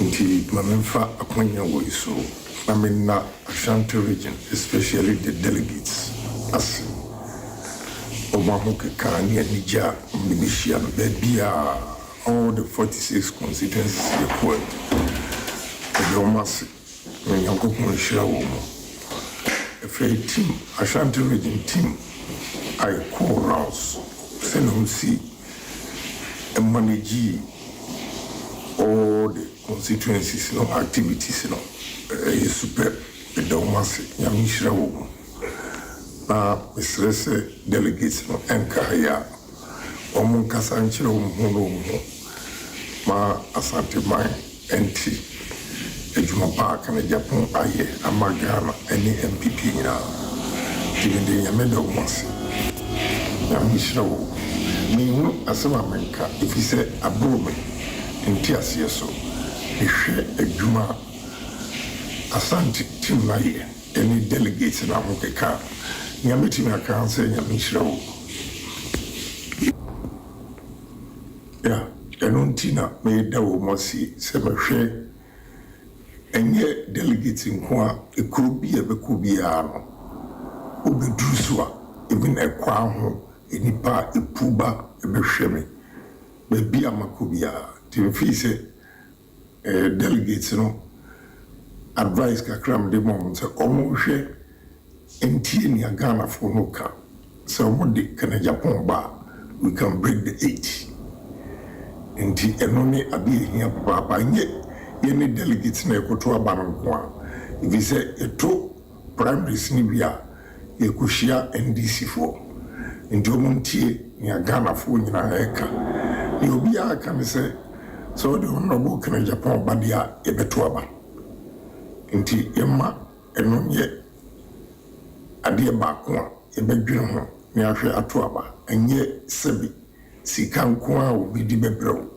nti mamemfa akonya wo iso na Ashanti region especially the delegates as Obamukeka and Nija Minishia Bebia all the 46 constituencies equal the almost when you go to share a fair team Ashanti region team I call rouse send them see and manage all the constituencies no activities no super the almost Yamishra na Mr. delegates no enkaya omun kasanchira umuhoro ma asante man enti ejuma park na Japan aye amagana any MPP ina tibinde yameda umasi na mishrawo mihu asema menka ifise abome enti asieso ehwe ejuma asante team na ye any delegates na mukeka Yamiti me can say Yamishro. Yeah, Enuntina made the Mosi, Semashe, and yet delegates in Kwa, it could be a Becubiano, Ubi Drusua, even a Kwaho, a Nipa, a Puba, a Beshemi, maybe a Macubia, Timfise, delegates, no advice Kakram de Mons, almost. Entie ni Ghana for no ka so modi kana Japan ba we can break the 8 enti eno ne abi hia papa nye ye ne delegates na ekoto aban kwa if you say eto primaries ni bia ye kushia NDC for enti omuntie ni Ghana for nyina eka ye obi aka me say so the honorable kana Japan ba dia e beto aba enti emma eno nye ade baako a ebedwene ho ne ahwe ato aba enye sebi sika nko a obidi bebrew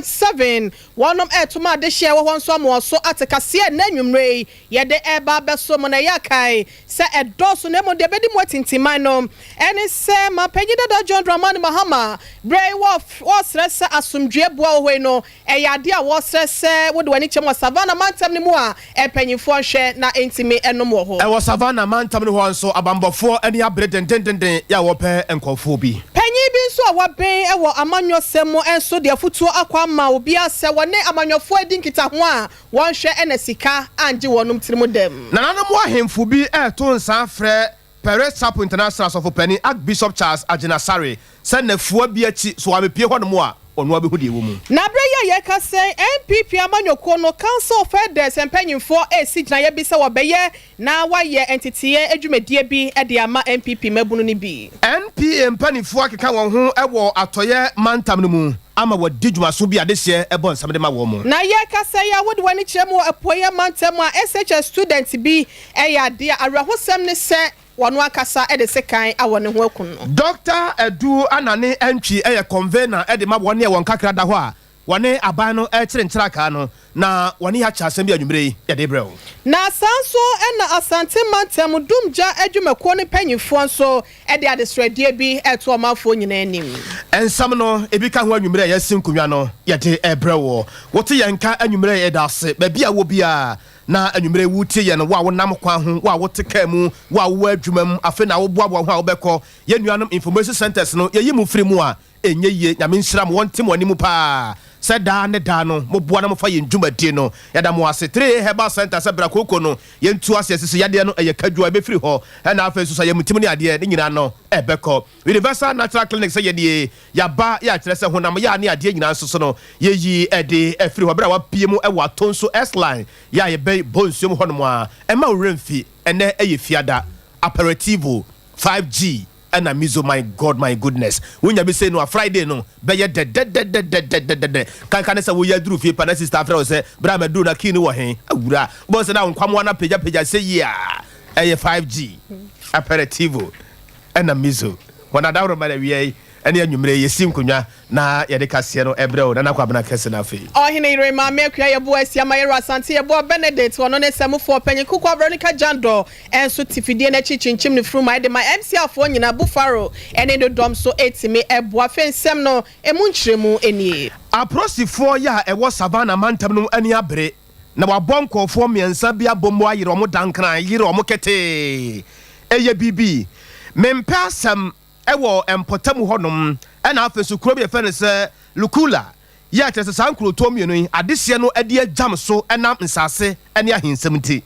.7 one of etuma de share won so mo so atekase na nwumre ye de eba beso mo na yakai se edoso na mo de bedi mo tintiman no eni se ma pagida da John Dramani Mahama brave wo stress asomdwe boa wo no e yade a wo stress wo de wani chem Savannah mantam ni mu a epanyifo hwe na entimi enom wo ho e wo Savannah mantam ni ho nso abambofo eni abredendenden ya wo pe enkofo bi panyi bi nso a waben e wo amanyosem enso de afutuo akwa ma obi ase wone amanyofo adinkita ho a won hwe enesika anje wonum tirimu dem nananum ahemfo bi to nsa frɛ Perez Sapo International of Penny Archbishop Charles Ajinasare send na fuwa bi achi so amepie hɔ no mu a ɔno abɛhu de wo mu na bre ye ka say MPP amanyoko no council of elders empanyimfo esi gina ye bi se wo beye na waye entity adwumadie bi de ama MPP mabunu ni bi NPA empanyimfo akeka wɔn ho ɛwɔ atoyɛ mantam no mu ama wadi dwumaso bi adehye ebon samde ma wo mo na ye kasa ya wode wani kyeremo apoya mantem a SHS student bi eya de arahosem ne se wono akasa e de sekan awone ho akun no Dr. Edu Anane Entwi eye convener e de ma wone e won kakra da ho a wone aban no e kire aka no na wone ya kyasem bi anwumre ye de brɛ na sanso e na asante mantem dumja adwumako ne panyifo nso e de adesradie bi e to omafo nyina anim ensam no ebi ka ho anwumre ye sinkunwa no ye de brɛ wo wote ye nka anwumre ye da ase ba bia wo bia na anwumre wutie ye no wa wonam kwa ho wa wote ka mu wa wo adwumam afi na wo boabo ho a wo bɛkɔ ye nuanom information centers no ye yimu firi mu a enye ye nyame nhyiram wonte mo animu pa said da ne da no mo boa na mo fa ye ndwumadie no ya da mo ase 3 herbal center se bra koko no ye ntu ase sisi yade no ye kadwa be firi ho na afa so ye mutim ne ade ne nyina no ebeko universal natural clinic se ye die ya ba ya kire se honam ya ne ade nyina nso no ye yi ede afiri ho bra wa pie mu e wa tonso S line ya ye be bonsuom honom a e ma remfi ene e ye fiada aperitivo 5G and a mizo, my God, my goodness. When you be saying no Friday no, be ye dead. Can say we drew fi panasi staff say, bra me do na kini wo hen. Awura. Bo say na nkwam wana page say yeah. 5G. Aperitivo and a mizo. When I down by the way, any anwumre ye sim kunwa na ye de kase no ebrɛ na nakwabena kase na afei ɔhene irema mekua ye bo asia mayero asante ye bo Benedict wono ne semufo panyi kukwa Veronica Jando enso tifidie na chichinchim ne fru mai de my MC afo nyina Buffalo ene do dom so etime ebo afensem no emu nkyeremu enie aprosifo ya ewo savana mantam no ani abre na wabonkofo miensa bia bombo ayere omo dankran yire omo kete eye bibi mempasam ewo empotamu honom ena afesu kuro bi efene se lukula ya tese sankuro tomienu adehye no ade agam so enam nsase ene ahensem ti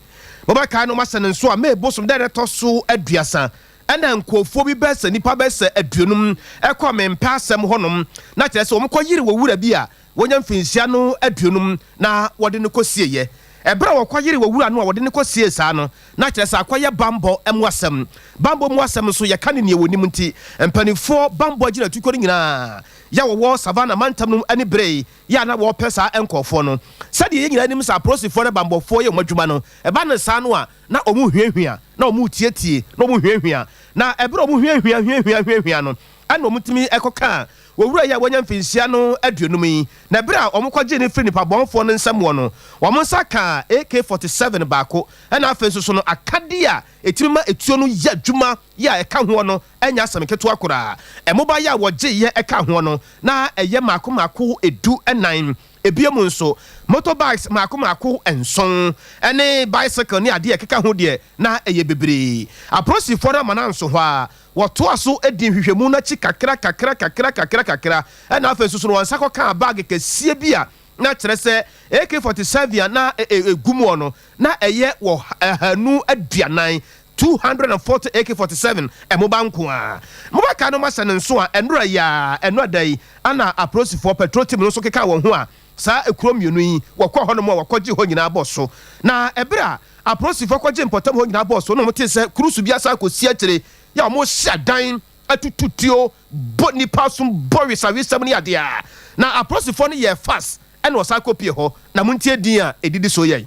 bobaka no masene nso a mebosom director so aduasa ena nkofo bi bese nipa bese aduonum ekọ mempasam honom na tese omkọ yire wo wura bi a wonya mfinsia no aduonum na wode no kosieye ebra wakwayire wawura no a wode ne kosie saa no na kyeresa akwaye bambo emwasem bambo mwasem so ye kane ne wonim nti empanifo bambo agina tukori nyina ya wo savana mantam no ani brei ya na wo pesa enkofo no sade ye nyina nim sa prosifo ne bambofo ye mwadwuma no eba ne saa no a na omu hwehwea na omu tietie na omu hwehwea na ebra omu hwehwea no ana omutimi ekoka wowura ya wanya mfinsia no aduonum yi na bra omukwaje ne firi nipa bonfo no nsam wo no womonsa ka AK47 baako na afenso so no akadia etimima etuo no ya dwuma ya eka ho no enya asamketo akora emoba ya woje ye eka ho no na eye mako edu enan ebiemu nso motorbikes mako enson ene bicycle ne ade ekeka ho de na eye bebre aprosifo na mananso ho a woto aso edi hwehwemu na chi kakra na afenso so no wansako ka bag kesie bia na kyerɛ sɛ AK47 na egumu no na ɛyɛ wɔ hanu aduanan 240 AK47 emoba nko a mobaka no masane nso a enora ya enora dai ana aprosifo petrol team no so keka wɔ ho a saa ekuro mienu yi wɔkɔ hɔ no mo wɔkɔgye hɔ nyina bɔ so na ebra aprosifo kɔgye importam hɔ nyina bɔ so no mo te sɛ krusu bia sa kɔsi akyere ya mo hya dan atututio boni pasum boris awisam ne ade a na aprosifo no yɛ fast ɛna wɔsa kopie hɔ na muntie din a edidi so yɛ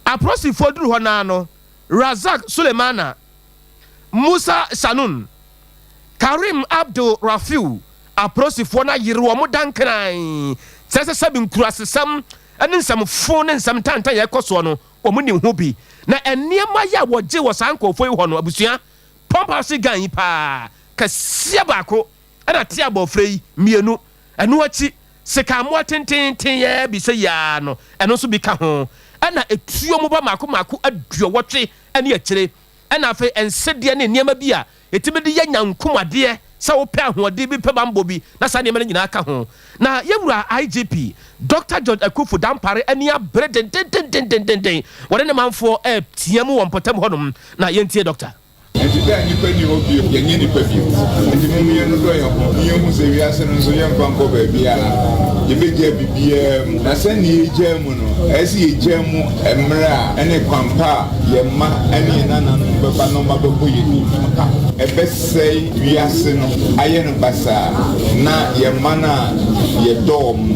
aprosifo duru hɔ na no Razak Sulemana Musa Shanun Karim Abdul Rafiu aprosifo na yiri wo modankran sese sabi nkurasesam ene nsam fo ne nsam tantan ye koso no omo ni ho bi na eniema ya woje wo sankofo yi hɔ no abusua pompa se gan yi pa kasia baako ana te abofrei mienu eno achi sekamo tenten ye bi se ya no eno so bi ka ho ana etuo mo ba mako aduo wotwe ene akyire ana afa ensede ne niema bi a etimedi ya nyankomade sa wo pe ahode bi pe bambo bi na sa niema nyina aka ho na yewura IGP Dr. George Akufu Dampare ene abre den wore ne manfo tiamu won potam honom na yentie doctor Enti da nipa ni obi yenye nipa bi enti mu ye no do ye ho ye hu se wi ase no so ye mpanko ba bia ye beje bibia na se ni ye jamu no esi ye jamu emra ene kwampa ye ma ene nana no beba no ma bebo ye ni ebe sei wi ase no aye no basa na ye mana ye dom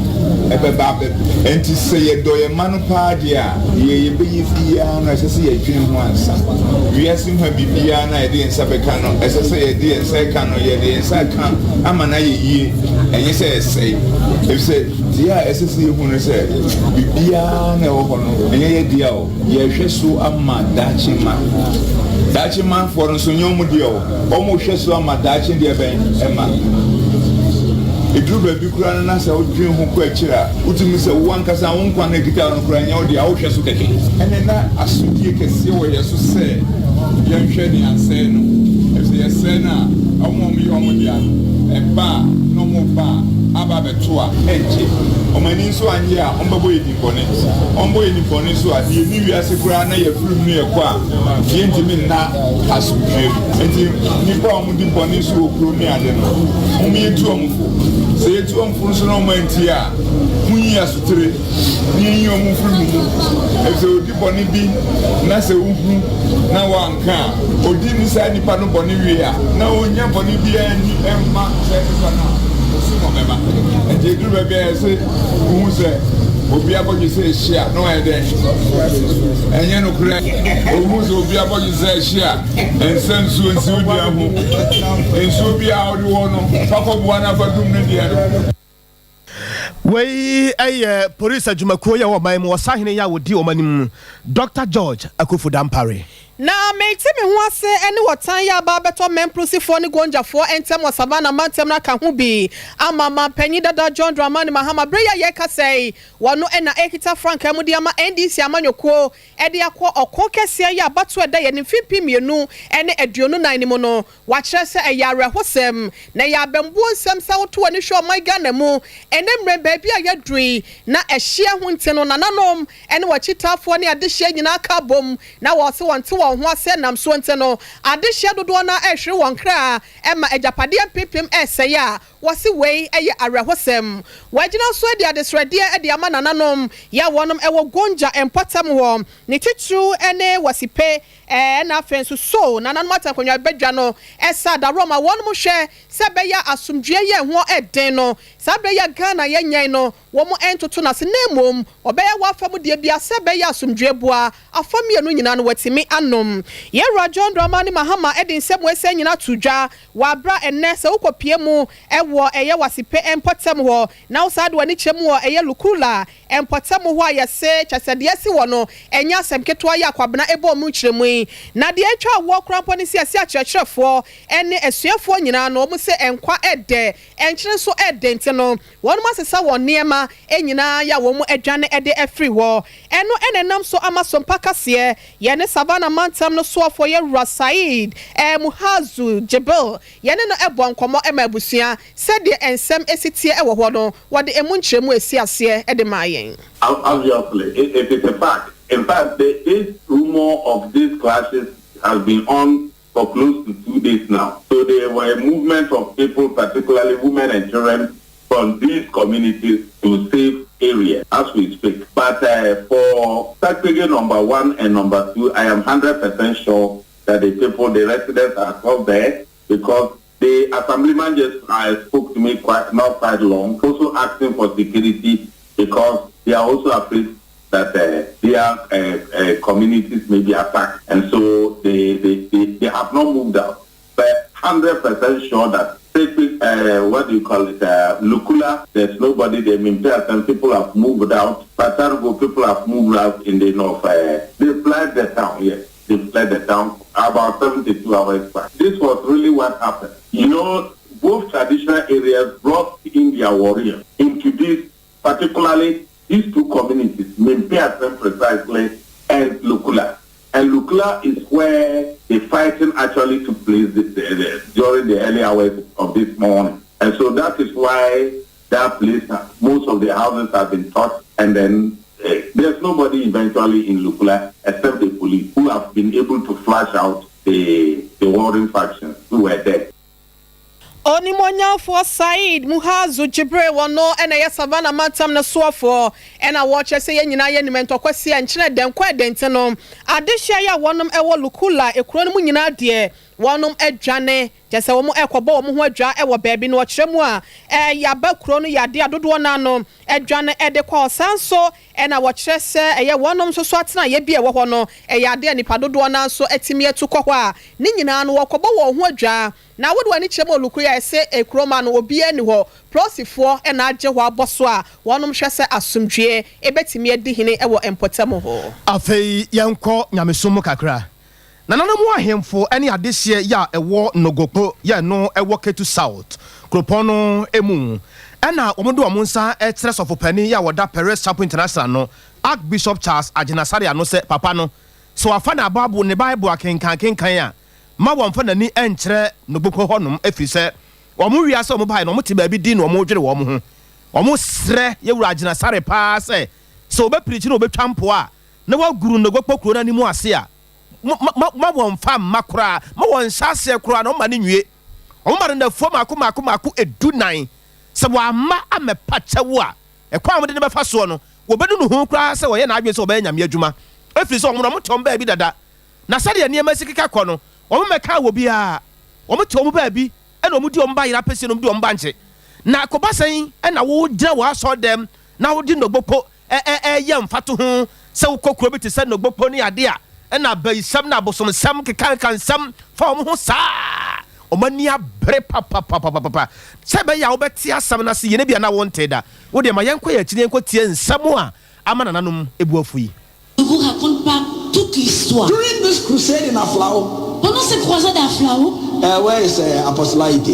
ebeba enti se ye do ye manu pa dia ye be bia na se ye twin ho ansa wiase ho bibia na ye de nsa beka no se ye de nsa ka no ye de nsa ka ama na ye yie enye se sei if say dia se ye hu no se bibia na wo ho no enye ye dia o ye hwe so ama dachi man for so nyom dia o mo hwe so ama dachi dia ben ema idruba bi kura na se odwen ho kwa akira utumi se wo ankasa wo nkwa na kita no kura nya wo dia wo hwe so keke ene na asudie kese wo ye so se ye hwe ni anse no e ye se na omo mi omo dia eba no mo ba aba betoa enche omani so anye a ombabo edipone ombo edipone so ade ni wiase kura na ye furu nu ye kwa ye ntimi na asudie enti ni ba omo dipone so okuru ni ade no omo yetu omfo se yetu omfo so no manti a munyi asutere ni omo furu mu e se odipone bi na se uhu na wanka odi ni sa nipa no bone wi a na onya bone bi ani emma se na mema and you do be say who say obi abogi say share no e dey enye no kure who say obi abogi say share en sensu ensu dia ho ensu bia odi wo no fakobo na fadum ne dia no wei police adwumakuo ya wo man mu wasahene ya wodi omanim Dr. George Akufu Dampare na meti me ho ase ene wotan ya ba beto memprosifo ne gonjafo entem wasabana mantem na ka ho bi amama panyi dada John Dramani Mahama breya ye ka sei wono ena ekita Frank amudi ama NDC amanyoko ede akọ okon kese ya bato eda ye ne fipi mienu ene aduonu nan ni mo no wa kire se eyare hosem na ya bembu nsem sa woto ani hwe oman Ghana mu ene mre ba bia ya dui na ehye ho nteno nananom ene wachitafo ne adehye nyina ka bom na wo se wonte ho ase nam so nteno adehye dodo na ehwe won kra ema ejapade mpepem eseye a wose wei eye arehosem wagina so ade adesrede ade ama nananom ya wonom ewo gonja empatam ho ne titru ene wasipe na afenso so nananom atakonwa bedwa no esa da Roma wonom hwe se beya asumdue ye ho eden no sa beya Ghana ye nyen no wo mo entoto na se nemom obeya wafam de bia se beya asumdue bua afamie no nyina no watimi anom ye John Dramani Mahama edin semu ese nyina tudwa wabra enne se ukopie mu ewo eye wasipe empotem ho na usadu wani chemu ho eye lukula empotem ho ayese chasede esi wo no enya semketo ya kwabena ebo mu chiremu na de atwa wo krampo ni sia akyerefo ene esuafo nyina no mu se enkwa ede enkyere so ede ntino wonu masesa wo niema enyina ya wo mu adwane ede afri wo eno enenam so amasompa kase ye ne savana mantam no so for ye Said Muhazu Jebel ye ne no ebo nkomo emabusua said de ensem esitie ewo ho no wode emunkyeremu esi ase ede mayen obviously it is a fact. In fact, this rumor of these clashes has been on for close to 2 days now. So there were a movement of people, particularly women and children, from these communities to safe areas as we speak. But for category number 1 and number 2, I am 100% sure that the residents are still there, because the assemblyman just spoke to me not quite long, also asking for security because they are also afraid that their communities may be attacked, and so they have not moved out. But 100% sure that what do you call it, Lukula, there's nobody there. Some people have moved out. Patargo, people have moved out in the north. They fled the town, yes. They fled the town about 72 hours back. This was really what happened. You know, both traditional areas brought in their warriors into this, particularly these two communities, Mempiatem precisely, and Lukula. And Lukula is where the fighting actually took place during the early hours of this morning. And so that is why that place, most of the houses have been touched, and then there's nobody eventually in Lukula except the police, who have been able to flush out the warring factions who were there. Onimonya for Said Muhazu Jibre wono ena ya savana matam na soafo ena watch say nyina ye nimento kwasi enkyere den kwa denteno adehia ya wonom ewo Lukula ekuro no nyina de wɔnom adwane kyɛ wɔn ɛkɔbɔ wɔn ho adwa ɛwɔ baabi no wɔkyerɛ mu a yaba kuro no yade adodoɔ nanom adwane ɛde kɔ ɔsan so ɛna wɔkyerɛ sɛ ɛyɛ wɔnom nso so atena yɛ bi ɛwɔ hɔ no ɛyɛ ade a nipa dodoɔ nan so ɛtumi ɛtu kɔ hɔ a ne nyinaa no wɔkɔbɔ wɔn ho adwa na wodo ani kyerɛ mu olukuru yɛ sɛ ekuroma no obi ani hɔ prosifoɔ ɛna agye hɔ abɔ so a wɔnom hwɛ sɛ asomdwie ɛbɛtumi adi hene ɛwɔ mpɔtam hɔ afei yɛnkɔ nyamesom kakra na nanamu ahemfo ɛne adehyeɛ yɛ a ɛwɔ nogokpo yɛ no ɛwɔ ketu south kuropɔn no emu ɛna wɔn de wɔn nsa ɛkyerɛ sɔfopani yɛ a wɔda Perez Chapel International no Archbishop Charles Agyinasare ano sɛ papa no so wafa na Bible ne Bible akenkan a ma wɔn fa n'ani ɛnkyerɛ nogokpo hɔnom efiri sɛ wɔn wiase wɔn bae na wɔn te baabi di na wɔn dwere wɔn ho wɔn srɛ yɛwura Agyinasare paa sɛ wɔbɛpirikyi na wɔbɛtwa mpo a na wɔaguru nogokpo kuro n'anim ase a ma wɔn fa mma koraa ma wɔn nhyɛ koraa na wɔn ma ne nwie wɔn ma no nafuo mako edunan sɛ wɔama amɛpa kyɛwo a ɛkwan wɔn de ne bɛfa soɔ no wɔbɛdu no ho koraa sɛ wɔyɛ n'adwene sɛ wɔbɛyɛ nyame adwuma efiri sɛ wɔn te wɔn baabi dada na sɛdeɛ nneɛma si keka kɔ no wɔn mɛka wɔ bi a wɔn te wɔn baabi ɛna wɔn di wɔn ba yɛrɛ apɛsi na wɔn di wɔn ba nkye na akɔba sɛn ɛna wɔgyina wɔn asɔ dɛm na wɔdi nogbopo ɛyɛ mfato ho sɛ wɔkɔ kuro bi te sɛ nogbopo ne ade a ɛna bayisɛm na abosomsɛm keka nsɛm fa wɔn ho saa omani abre papa sɛ bɛyɛ a wobɛte asɛm no se yɛne bia na wonte da wode ma yɛnkɔ yɛ akyiri yɛnkɔ tie nsɛm a ama nananom ebu afu yi. Je vous raconte pas toute l'histoire. During this crusade in Aflao, pendant cette croisade à Aflao, where is Apostolite?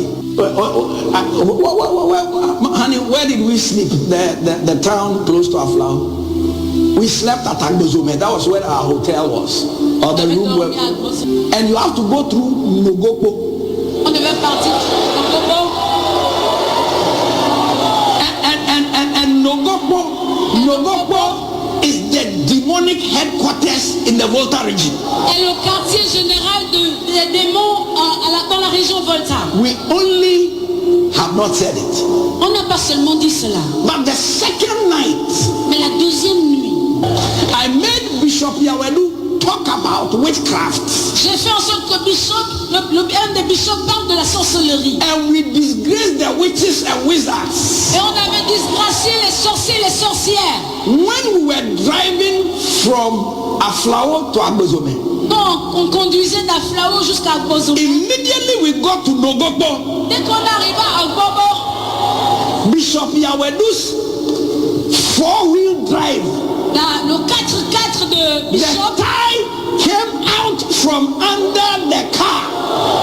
Honey, where did we sleep? The town close to Aflao. We slept at Agbozome. That was where our hotel was, or the room where. And you have to go through Nogopo. On devait partir Nogopo. And Nogopo is the demonic headquarters in the Volta region. Et le quartier général des démons dans la région Volta. We only have not said it. On n'a pas seulement dit cela. But the second night, mais la deuxième nuit, I made Bishop Yawedu talk about witchcraft. J'ai fait en sorte que un des bishops parle de la sorcellerie. And we disgraced the witches and wizards. Et on avait disgracié les sorciers et les sorcières. When we were driving from Aflao to Agbozome. Donc, on conduisait d'Aflao jusqu'à Agbozome. Immediately we got to Nogopo. Dès qu'on arriva à Agbobo, Bishop Yawedu's four-wheel drive. Le 4x4 de Bishop. The tie came out from under the car.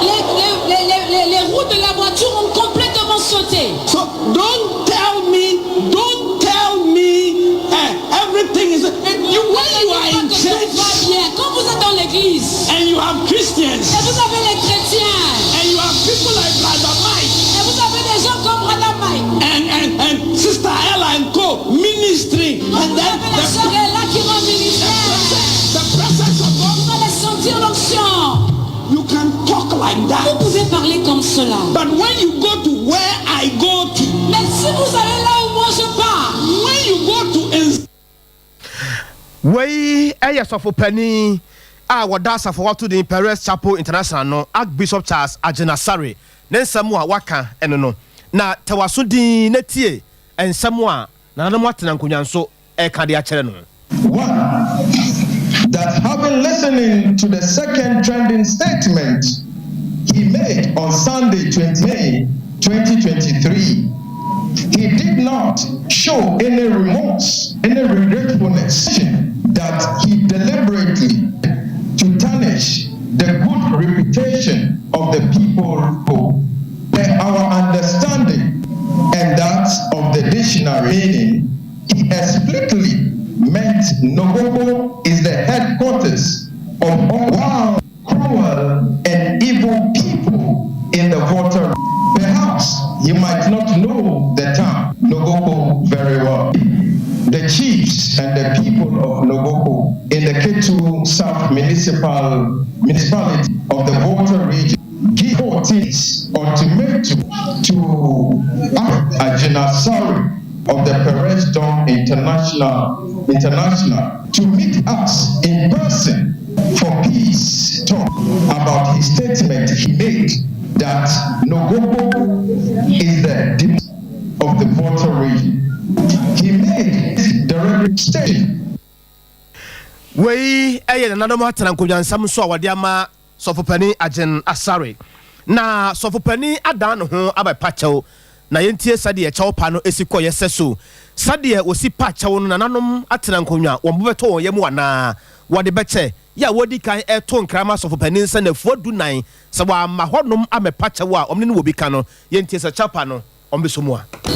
Les roues de la voiture ont complètement sauté. So don't tell me everything is when you are in church. Quand vous êtes dans l'église. And you have Christians. Et vous avez les chrétiens. And you have people like Brother Mike. Et vous avez des gens comme Brother Mike. And Sister Ella and co ministry. And then the presence of God. Vous allez sentir l'onction. You can talk like that. Vous pouvez parler comme cela. But when you go to where I go to. Mais si vous allez là où moi je pars. When you go to Wey ɛyɛ sɔfopani a wɔda asafo wato de Perez Chapel International no Archbishop Charles Agyinasare ne nsɛm a waka ɛno no na tɛwaso din na tie nsɛm a nananom atena nkonnwa nso ɛka de akyerɛ no. That having listening to the second trending statement he made on Sunday 20 May 2023, he did not show any remorse, any regretfulness that he deliberately to tarnish the good reputation of the people who, per our understanding and that of the dictionary meaning, he explicitly meant Nogopo is the headquarters of all cruel and evil people in the Volta. Perhaps you might not know the term Nogopo very well. The chiefs and the people of Nogopo in the Ketu South municipality of the Volta region give notice ultimatum to Agyinasare of the Perez International to meet us in person for Peace talk about his statement he made that Nogopo is the deep of the Volta region. He made the statement. Wei eye na nadom atana nkwansam so awade ama sofopani agen asare na sofopani adan no ho abapachew na yentie sade ye chawpa no esiko yeseso sade osi pachew no nanom atana nkwanwa wo beto wo yemu ana wode beche ya wodi kan eto nkrama sofopani nsa na fuodu nan se wa mahodom amepachew a omne no wobi ka no yentie sa chawpa no.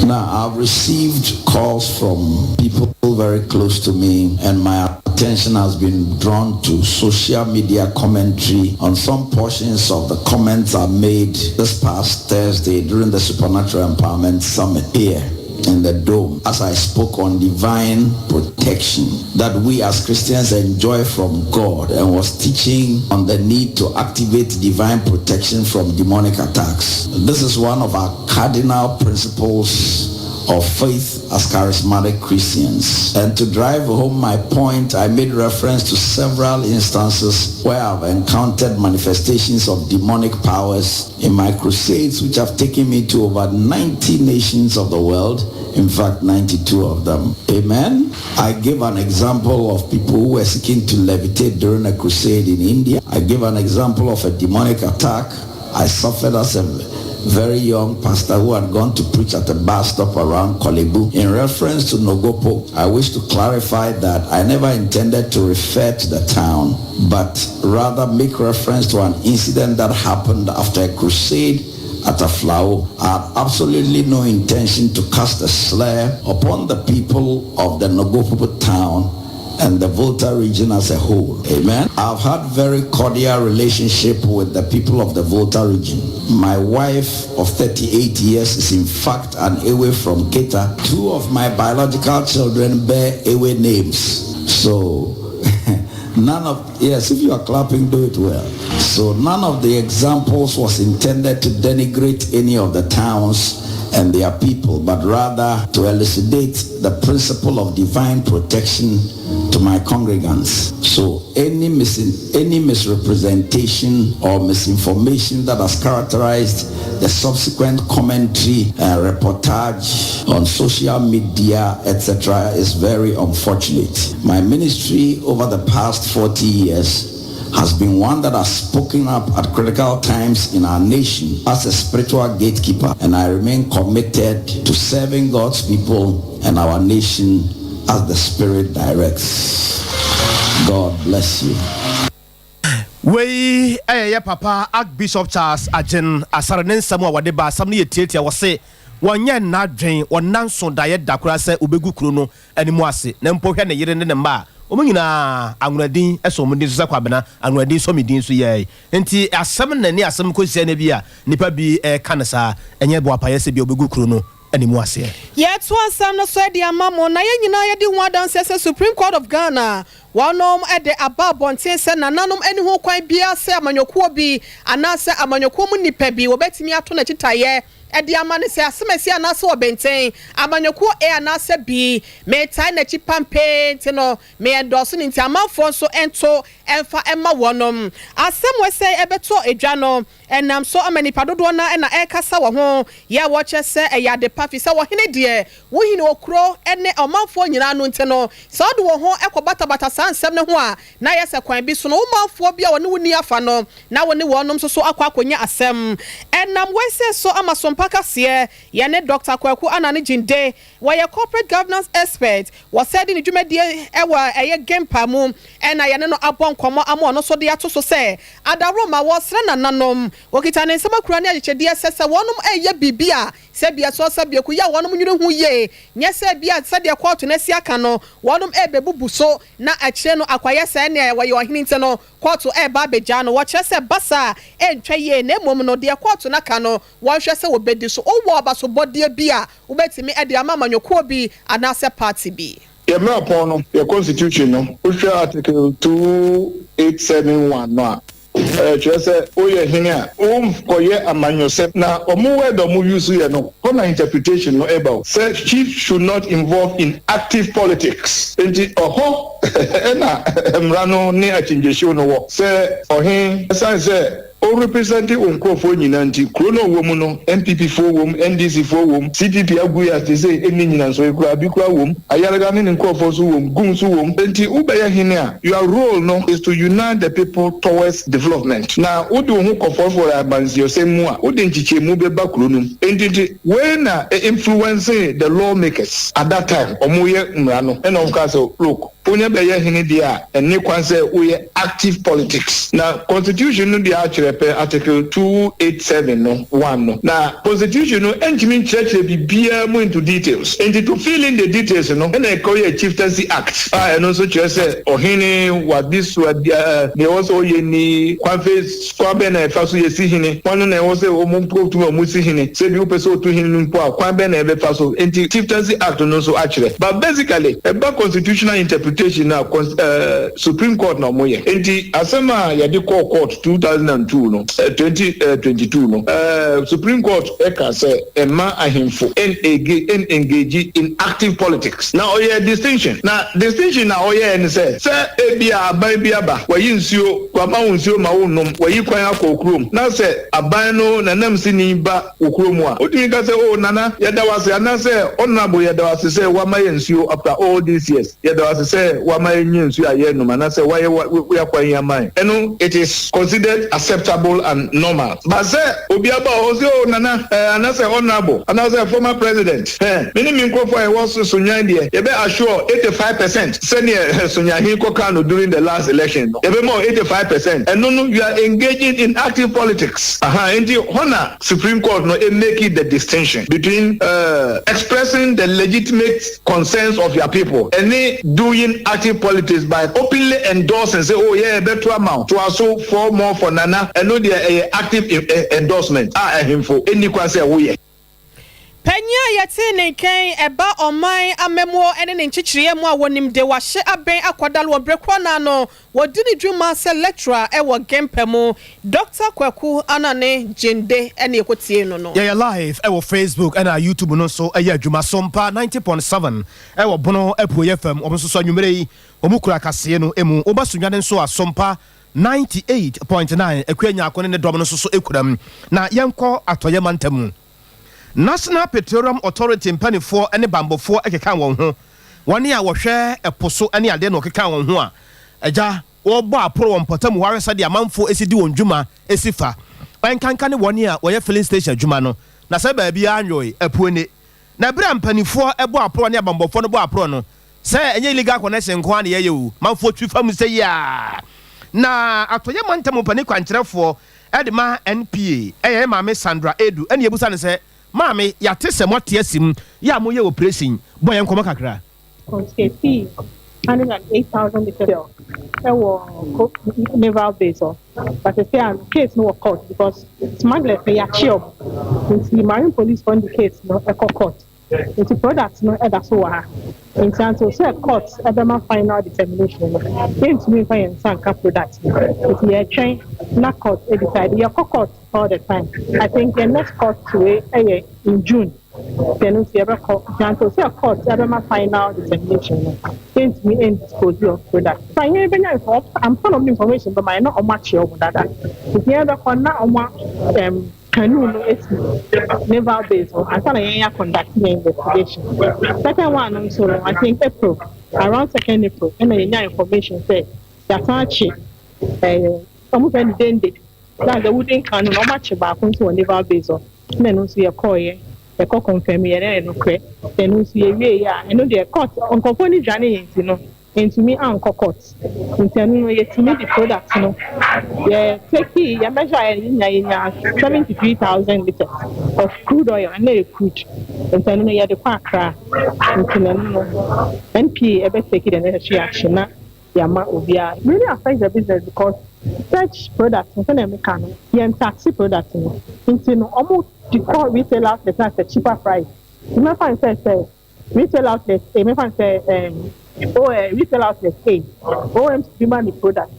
Now, I've received calls from people very close to me, and my attention has been drawn to social media commentary on some portions of the comments I made this past Thursday during the Supernatural Empowerment Summit here in the Dome, as I spoke on divine protection that we as Christians enjoy from God, and was teaching on the need to activate divine protection from demonic attacks. This is one of our cardinal principles of faith as charismatic Christians. And to drive home my point, I made reference to several instances where I've encountered manifestations of demonic powers in my crusades, which have taken me to over 90 nations of the world. In fact, 92 of them. Amen. I gave an example of people who were seeking to levitate during a crusade in India. I gave an example of a demonic attack I suffered as a very young pastor who had gone to preach at a bus stop around Kolebu. In reference to Nogopo, I wish to clarify that I never intended to refer to the town, but rather make reference to an incident that happened after a crusade at Aflao. I had absolutely no intention to cast a slur upon the people of the Nogopo town and the Volta region as a whole. Amen. I've had very cordial relationship with the people of the Volta region. My wife of 38 years is in fact an Ewe from Keta. 2 of my biological children bear Ewe names. So none of, yes, if you are clapping, do it well. So none of the examples was intended to denigrate any of the towns and their people, but rather to elucidate the principle of divine protection to my congregants. So any misrepresentation or misinformation that has characterized the subsequent commentary and reportage on social media, etc., is very unfortunate. My ministry over the past 40 years has been one that has spoken up at critical times in our nation as a spiritual gatekeeper, and I remain committed to serving God's people and our nation as the Spirit directs. God bless you. We papa Archbishop Charles Ajen Asaranen Samu Wadeba Samni Tietia was say wanya na dwen onanso diet dakura se obegu kuro no animu ase na mpo hwe na yire ne mba omanyina anwuradin eso omde so kwabena anwuradin so medin so ye enti asem na ni asem ko sia na bi a nipa bi kanasa enye bo apaye se bi obegu kuro no animu ase ye to asem no so de amamo na ye nyina ye di ho adanse se Supreme Court of Ghana wanom ede ababonten se nananom eni ho kwan bia se amanyokuo bi anase amanyokuo mu nipa bi wobetimi ato na chitaye edi amane se asemesi anase obenten amanyokuo anase bi metai na chipampe ntino me endoso nti amanfo so ento emfa emma wonom asem se ebeto edwano enam so amani padodo na na ekasa wo ho ye wo chese eyade pafi se wo hene de wo hine okro ene amanfo nyina no ntino se odo wo ho ekobata bata sansem ne ho a na yese kwan bi so no amanfo bia woni woni afa no na woni wonom so akwakonya asem enam wese so amasom Pakasiye yane Dr. Kwaku Anani Jinde where corporate governance expert was said in the Jumedie ewa eye game pamu ena yane no abon komo amo no so de ato so say adaroma was na nanom okitane nsema kura ne agyechede sese wonum eye bibia se bia so se bia ku ya wonum nyure hu ye nye se bia se de court na si aka no wonum ebebubu so na akire no akwaye se ne we ohini nte no court eba beja no wo kire se basa entwa ye na emom no de court na ka no wo hwe se wo bedi so owo abaso body bia wo betimi e de amamanyoko bi anase party bi ye me upon no your constitution no wo hwe article 2871 no kyerɛ oyɛ hene a womkɔyɛ amanyɔsɛm na ɔmo word ɔmo use yɛ no hɔna interpretation no ɛba sɛ chief should not involve in active politics nti ɔhɔ ɛna mmara no ne akyingyehyew no wɔ sɛ ɔhen ɛsiane sɛ o representing nkurɔfoɔ nyinaa nti kuro no wɔ mu no npp foɔ wɔ mu ndc foɔ wɔ mu cpp agu yɛ ate sɛ ɛni nyina nso ekura abi kura wɔ mu ayarega ne ne nkurɔfoɔ so wɔ mu gun so wɔ mu nti wobɛyɛ hene a your role no is to unite the people towards development na wode wo ho kɔfɔfɔrɔ abansiɔsɛm mu a wode nkyekyɛmu bɛba kuro no nti wei na influencing the lawmakers at that time ɔmo yɛ mmara no ɛna ɔmo ka sɛ look onye bɛyɛ hene deɛ a ɛne kwan sɛ woyɛ active politics na constitution no deɛ akyerɛ pɛ article 287 no 1 no na constitution no ɛntumi nkyerɛkyerɛ biribiara mu into details nti to fill in the details no ɛna ɛkɔyɛ chieftaincy act a ɛno nso kyerɛ sɛ ɔhene wade so deɛ ɛwɔ sɛ ɔyɛ ni kwan bɛn na ɛfa so yɛsi hene kwan no na ɛwɔ sɛ ɔmo mpɔtum a ɔmo si hene sɛ bi wopɛ sɛ ɔto hene no mpo a kwan bɛn na ɛbɛfa so nti chieftaincy act no nso akyerɛ but basically ɛba constitutional interpretation na Supreme Court na mo ye enti asem a ye de court 2002 no 2022 no Supreme Court e ka say emma ahemfo engage in active politics na oye distinction na oye ni say ebia aban bi aba wayi nsuo kwama nsuo ma wonnom wayi kwan akokrom na say aban no nanam sini ba okrom a odin ka say oh nana ye da wase ana say honorable ye da wase say wa ma ye nsuo after all these years ye da wase say wama enye nsu aye no manase why we akwan yaman eno it is considered acceptable and normal but say obi aba o say o nana anase honorable anase former president many minkofo I was sunyan there you be assure 85% senior sunyan he kokano during the last election you be more 85% and no you are engaging in active politics enti honor Supreme Court no it make it the distinction between expressing the legitimate concerns of your people and doing active politics by openly endorse and say oh yeah better amount to also for more for nana and no the active endorsement himfo any kwan say oh yeah Penya yete ne kan eba oman amemo ene ne nchichire mu a wonim de wahye aben akwadal wo brekro na no wodi ni dwuma se lecturer e wo gempemu Dr. Kwaku Anane Jende ene ekotie no no yeah live e wo Facebook and YouTube no so e adwuma SOMPA 90.7 e wo bono epuye fam omo so anwumere yi omukura kase no emu obasunwade nso a SOMPA 98.9 ekwanya akone ne dom no so ekuram na yenko atoye mantamu National Petroleum Authority mpanifo ene bambofo ekeka won ho woni a wo hwe eposo ene ade no keka won ho a eja wo bo aporo won potamu ware sade amanfo esidi won dwuma esifa bankanka ne woni a wo ye filling station dwuma no na se ba bia anyoy apuone na bra mpanifo ebo aporo ne bambofo no bo aporo no se enye illegal connection ko ane ye wu manfo twifam se ya na atoye mantamu pani kwankyerefo edema NPA eye maame Sandra Edu ene ebusa ne se Mami, ya tese mote asim ya moye operation boy enkomo kakra. Fee 108,000 liters. Naval base. But I say case no court because smugglers pay a chill. The Marine Police fund the case no a court. It's a product no that's what. In terms of say court Adama final determination. Came to me find some product. If you train na court decide your court all the time. I think the next court to in June. Then we ever court to say court Adama final determination. Came to me and dispose of product. So I'm full of information but I not on much of that. If you ever call now on Canoe it's naval base. I thought I conducting an investigation. Second one, I think April, around 2nd April, and I information said that actually almost any day that the wooden canoe no much about into a naval base. Then also a call here, a call confirm here, and okay, then also I know the court on company journey, you know. Into me and court. Into me the products, you know. Yeah, take measure in 73,000 liters of crude oil and very crude. Into me the quackra. Into NPA ever take it and energy action. Yama Obia really affects the business because such products in American, taxi products into almost the core retailers that has a cheaper price. You might find say retail outlets, me fan say retail outlets, OMC demand the product.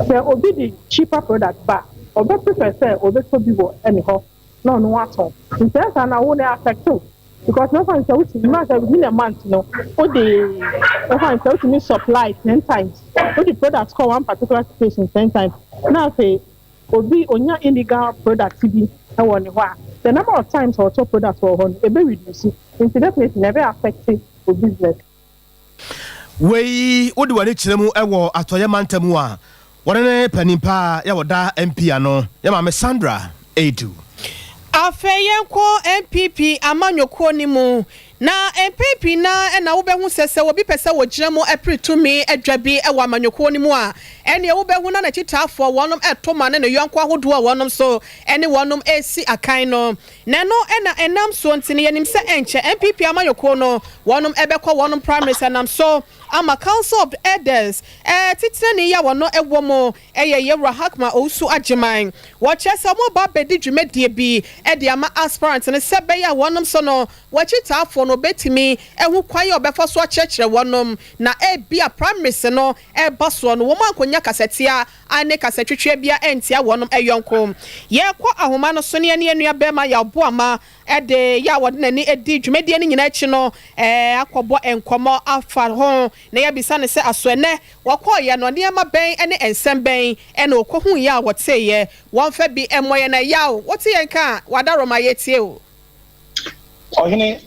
Say obi the cheaper product, but obi prefer say obi to be what anyhow. No at all. In terms and I won't affect too. Because no fan say which within a month, no fan say which supply 10 times. What the product call one particular station 10 times. Now say obi onya illegal product be the number of times or top products were on a very reduced. Incidentally, never affected the business. Wei wodi wani chiremu ewo atoye mantemu a wone panipa ya woda MP ano ya mame Sandra Edu afeyenko MPP amanyoko ni mu na MPP na wo behu sese wo bi pese wo giremu epretumi adwabi e wa amanyoko ni mu a ene wo behu na chitafo wonom etoma ne yonko ahodo a wonom so ene wonom esi akan no na no ena enam so ntine yenim se enche MPP amanyoko no wonom ebekọ wonom primaries enam so ama Council of Elders titani ya wono ewomo eye yewra hakma osu ageman wo chese mo ba bedi dwumedie bi e de ama aspirant ne sebe ya wonom so no wo chitafo no betimi ehu kwaye obefo so chekere wonom na bia primaries no baso no wo mankonya kasetia ane kasetwetwe bia entia wonom eyonko ye kwa ahoma no so ne anua bema ya boama de ya wode nani edi dwumedie ne nyina echi no akobo enkomo afa ho na ya bisa ne se asoene wakoye no ne ma ben ene ensem ben ene okohu ya woteye wonfa bi emoye na yawo wote yenka wadaroma yetie o Ohine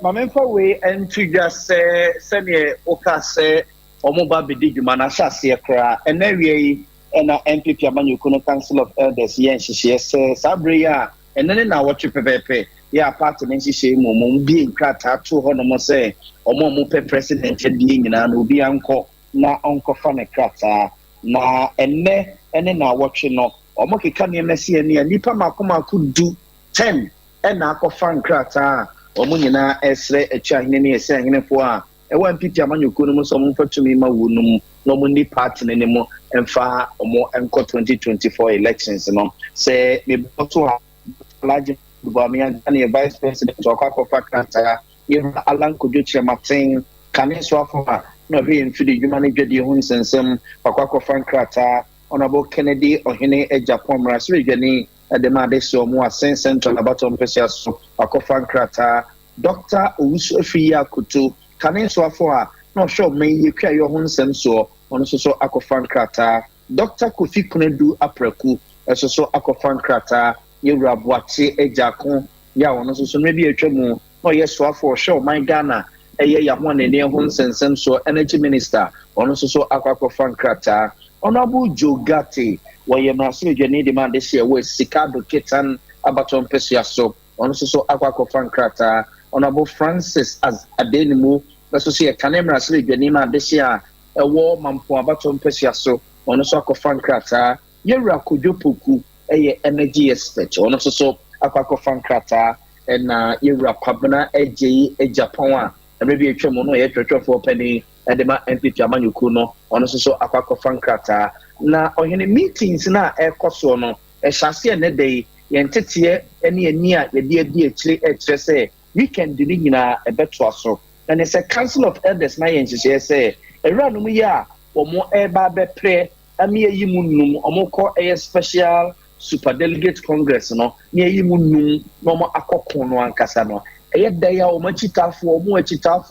mamemfa we entugya se oka se omoba bedi dwuma na hyase kra enawie na MPP amanyoko no Council of Elders yen hihye se sabre ya enene na wotwe pepepe ya party ne hihye mu bi nkrata to ho no mo se omo pe president di nyina na obi anko na onko fa ne krata na ene na wotwe no omo keka ne mesi ene nipa makomaku du 10 na akọfa nkrata omo nyina esre echa hine ne ese hine fo a ewa MPP amanyoko no so mo fatumi ma wonum no mo ni party ne mo emfa omo enko 2024 elections no se me boto alaje Bamian and vice president akọfa nkrata yera Alan Kojoche Martin kane so afọ no be mfidi human dwede ho nsensem akọfa nkrata honorable Kennedy Ohene Agyapong rasrejani Adema Adeso mu asen central abatom pesia so akọfa nkrata Dr. Owusu Afiya Kutu kane so afọ a no show me yekwa yo ho nsem so ono so akọfa nkrata Dr. Kofi Kunedu Apraku so akọfa nkrata yewura Boache Agyakonk ya ono so me bi atwamu no yeso afọ show my Ghana eye ya ho ne ne ho nsensem so energy minister ono so akọfa nkrata Honorable Jogate waye masuje ni demand this year we Sikado Ketan abaton pesia so ono so akọfa nkrata Honorable Francis as Adenimu so say kanemra suje ni man this year ewo mampo abaton pesia so ono so akọfa nkrata yewura Kojopoku eye energy expert ono so akọfa nkrata na yewura Kwabena Agyapong a emebi etwemo no ye twetwefo pani edema MPP amanyoko no ono so akọfa nkrata na ohene meetings na ekoso no ehase ne dey yentete ene ani a ye de ekire say weekend ni nyina ebeto aso na ne say Council of Elders na yenhye say ewura no mu ya omo eba be pre ami yi mu num omo ko special super delegate congress no ne yi mu num no omo akọkọ no ankasa no day ya omo chitafo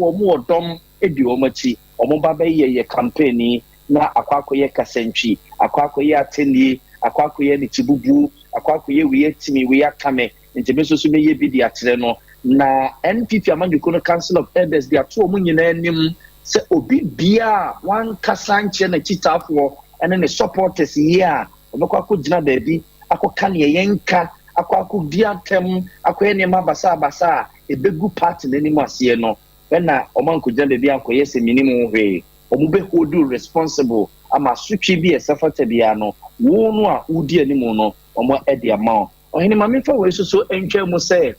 omo odom edi omo chi omo ba be ye campaign na akwakoye kasentwi akwakoye ateli akwakoye ni chibubu akwakoye wiye timi wiya kame ntebeso so meye bi di atere no na NPP amanyoko no Council of Elders dia to omo nyina anim se obi bia wan kasanche na chitafo ene ne supporters here obekwa gina baabi akoka ne yenka akwa diantem akwa ne mabasa ebegu party n'anim ase no na omanko gina baabi akoye se minimum hwe omube hold responsible ama sutwi bi esafata bia no wo no a udi anim no omo edi ama ohini mamefa we so entwa mu se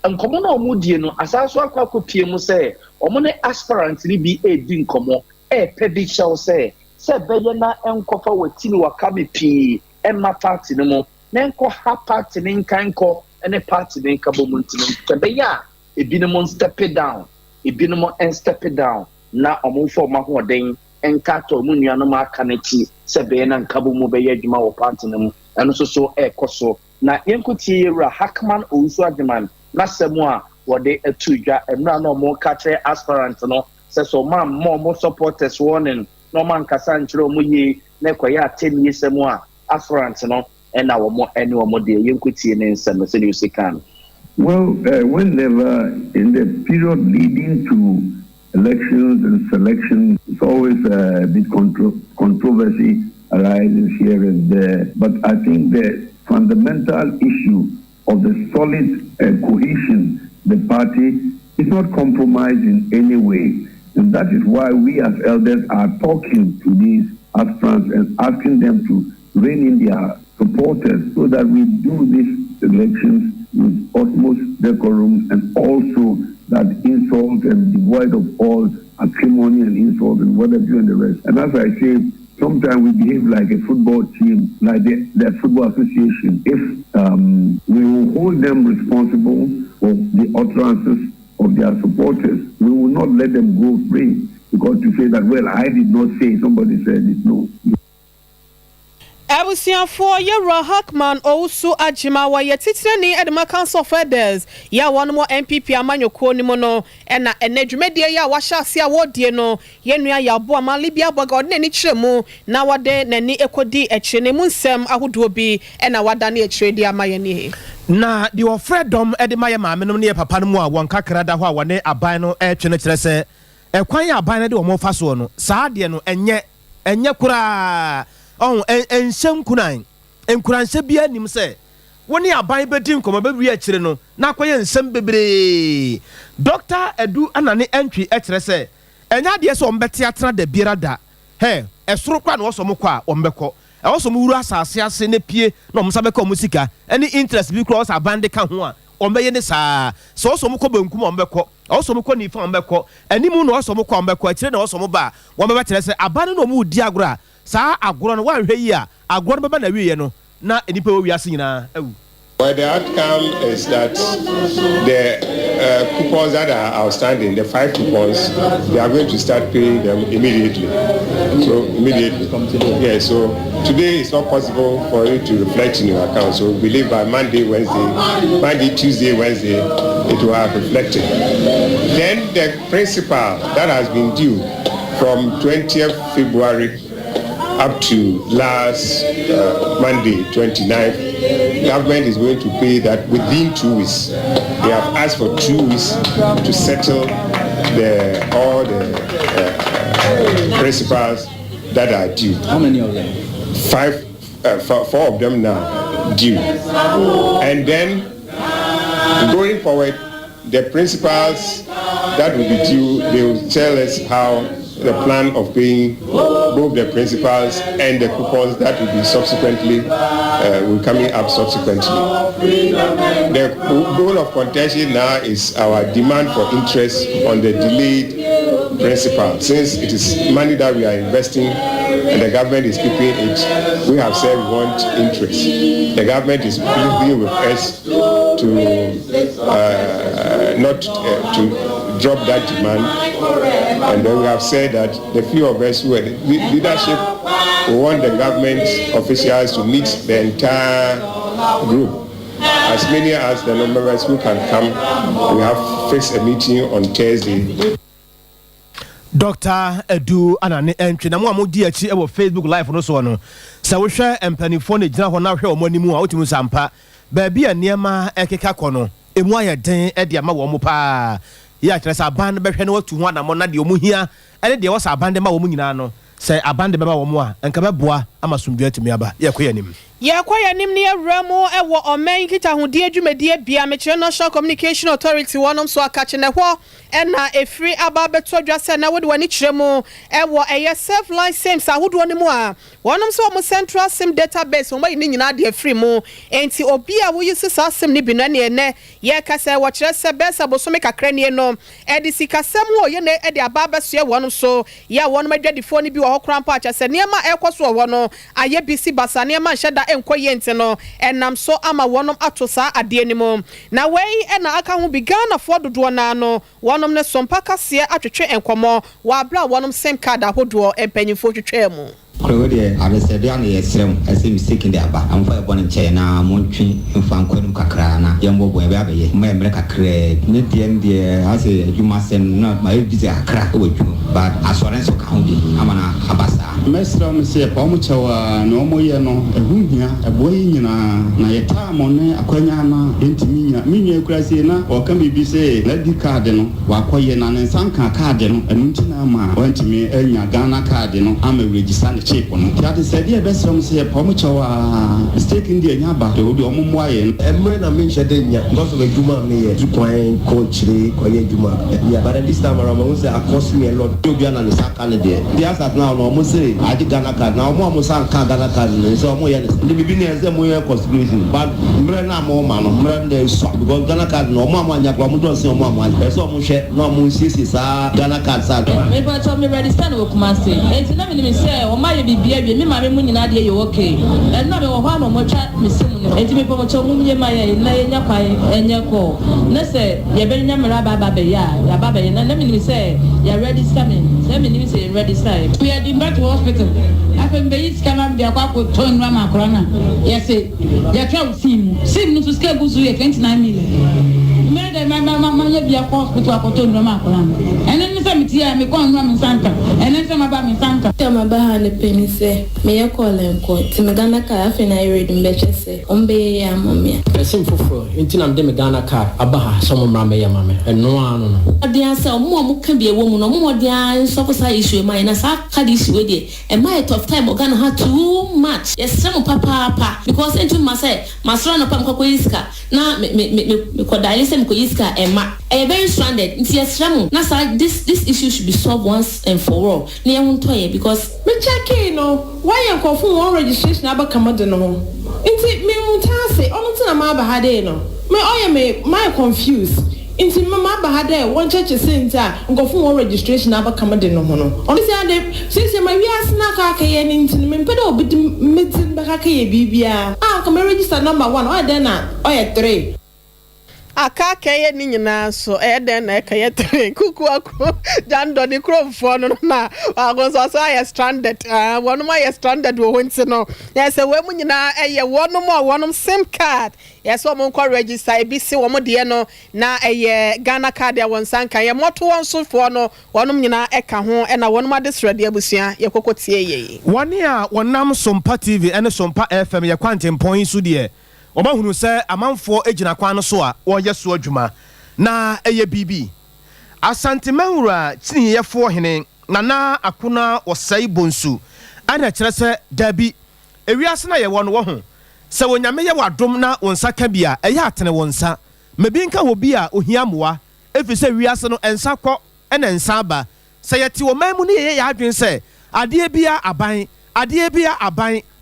nkomo na omudie no asaso akwa pie mu se omo ne aspirant li bi edi nkomo pedi show se beye na enkofa watini wakame pi emma party no mo na enko ha party ne nkanko ene party ne nkabo muntino beya ebi ne mon step down ebinom and step it down na omo for ma ho den enka to mu nuanom aka na chi se be na nkabo mu be ye adwuma wo party no mu eno so ekoso na yenkuti yewura Hackman Owusu Agyman na semu a wode atudwa emra na omo ka kire aspirant no se so ma mo supporters warning no man kasa nchiro mu yi na koya atemi semu a aspirant no ena wo ene wo de yenkuti ne nsem se you can. Well, whenever in the period leading to elections and selections, it's always a bit controversy arises here and there. But I think the fundamental issue of the solid cohesion, the party is not compromised in any way. And that is why we as elders are talking to these aspirants and asking them to rein in their supporters so that we do these elections with utmost decorum and also that insult and devoid of all acrimony and insult and whatever and the rest. And as I say, sometimes we behave like a football team, like the football association. If we will hold them responsible for the utterances of their supporters, we will not let them go free because to say that, well, I did not say, somebody said it, no. Abusiafo Yewura Hackman Owusu Agyman wa yetitreni Edema Council of Elders ya one more MPP amanyoko ni mo no na enedwumedie ya wahya a wodie no yenua ya bo amalibia boga odne ni kyeremu na wode nani ekodi ekyene mu nsem ahodo bi na wadane ekyeredi amayeni na the ofredom Edema ya maame no ne papa no mu a won kakra da ho a wone aban no twene kyerɛ sɛ ekwan ya aban no de wo mo fa so no saa de no enye kura ensem kunan enkuranse bia nim se woni aban bedin komo bewi akire no na akoye ensem bebre Dr. Edu anane entry ekire se enya de se ombete atena da biara da he esoro kwa na woso mokọ a ombekọ woso mu wuru asase ase ne pie na omsa beka musika any interest bi cross aban de ka ho a ombeye ne saa so woso mokọ bankum ombekọ woso mokọ nifa ombekọ animu na woso mokọ ombekọ akire na woso mo ba wo be betere se aban no mu di agora sa agoro no wanhwe yi a agoro beba na wiye no na enipa wo wiase nyina awu. Well, the outcome is that the coupons that are outstanding, the 5 coupons, they are going to start paying them immediately. So immediately, yeah. So today it's not possible for you to reflect in your account. So we believe by Monday, Tuesday, Wednesday, it will have reflected. Then the principal that has been due from 20th February up to last Monday, 29th, government is going to pay that within 2 weeks. They have asked for 2 weeks to settle all the principals that are due. How many of them? 4 of them now due. And then going forward, the principals that will be due, they will tell us how the plan of paying both the principals and the coupons that will be subsequently will coming up subsequently. The goal of contention now is our demand for interest on the delayed principal. Since it is money that we are investing and the government is keeping it, we have said we want interest. The government is pleading with us to not to drop that demand. And then we have said that the few of us who are the leadership, we want the government officials to meet the entire group. As many as the members who can come, we have fixed a meeting on Thursday. Dr. Edu anane entry na mo amodi achi e wo Facebook live no so no. Sa wo hwe empanifo na gina ho na hwe omanimu a otimu sampa. Ba bia niema ekeka kono. Emu ayeden e de ama wo mo pa. Ya kyerɛ sɛ aban bɛhwɛ ne watu ho anamɔ na de ɔmu hia ɛne deɛ wɔsɛ aban de ma wɔn nyinaa no sɛ aban de bɛba wɔn a nka bɛboa ama somdua tumi aba yɛkɔ yɛnim ne awura mu ɛwɔ ɔman nkitahodie dwumadie bia mekyerɛ National Communication Authority wɔnom so akakyɛ ne hɔ ɛna efiri aba bɛtɔ dwa sɛ na wode wani kyerɛ mu ɛwɔ ɛyɛ self license ahodoɔ ne mu a wɔnom so wɔn central sim database wɔn ayi ne nyinaa de afiri mu enti obi a woyi sisa sim ne bi no ne ɛnɛ yɛka sɛ wɔkyerɛ sɛ bɛsa bosome kakra nie no ɛde sikasɛm ho yɛ ne ɛde aba bɛsoɛ wɔnom so yɛ wɔnom adwadifo ne bi wɔ wɔ krampa acha sɛ nneɛma ɛkɔ so wɔ no ayɛ bisi basa nneɛma nhyɛda ɛnkɔ yɛnti no ɛnam so ama wɔnom ato saa adeɛ ne mu na wei ɛna aka ho bi Ghana fo dodoɔ na no wɔnom ne sompa kaseɛ atwetwe nkɔmɔ wɔ abra wɔnom sim card ahodoɔ empanyimfo twetwe mu Claudia, I said, "I am a mistake in the Abba. I'm for a born in China, Montreal, and Fanquin Cacrana, Yambo, Baby, my America Craig, Nidian, I say, you must send not my visa crack with you, but as far as county, I'm an Abasa. Master, Monsieur Pomucha, no more, no, a room here, a boy in a time on a Quayana, Intimina, Minia Crasina, or can be say, let the cardinal, Wakoyan and Sanka cardinal, and Untinama, went to me, Ghana cardinal, I'm a registered. That is the best from say Pomucha mistake in the Yaba to do Omway and when I mentioned because of a Juma me to coin coach Koye Juma. Yeah, but at this time around say cost me a lot to be an Sakanade. The answer now almost say I did Ghana card now more San Ghana card so more the beginning as them more constitution but Mrena more man Mrena so because Ghana card no mama Yakwamudo say mama so much no Musisi Ghana card sa. Maybe I told me register no Kumasi. It's not me say bibia me ma me munyina de ye okay and na me wo ha no mo twa me simu no enti me pomo cho mumye ma ye na ye nya kwan enye ko na se ye be nya mra ba be ya ba be na me ni say ya register me say me ni say register we are in back to hospital after be is kama be akwa ko ton wa ma corona yes ya twa sim no to scale guzu ye 29 million me de ma ye be akwa hospital akoton wa ma corona enen ni say me tia me ko nwa me santa enen say ma ba me santa ma ba ha le pemi se me ye call enko ti me Ghana car afi na read mbeche se ombe ya mama person foforo nti na me Ghana car aba ha so mo mra me ya mama eno anu no odian se mo ka bi ewo mu no mo odian so ko sa issue mai na sa ka di issue we dey e my tough time o Ghana ha too much yes mo papa because enti ma say masra no pam ko iska na me ko dai se me ko iska e ma e very stranded nti yes mo na sa this issue should be solved once and for all na ye to ye because me check no why you go for one registration aba kamade no nti me mutase onu tina ma ba hade no me oye me my confused nti mama ba hade one church center go for one registration aba kamade no ho no onu say ade since my we asna ka ka ye nti me mpeda obi meeting ba ka ye bibia ka me register number 1 oye then na oye 3 aka keye ni nyina so den na keye 3 kuku akọ jando ni krofo no na agonso so ya stranded wonu ma ya stranded wo hunti no yes we mu nyina eye wonu sim card yes wo mo register e bi si wo mo de no na eye Ghana card ya won sanka ye moto won so fo no wonu nyina eka ho na wonu ma de srade abusua ye kokotie ye woni a wonam Sompa TV ene Sompa FM ye kwantempon su de Obahunu se amanfo ejina kwan no so a woye so adwuma na eye bibi Asante Mahura Chiniyefo hene Nana Akuna Osai Bonsu ana kire se dabi ewiase na ye wo no wo ho se wonyame ye wadom na wonsa ka bia eye atene wonsa mebi nka ho bia ohia moa efi se wiase no ensa kɔ ena ensa ba se yeti wo mamu ne ye adwen se ade bia aban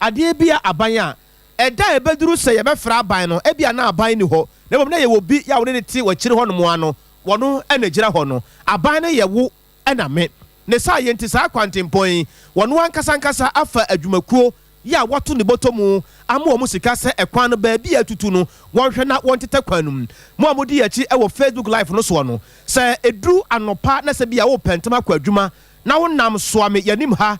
a eda ebeduru se ye befra aban no ebia na aban ni ho na bom na ye wo bi ya wo ne ti wo kire ho no mo ano wono ena gira ho no aban ne ye wo ena me ne sa ye nti sa kwantempon wono ankasa afa adwumakuo ya wato ne botomu amo mo sika se ekwan no ba bi atutu no wonhwe na wontete kwanum mo amodi yachi e wo Facebook live no so no se edu anopa na se bia wo pentema kwa adwuma na wonam soame yanim ha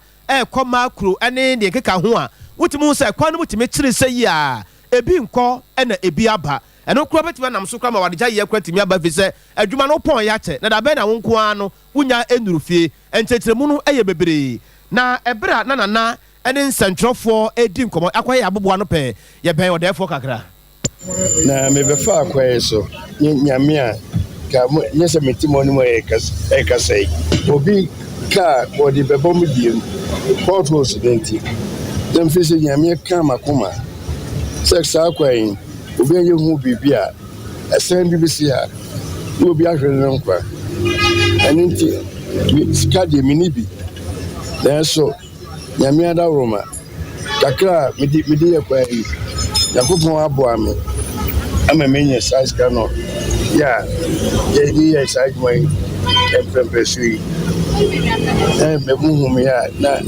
koma kro ene de keka ho a wutimu se kwan no mutime kire se yi a ebi nko ena ebi aba eno kro betima nam so kra ma wadja ye kwatimi aba fi se adwuma no pon ya che na da be na wonko ano wunya enurufie entetremu no eye bebre na ebra na ene nsentrofo edi nkomo akwaye aboboa no pe ye ben odefo kakra na me be fa akwaye so nyame a ka nyese metimo ni mo ekasai obi ka body be bom diem portfolio studenti dem fisi nyame ka makoma sex akwaye obi enye hu bibia esen bibisi a obi ahwere no nkwa eninti skade minibi so nyame ada roma kakra midi yakwaye yakopon abo ame ama menye size kano ya ye size mai empempesui me ya na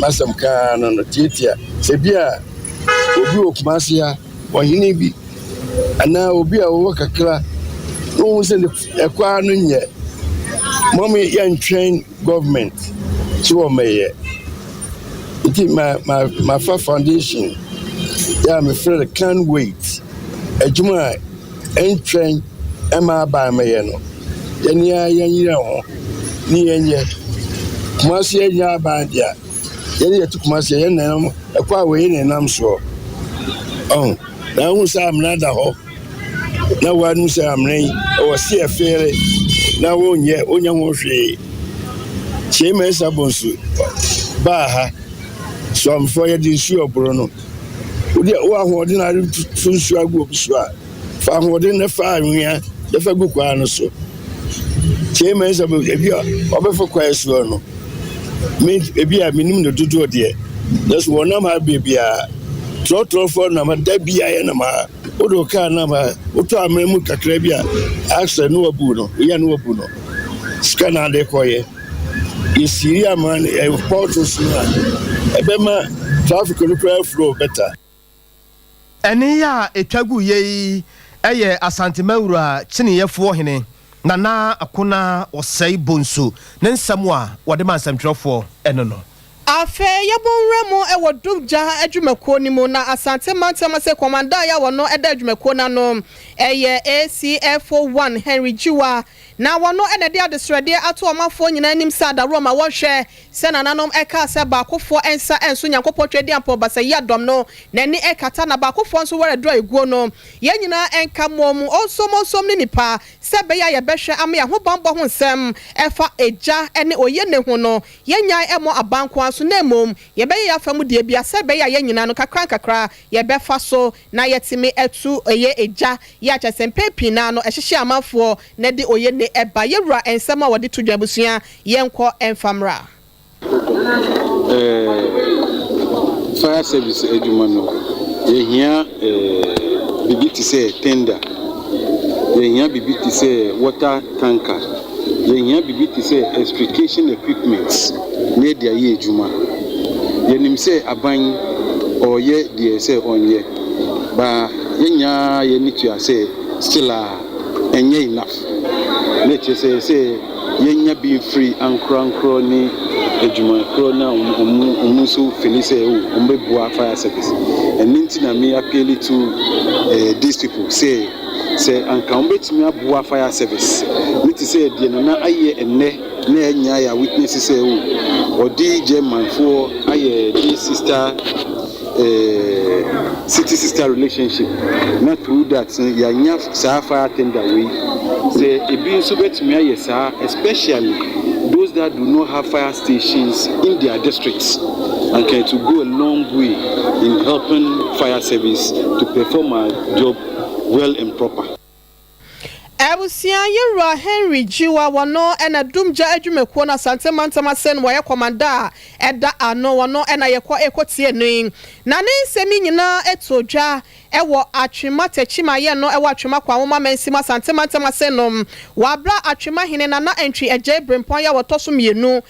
masam ka no titia se bia obi okumase ya ohini bi ana obi a wo kakra no se ekwa no nye mommy yan train government so meye it my foundation yeah my friend can't wait ejuma en train ema ba meye no yenia yanyira ho ni yenye kumasi enya ba dia yenya tukumasi yenam ekwa we nenam so na hu sa amna da ho na wanu sa amren o se efere na wonye onya ho hwe cheme sabonsu ba ha so am for ye di su obro no odi wo ahoordinary sunsu agu obisu a fa ahoordin na fa anwia de fa gu kwa no so cheme sabonsu ebi obefo kwa esu no me ebi a minim no dudu de just wona ma bebia trotro for na ma da bia ye na ma odo ka na ma oto amemu kakra bia access no wabu no ya no wabu no scanner de koye isiria man portos na ebema traffic no flow better eni ya etwagu ye eye asantemawura chineyefo hene nana akona osai bonso ne nsam a wode ma nsamtwerefo eno no afe yabonremo ewo dubja adwumako ni mu na asante mantama se komanda ya wono eda adwumako na no eye ACF1 Henry Jiwa na wono ene de adesrede ato omafo nyina nim sa da roma wo hwe se nananom eka se baakofo ensa enso nyankopɔ twedi ampo basa ya dom no na ni ekata na baakofo nso wore do eguo no ye nyina enka mom onsom ni nipa se be ya yebehwe ama ya ho bambo ho nsem efa eja ene oye ne ho no ye nyan emo abanko so na mom ye be ya famu de bia se be ya ye nyina no kakra ye be fa so na yetimi etu eye eja ya chesempe pina no ehyehye amafo na de oye ne eba yewura ensema wode to dwabusua yenko enfamra fire service eduma no yehia bibi ti say tender yehia bibi ti say water tanker yehia bibi ti say extrication equipment ne dia ye eduma yenim say aban oye die say onye ba yenya ye need to say still enye enough let say yenya be free and crown ni ejuma krona umusu felise ombebua fire service and ninti na me appeal to these people say anka ombetimi abua fire service need to say die na aye enne na enya ya witness say odi german for aye the sister city sister relationship not through that ya nya sa fire tender we say ebi nso betimi aye sa especially those that do not have fire stations in their districts and can to go a long way in helping fire service to perform a job well and proper. Ebusia yewura Henry Jiwa wono ena dumja adwumako na sante mantama sen wo ye komanda eda ano wono ena yekọ ekotie nin na ne nsemi nyina etodwa ewo atwema tachima ye no ewo atwema kwa woma mansima sante mantama senom wabra atwema hene na entry eje brempon ya wotoso mienu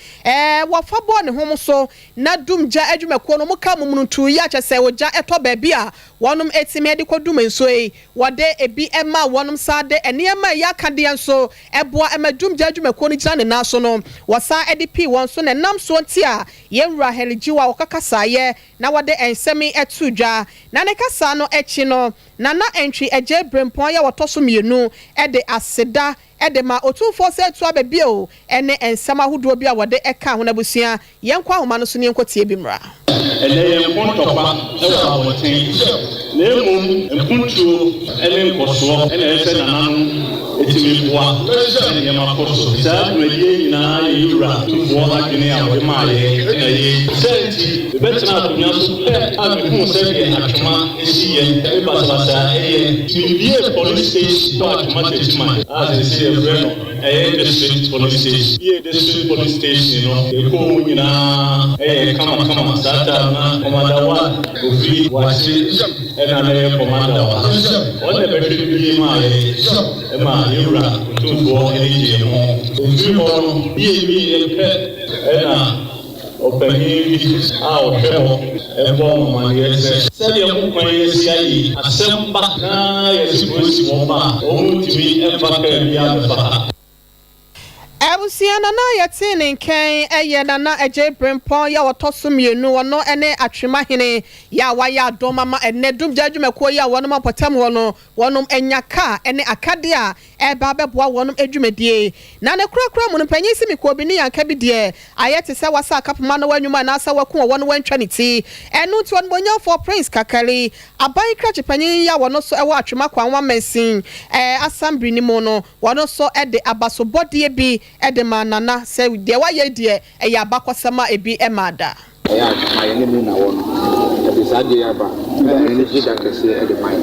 wo fabo ne hom so na dumja adwumako no muka mumunutu ya kyese woja eto baabi a wonum etime de kodum nsoi wode ebi ema wonum sade ene ma ya kade nso eboa emadum jadwumako ni gina ne naso no wasa EDP won so ne nam so ntia yewura helijiwa okakasa ye na wode ensemi etudwa na ne kasa no echi no na entry eje brempon ya wotoso mienu ede aseda ede ma otumfo se etu ababie o ene ensema hodo bi a wode eka ho na busua yenkwa homa no so ne enkotie bi mra ene yenkontopa ewa abotin na emum empuntuo ene nkoso ene ese nananu etimi boa ene makoso saa dweye nyina yewura tumbo adwene a wode maaye na ye senti betina akunya so amehu se bi atwoma esi ye ebasabasa bie police station to atwoma tetima as se breno district police station ye district police station no eko nyina kama sata na commander wa ofri wa ena na commander wa on the battery bi maaye ɛma yɛwura otumfoɔ ɛne gye ho ɛfiri hɔ no bi yɛpɛ ɛna ɔpanyin bi a ɔhwɛ hɔ ɛbɔ ɔmaneɛ sɛdeɛ ho kwan yɛsi ayi asɛm ba na yɛsi wɔn ba wɔn tumi ɛmfa kaa bi abɛfa ha. Ebusiana na yɛte ne nkɛn ɛyɛ nana agye brempɔn ya wɔtɔ so mmienu wɔno ɛne atwemahene ya wayɛ adɔm ama ɛnɛ dum gya adwumakuo yi a wɔnom apɔtam hɔ no wɔnom anya kaa ɛne akade a ɛba bɛboa wɔnom adwumadie na ne kurakura mu no panyin si mikuo bi ne yanka bi deɛ ayɛ te sɛ wasa akapoma no w'anwuma na asa wɔko wɔn wɔntwa ne ti ɛno nti wɔn bonyafo Prince Kakari aban krakye panyin ya wɔno so ɛwɔ atwema kwan wa mansin assembly ni mu no wɔno so ɛde abasobɔdeɛ bi edema nana se de wa ye de e ya bakosama ebi e mada ya ma ye ne mu na wo no e be sa de ya ba e ni ji da kese e de mai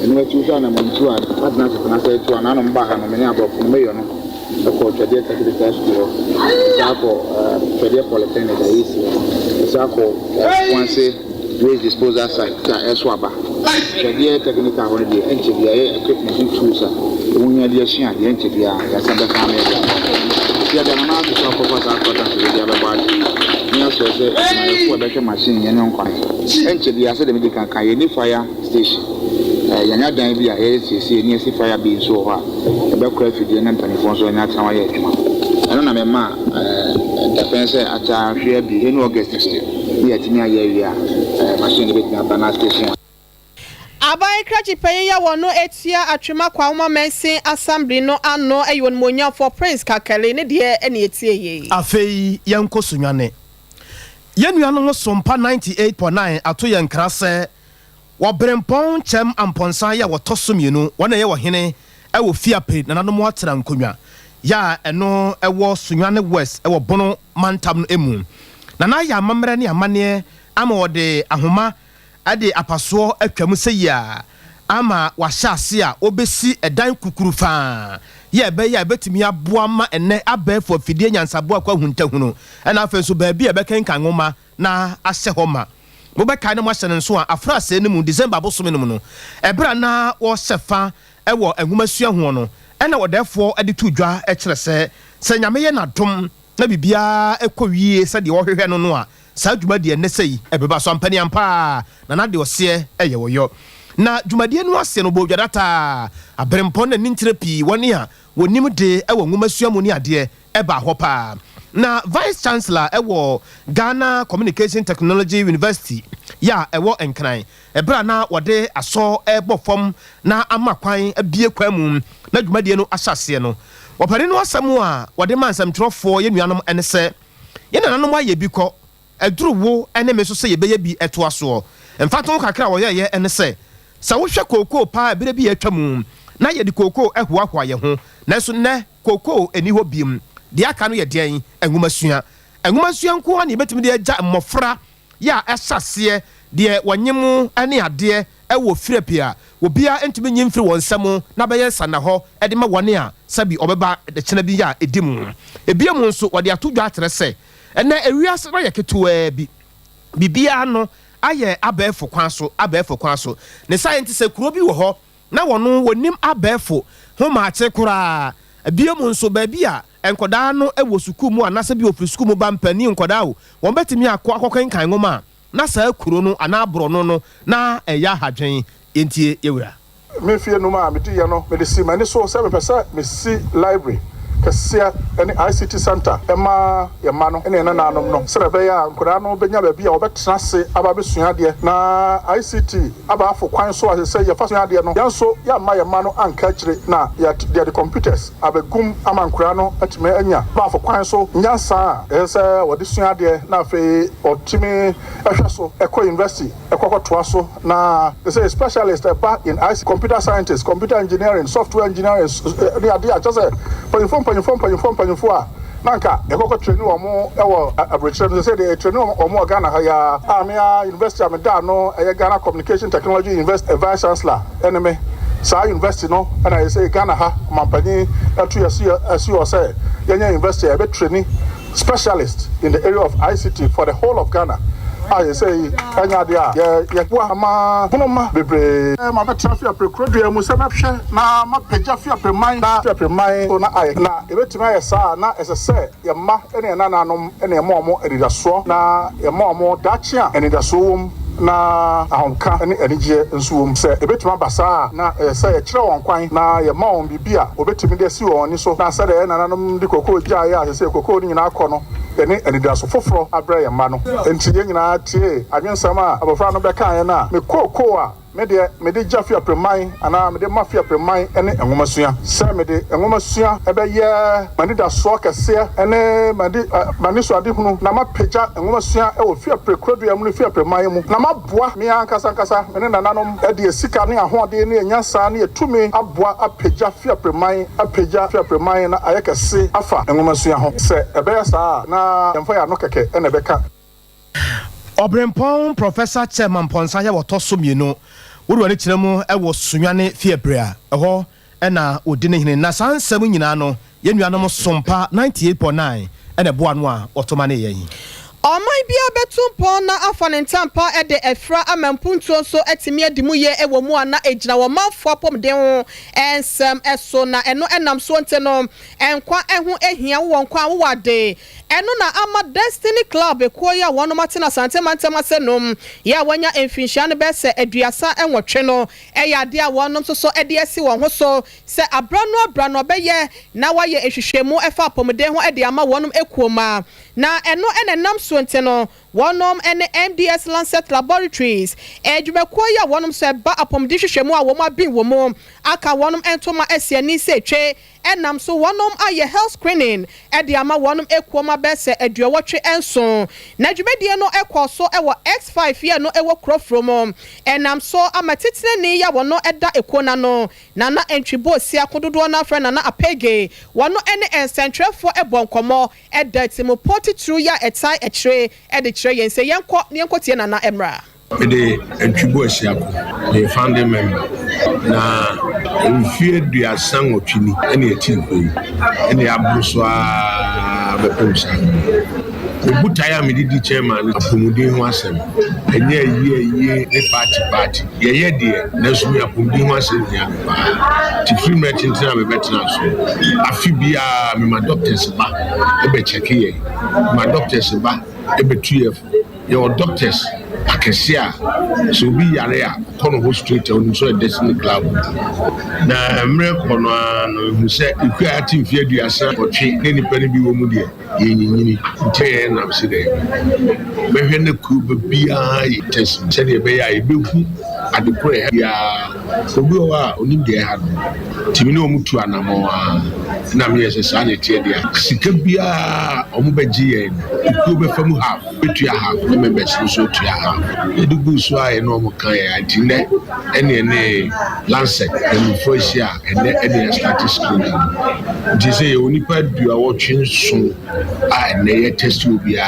enu atu sha na mantu a adna se na se tu ana no mba ha no me ne abofo me yo no e ko twede ka de ta school sa ko twede polytechnic da yisi sa ko once waste disposal site ta eso aba twede technical ho de enche bia equipment tools a wonya de ahia de enche bia ya sanda fa me ya da na to so ko sa ko ta se dia ba ba ni aso se na ko be machine ye ne nkwa enche bia se de medical kan ye ni fire station yanya dan bi a yesi ni esi fire bi so ho a e be ko afidie na mpanifo so nya tan wa ye adwuma eno na me ma defense ata hwe bi enu August 16 ni atimi aye wi a machine be tina bana station abai krachi penye ya wono etia atwema kwa uma mensin assembly no ano ayon monya for Prince Kakali ne de ene etie ye afei yanko sunwane yenua no SOMPA 98.1 ato yankra se wo brempon chem amponsan ya wotoso mienu wona ye wo hene e wo fiape na nanom atera nkonwa ya eno e wo sunwane west e wo bono mantam no emu na ya amamre ne amane ama wode ahoma ade apaso atwam seya ama wahase a obesi edan kukuru fa ye be ya betimi aboa ma ene abefo fidie nyansabo kwa huntahunu ena afenso ba bi e bekenkan ngoma na ahye homa mo be kan no mo hyene nso a afrase ne mu December bosome no no ebra na wo hyefa ewo enhumasua ho no ena wodefo ade tudwa e kire se nyame ye na dom na bibia ekowie se de wo hwehwe no no a sa dwumadie ne sei ebeba so ampani ampa na de ose eye woyo na dwumadie no ase no bo dwadata abrempon na nintire pi woni a wonim de ewo nwumasua mu ni ade eba ho pa na vice chancellor ewo Ghana Communication Technology University ya ewo enkran ebra na wode aso ebofom na amakwan abie kwamu na dwumadie no ahyase no wopare no asemu a wode mansam trofo ye nuanom ene se ye nananom aye bi kɔ eduruwo ene me so se ye beye bi eto aso emfato kakra wo ye ene se sa wo hwe koko pa bere bi atwamu na ye di koko ehoahoa ye ho na so ne koko eni ho biem de aka no ye den enhumasua nko ani betimi de agya mmofra ya esase de wanyemu ane ade ewo firepia obia entimi nyimfiri wonsam na beye sana ho ede ma wone a sabi obeba de kyena bi ya edimu ebiemu nso wode atodwa atere se ena ewiase na yeketua bi bibia no aye abefo kwan so ne scientist ekuro bi wo ho na wono wonim abefo ho ma ache kura ebiemu nso ba bia enkoda no ewo suku mu anase bi ofri suku mu ba mpani enkoda wo won betimi akokkan kan ngoma na sa ekuro no anabro no na eya hadwen entie yewura me fie no ma meti ye no me de si mani so 7% me si library kasia any ICT center ema ye ma no ene na nanom no serebe ya nkura no benya ba bia obetena se aba besua de na ICT aba afo kwan so ase ye fa sua de no yanso ya ma ye ma no anka kire na ya the computers abegum ama nkura no atime anya ba afo kwan so nyansa ese wode sua de na fe otime ehwe so eko university ekokotoa so na they say specialist about in ICT computer scientist computer engineering software engineering they are just a nanka ekoko training omo ewo abreche say the training omo Ghana ha ya amia university ameda no Ghana Communication Technology University vice chancellor enemy sa university no and I say Ghana ha mampani atu yesi say yenya university ebe training specialist in the area of ICT for the whole of Ghana I say anya dia ye kwa ama honoma bebre ma betra fi aprekrodua mu se mehwe na ma pagya fi apreman na fi apreman so na aye na ebetimi aye sa na esese ye ma ene na nanom ene ye mo edidaso na ye mo dachi a edidaso wom na ahonka ene enije nso wom se ebetimi abasa na se ye kire won kwan na ye ma won bibia obetimi de si won ni so na se de na nanom di kokoo gya ya se kokoo ni nyina akọ no ene edidaso foforo abre ye ma no enti ye nyina tie adwensama abofra no beka ye na me kokoo a me de jafi apreman ana me de mafia apreman ene enwomasua se me de enwomasua ebe ye manida so kese ene mani so ade hunu na mapagya enwomasua e wo fi aprekrodua mu fi apreman mu na maboa me ankasa me ne nananom e de sika ne ahode ne enyansa ne etumi aboa apagya fi apreman apagya fi apreman na ayekese afa enwomasua ho se ebe ya saa na emfa ya no keke ene beka Obrempon Professor Chairman Ponsa ya wotoso mienu wodi wani kyeremu e wo sunwane fiebrea eho na odine hene na sansam nyina no ye nuanom SOMPA 98.9 ene boa no a otomane yen Omai bia betumpo na afanentampa ede efra amampuntuo so etimi adimu ye ewo mu ana ejina wo manfo apomden ho ensem eso na eno enam so nteno enkwa ehu ehia wo nkwa wo wade eno na ama Destiny Club ekoya wono matena santemantam senom ya wanya emfinhia ne bese aduasa enwotwe no eya ade a wonom so ede esi won ho so se abrano beye na waye ehwehwemu efa apomden ho ede ama wonom ekuoma na eno enenam no wonom ene MDS Lancet Laboratories ejumekuya wonom se ba apomdi hwehwemu a woma bin womo aka wonom entoma esiani se twe enam so wonom aye health screening ede ama wonom ekuoma bese aduowotwe enso na dwumedie no ekoso ewo X5 ye no ewo krofrom enam so amatitine ni ya wono eda ekona no na entwibo si akododo na afre na apege wono ene ensentrefo ebonkomo eda timo 42 ya etai echre ede chre yen se yenko tie na emra the entwibo asiako the founding member na mfie dua san otwini ene etinko ene abruso a bepemsa Butaya Mididi chairman apumudi ho asem enye ye ne party ye de nasu apumudi ho asem ya pa ti free meeting na me betina so afibia me ma doctors ba e be check ye ma doctors ba e be tuf your doctors akesia so bi yare a kono ho straight on so Destiny Club na mre kono no hu se equity mfie aduasa otwe ne nipa ne bi wo mu de yenyini nte na se de behwe ne ku bia yi test se de be ya e behu adepre ya obi o wa onim de ha timi ne omutu anamo na me yese sa ne tie dia sika bia omu beji ye ku be famu half betu ya half me be so tu ya half edugu so aye no mo kan ya antine ene Lancet and Foisia and any statistics. This is only part you are watching soon. And the test will be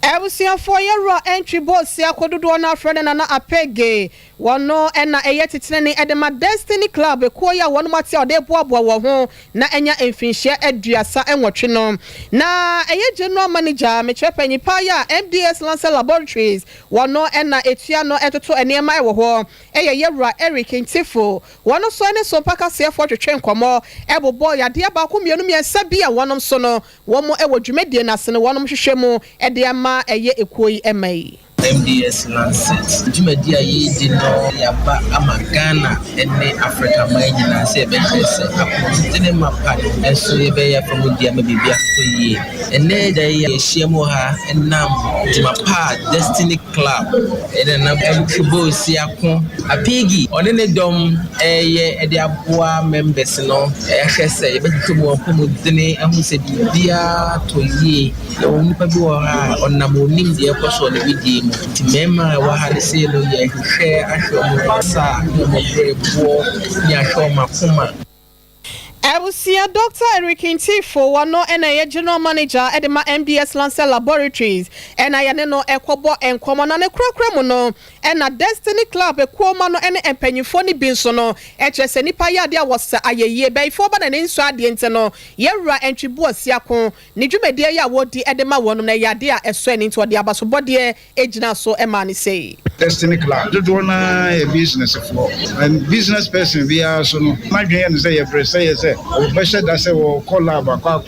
Ebusia for your entry board si akododo na friend na apege wono na eyetitene edema Destiny Club ekoya wono mate ode boaboa wo ho na enya emfinhia aduasa enwotwe no na eye general manager mechepanyi pa ya MDS Lancet Laboratories wono na etua no etoto enema e wo ho eye yewura Eric Ntifo wono so ne SOMPA kase fo twetwe nkomo ebobo yade ba ko mienu miensa bia wonom so no womo ewo dwumedie na se no wonom hwehwemu ede ama eye ekoi emai MDS Lancet jumadi ayi di no yaba amagana ene Africa manyi na se be pese akutene mapa enso ye be ya from dia ma bibia to yi ene da ye hyiemu ha enam jumapa Destiny Club ene na mfibo si akon apigi one ne dom eye ede aboa members no hwese ye be tumu opomudene ahu se bibia to yi no nipa bi wo ha onam onim de ekoso ne bidi Timema wa halisi lo ye hwehwe ahwe mo sa mo brebo ni ahwe makoma Ebusia Dr. Eric Ntifo wano ena general manager edema MDS Lancer Laboratories ena ya no ekobo enkomo na ne krakra mu no ena Destiny Club ekoma no ene empanyifo ni binso no echese nipa ya dia wasa ayeye beifo ba na ne nso ade nte no yewura entwibu asiako ne dwumedie ya wodi edema wono na ya dia eso eni nto de abasobode ejina so ema ni sei Destiny Club do na a business for and business person we are so no madwen say ye say obeshe da se wo collab akwa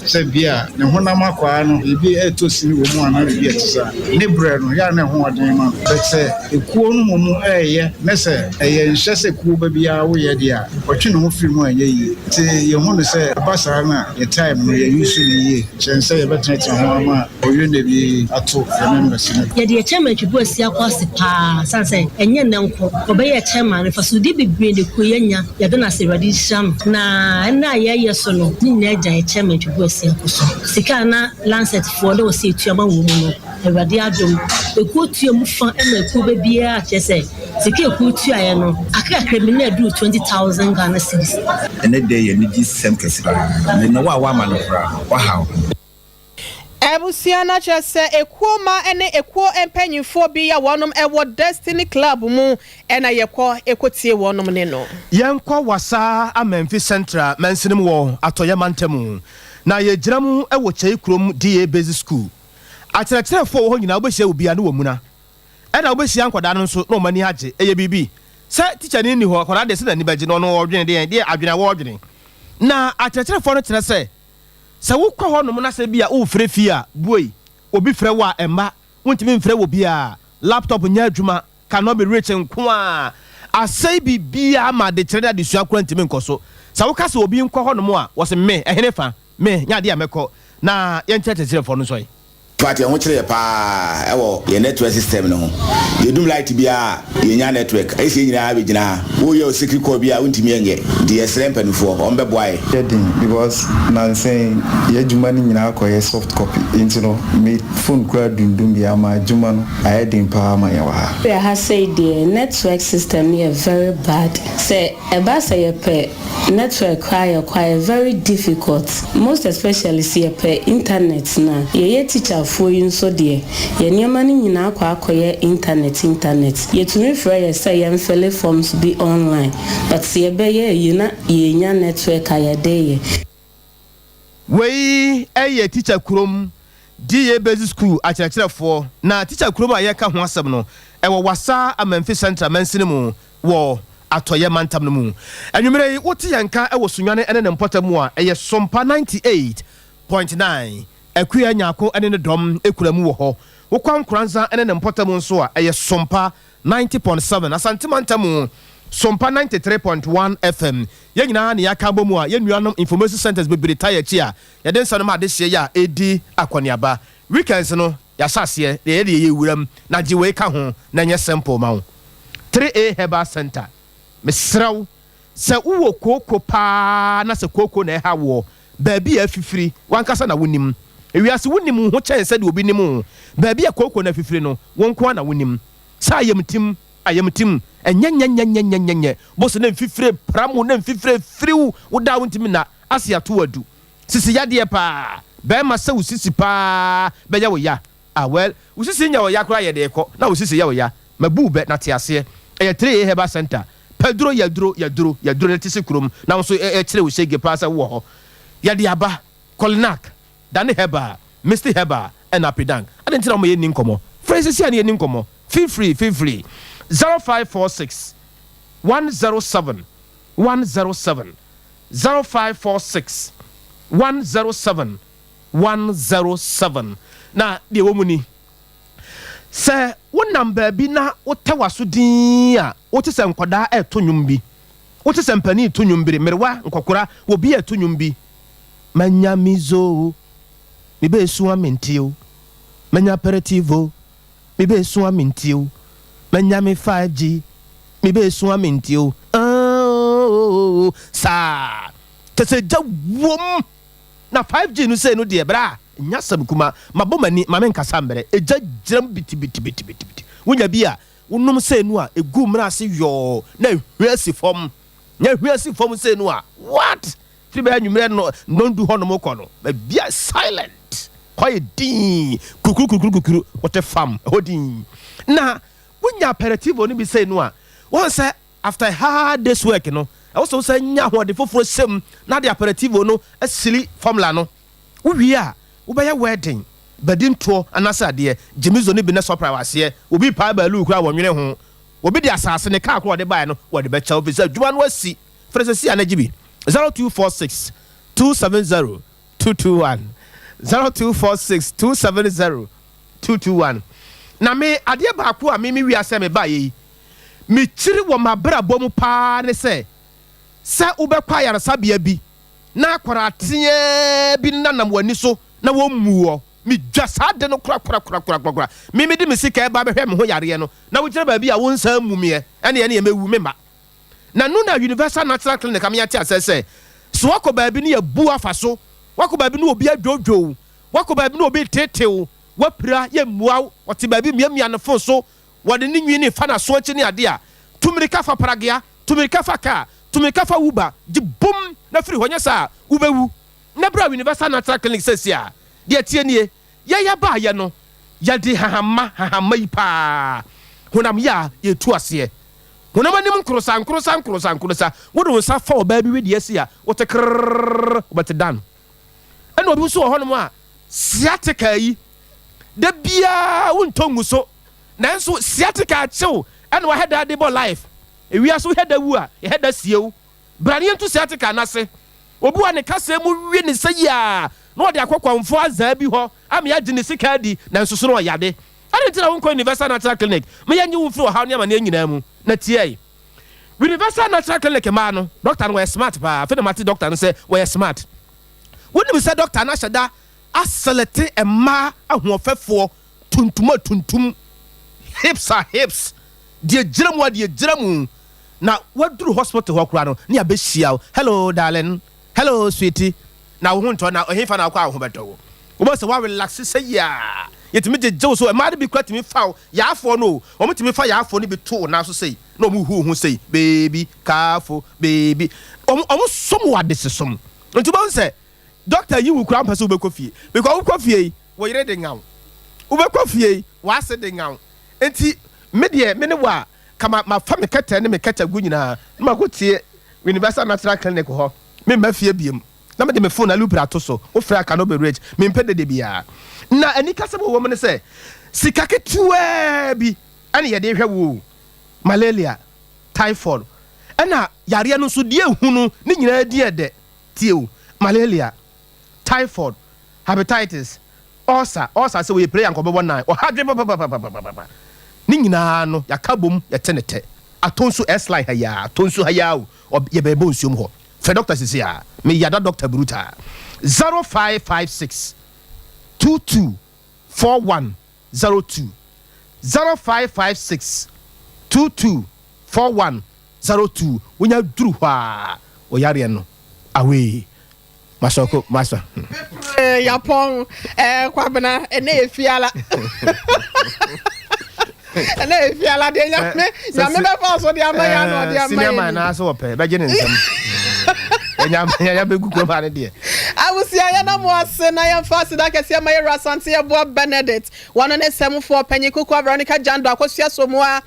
se bia ne honam akwa no ebi etosi wo mu ana bi etisa ne bre no ya ne ho odin ma but say ekuo no mu eye ne se eye nhye se kuo ba bia wo ye dia otwe no firi mu anye yi ti ye hu no se basa na ye time no ye use ni ye chen say ye betre ho ama oye ne bi ato remember sin ye de chairman twibu asia kwase pa sanse enye ne nko obeye chairman fa so di bibre de ko yenya ye de na se ready sham na na ye so no ni na agya chairman twibu asia ko so sika na Lancet for the was tuama wo mu no awade adom ekuo tuamu fa ema ekuo be bia chese sika ekuo tuaye no akakra mi na do 20,000 Ghana cedis ene de ye ni di sem kesi me no wa ma no fra wa ha Ebusia na chese ekuo ma ene ekuo empanyifo bi ya wonom ewo Destiny Club mu ena yekọ ekotie wonom ne no yenkọ wasa amemfi central mensinim wo atoye mantemu na ye giramu ewo chei krom DA basic school akyerɛkyerɛfo wo nyina obehia obia ne womuna ena obehia nkwada no nso no mani age eye bibi sɛ teacher ni ho kwada de se na ni baji no no odwene de adwene wo odwene na akyerɛkyerɛfo no kyerɛ sɛ wokɔ hɔ no na sɛ bia wo frɛ fi a boy obi frɛ wa emma wontimi mfrɛ wo bia laptop nya adwuma cannot be reach nko a asai bibia ma de kyerɛ de sua kora ntimi nkoso sɛ woka sɛ obi nkɔ hɔ no mu a wo se me ehene fa me nya de a mekɔ na yɛnkyerɛkyerɛfo no so yi Party on chere pa ewo ye network system no ye dum light bia ye nya network e se nyina be gina wo ye secret call bia untimi enye de esrem panufo on be boy because na saying ye juma ni nyina ko ye soft copy into no me phone kura dundum bia ma juma no aye din pa ma ye wa we have said the network system is very bad say e ba say ye pe network quite very difficult most especially see pe internet na ye teacher for you so dear ye niema ni nyina akoye internet ye tumi frɛ ye say ye mfele forms be online but see be ye na ye nya network ayede ye wei eye teacher krom DA basic school akyerɛkyerɛfo na teacher krom a ye ka ho asɛm no ɛwɔ wasa amamfi central mansini mu wɔ atoye mantam no mu anwumere wote yanka ɛwɔ sunwane ene ne mpɔtamu a ɛyɛ SOMPA 98.9 akuya nyako ene ne dom ekuramu wo ho wokwan kranza ene ne mpɔtamu nso a ɛyɛ SOMPA 90.7 asantimantamu SOMPA 93.1 FM yenyina ne yaka bomu a yenuanom information centers be retire chi a yede nsanom ade hye ya edi akoniaba weekends no ya sase de ye wuram na giwe ka ho na nye simple ma 3A Herbal Center mesraw se uwo koko pa na se koko na ha wo baabi afifiri wankasa na wonim ewiase wonim ho kyɛn sɛ de obi nim baabi koko na afifiri no wonko na wonim sa ayemtim enyenyenyenyenyenyenye boso na mfifire pramu na mfifire friw woda wontimi na asia to adu sisi yade pa be ma se usisi pa be ya wo ya well usisi nya wo ya kra ye de ko na usisi ya wo ya mabu be na tiase 3A Herbal Center pedro yaduro na tisi kurom na so kire wo shege pasa wo ho yade aba Kolnak Dani Heba Mr Heba and Apidang adentina mo ye ni nkomo phrases ya ni nkomo feel free 0546 107 0546 107 na de wo muni se wonam baabi na wotawaso din a wote se nkoda eto nwum bi wote se mpani to nwum bi merwa nkokora wo bi eto nwum bi manyamizo mi be suwa mentio manya aperitivo mi be suwa mentio manyami 5G mi be suwa mentio sa tese jawom na 5G no se no de bra nya sam kuma mabomani mame nkasa mbere eja jiram biti wonya bia wonum se no a egu mra se yo na hwesi fom nya hwesi fom se no a what firi bɛ anwummerɛ no do hɔ no mo kɔ no bia silent quiet din kukuru what a farm holding na wonya aperitivo no bi say no a won say after hard day's work no also say nya ho de foforo sem na de aperitivo no asili formula no wo wi a wo bɛyɛ wedding badin to anasa de jemizo no bi na surprise ase obi pa ba lu kura wonwene ho obi de asase ne ka akọ de bae no wo de bɛ cha obi say djuma no asi frese anagibi 0246 270 221 0246 270 221 na me ade ba ko a me wi asɛ me ba yi me chiri wo mabrabɔ mu pa ne sɛ ubekwa yarasa bia bi na akwara tie bi nanam wani so na wo muo mi dwasa de no kura me di me sika ba behwe me ho yare no na wo kyerɛ ba bi a wo nsa mumie ene ene mewu me ma na no na universal natural clinic am yate asese so wakoba bi ne yabu afaso wakoba bi ne obi adwodwo wakoba bi ne obi tetew wapira ye muaw wote ba bi miamia ne fo so wode ne nwi ne fa na so akyi ne ade a tumirika fa paragea tumirika fa ka tumirika fa uba di bum na firi honya sa ubewu na bra universal natural clinic sesia de tie nie ya ba ye no ya de hahama yi pa honam ya ye tu ase honam anim nkrosa wodo sa fa oba bi wedi asia wote krrr but dan eno obi so ho no a sciatica yi da bia wontongu so nanso sciatica chew eno wa heda de bo life ewia so heda wu a heda siew brane ntu sciatica na se obi wa ne kasa mu wie ne sayia no de akwakwamfo azaa bi ho am ya gine sika di nanso so no yade ade tira won ko universal natural clinic me yanyi wo firi ha no ama ne nyina mu na tie universal natural clinic ma no doctor no we smart pa fe de mate doctor no say we smart woni bi say doctor na hyeda aselete ema ahoofefo tuntum hips de giramu na waduru hospital ho kura no ne abehia hello darling hello sweetie na wo hunto na ohefa na akwa ahobeto wo bo se wa relax say ya yetimi jeje so e ma de bi kwatimi fa ya afo no o mutimi fa ya afo ni bi to na so say na omu hu say baby careful baby omu som wa de sesom nti bo se doctor yi wu kura mpase wo be kofie because wo kofie wo yire de ngaw wo be kofie wa se de ngaw enti me de me ne wa kama ma fa me kete ne me kete gu nyina ma ko tie universal natural clinic ho me ma fie biem na me de me phone na lupra to so wo fra ka no be rich me mpede de bia na ani kase bo wo me ne se sika ketua bi ane ye de hwe wo malaria typhoid ana yare no so de ehunu ne nyina di ede tie malaria typhoid hepatitis ulcer se we pray anko be wona o hadwe papa ni nyina no yakabom yetenete atonso s-line haya atonso haya o ye bebo nsuom ho fe doctor sisi a me yada doctor bruta 0556 224102 0556 224102 wonya duru hwa o yare no awe masoko masa yapon kwabena ene efiala ene efiala de nyame be fa so de amaya no de amaya sinema na so ope be gene nsem enya be gugu ba ne de awusia ya na mo ase na ya fast da kese ma yera sante ya bo Benedict wono ne semfo panyi kuku Veronica Jando akosua somoa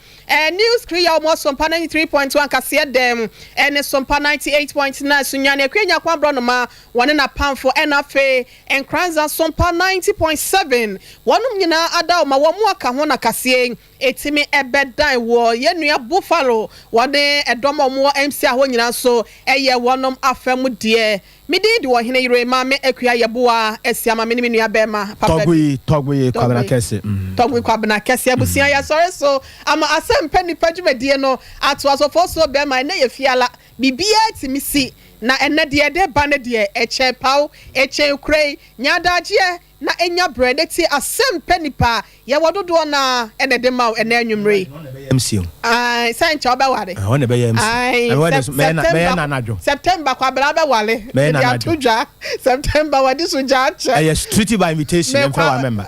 news crew ya mo SOMPA 93.1 kase dem ene SOMPA 98.9 sunyane akwenya kwa bro no ma wone na pamfo enafe enkranza SOMPA 90.7 wonum nyina ada ma wo mu aka ho na kase etimi ebedan wo yenua buffalo wode edomo mo MC aho nyina so eye wonum afam de midi di wo hene yire ma me akua yeboa asiama me ne menua bema papa togwe kwabena kese togwe kwabena kese abusia ya sorry so ama asempa nipa dwumadie no ato asofo so bema na ye fiala bibia timisi na enne de ba ne de eche paw eche krei nyadaje na enya bread ti asempa nipa ye wododo na enne de maw enne anwumre MC ai sancha obeware one be MC me na najo September kwabela bewale ya tuja September wadi suja ache yes treaty by invitation em for member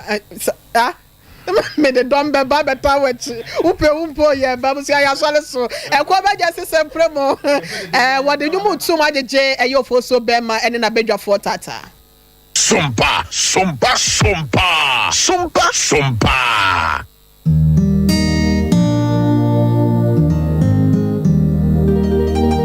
me the dombe baba tawachi upe umpo ye babu si ayasole so e ko ba je se premo what the nyumu tu ma je e yo fo so be ma ene na bedwa for tata Sompa.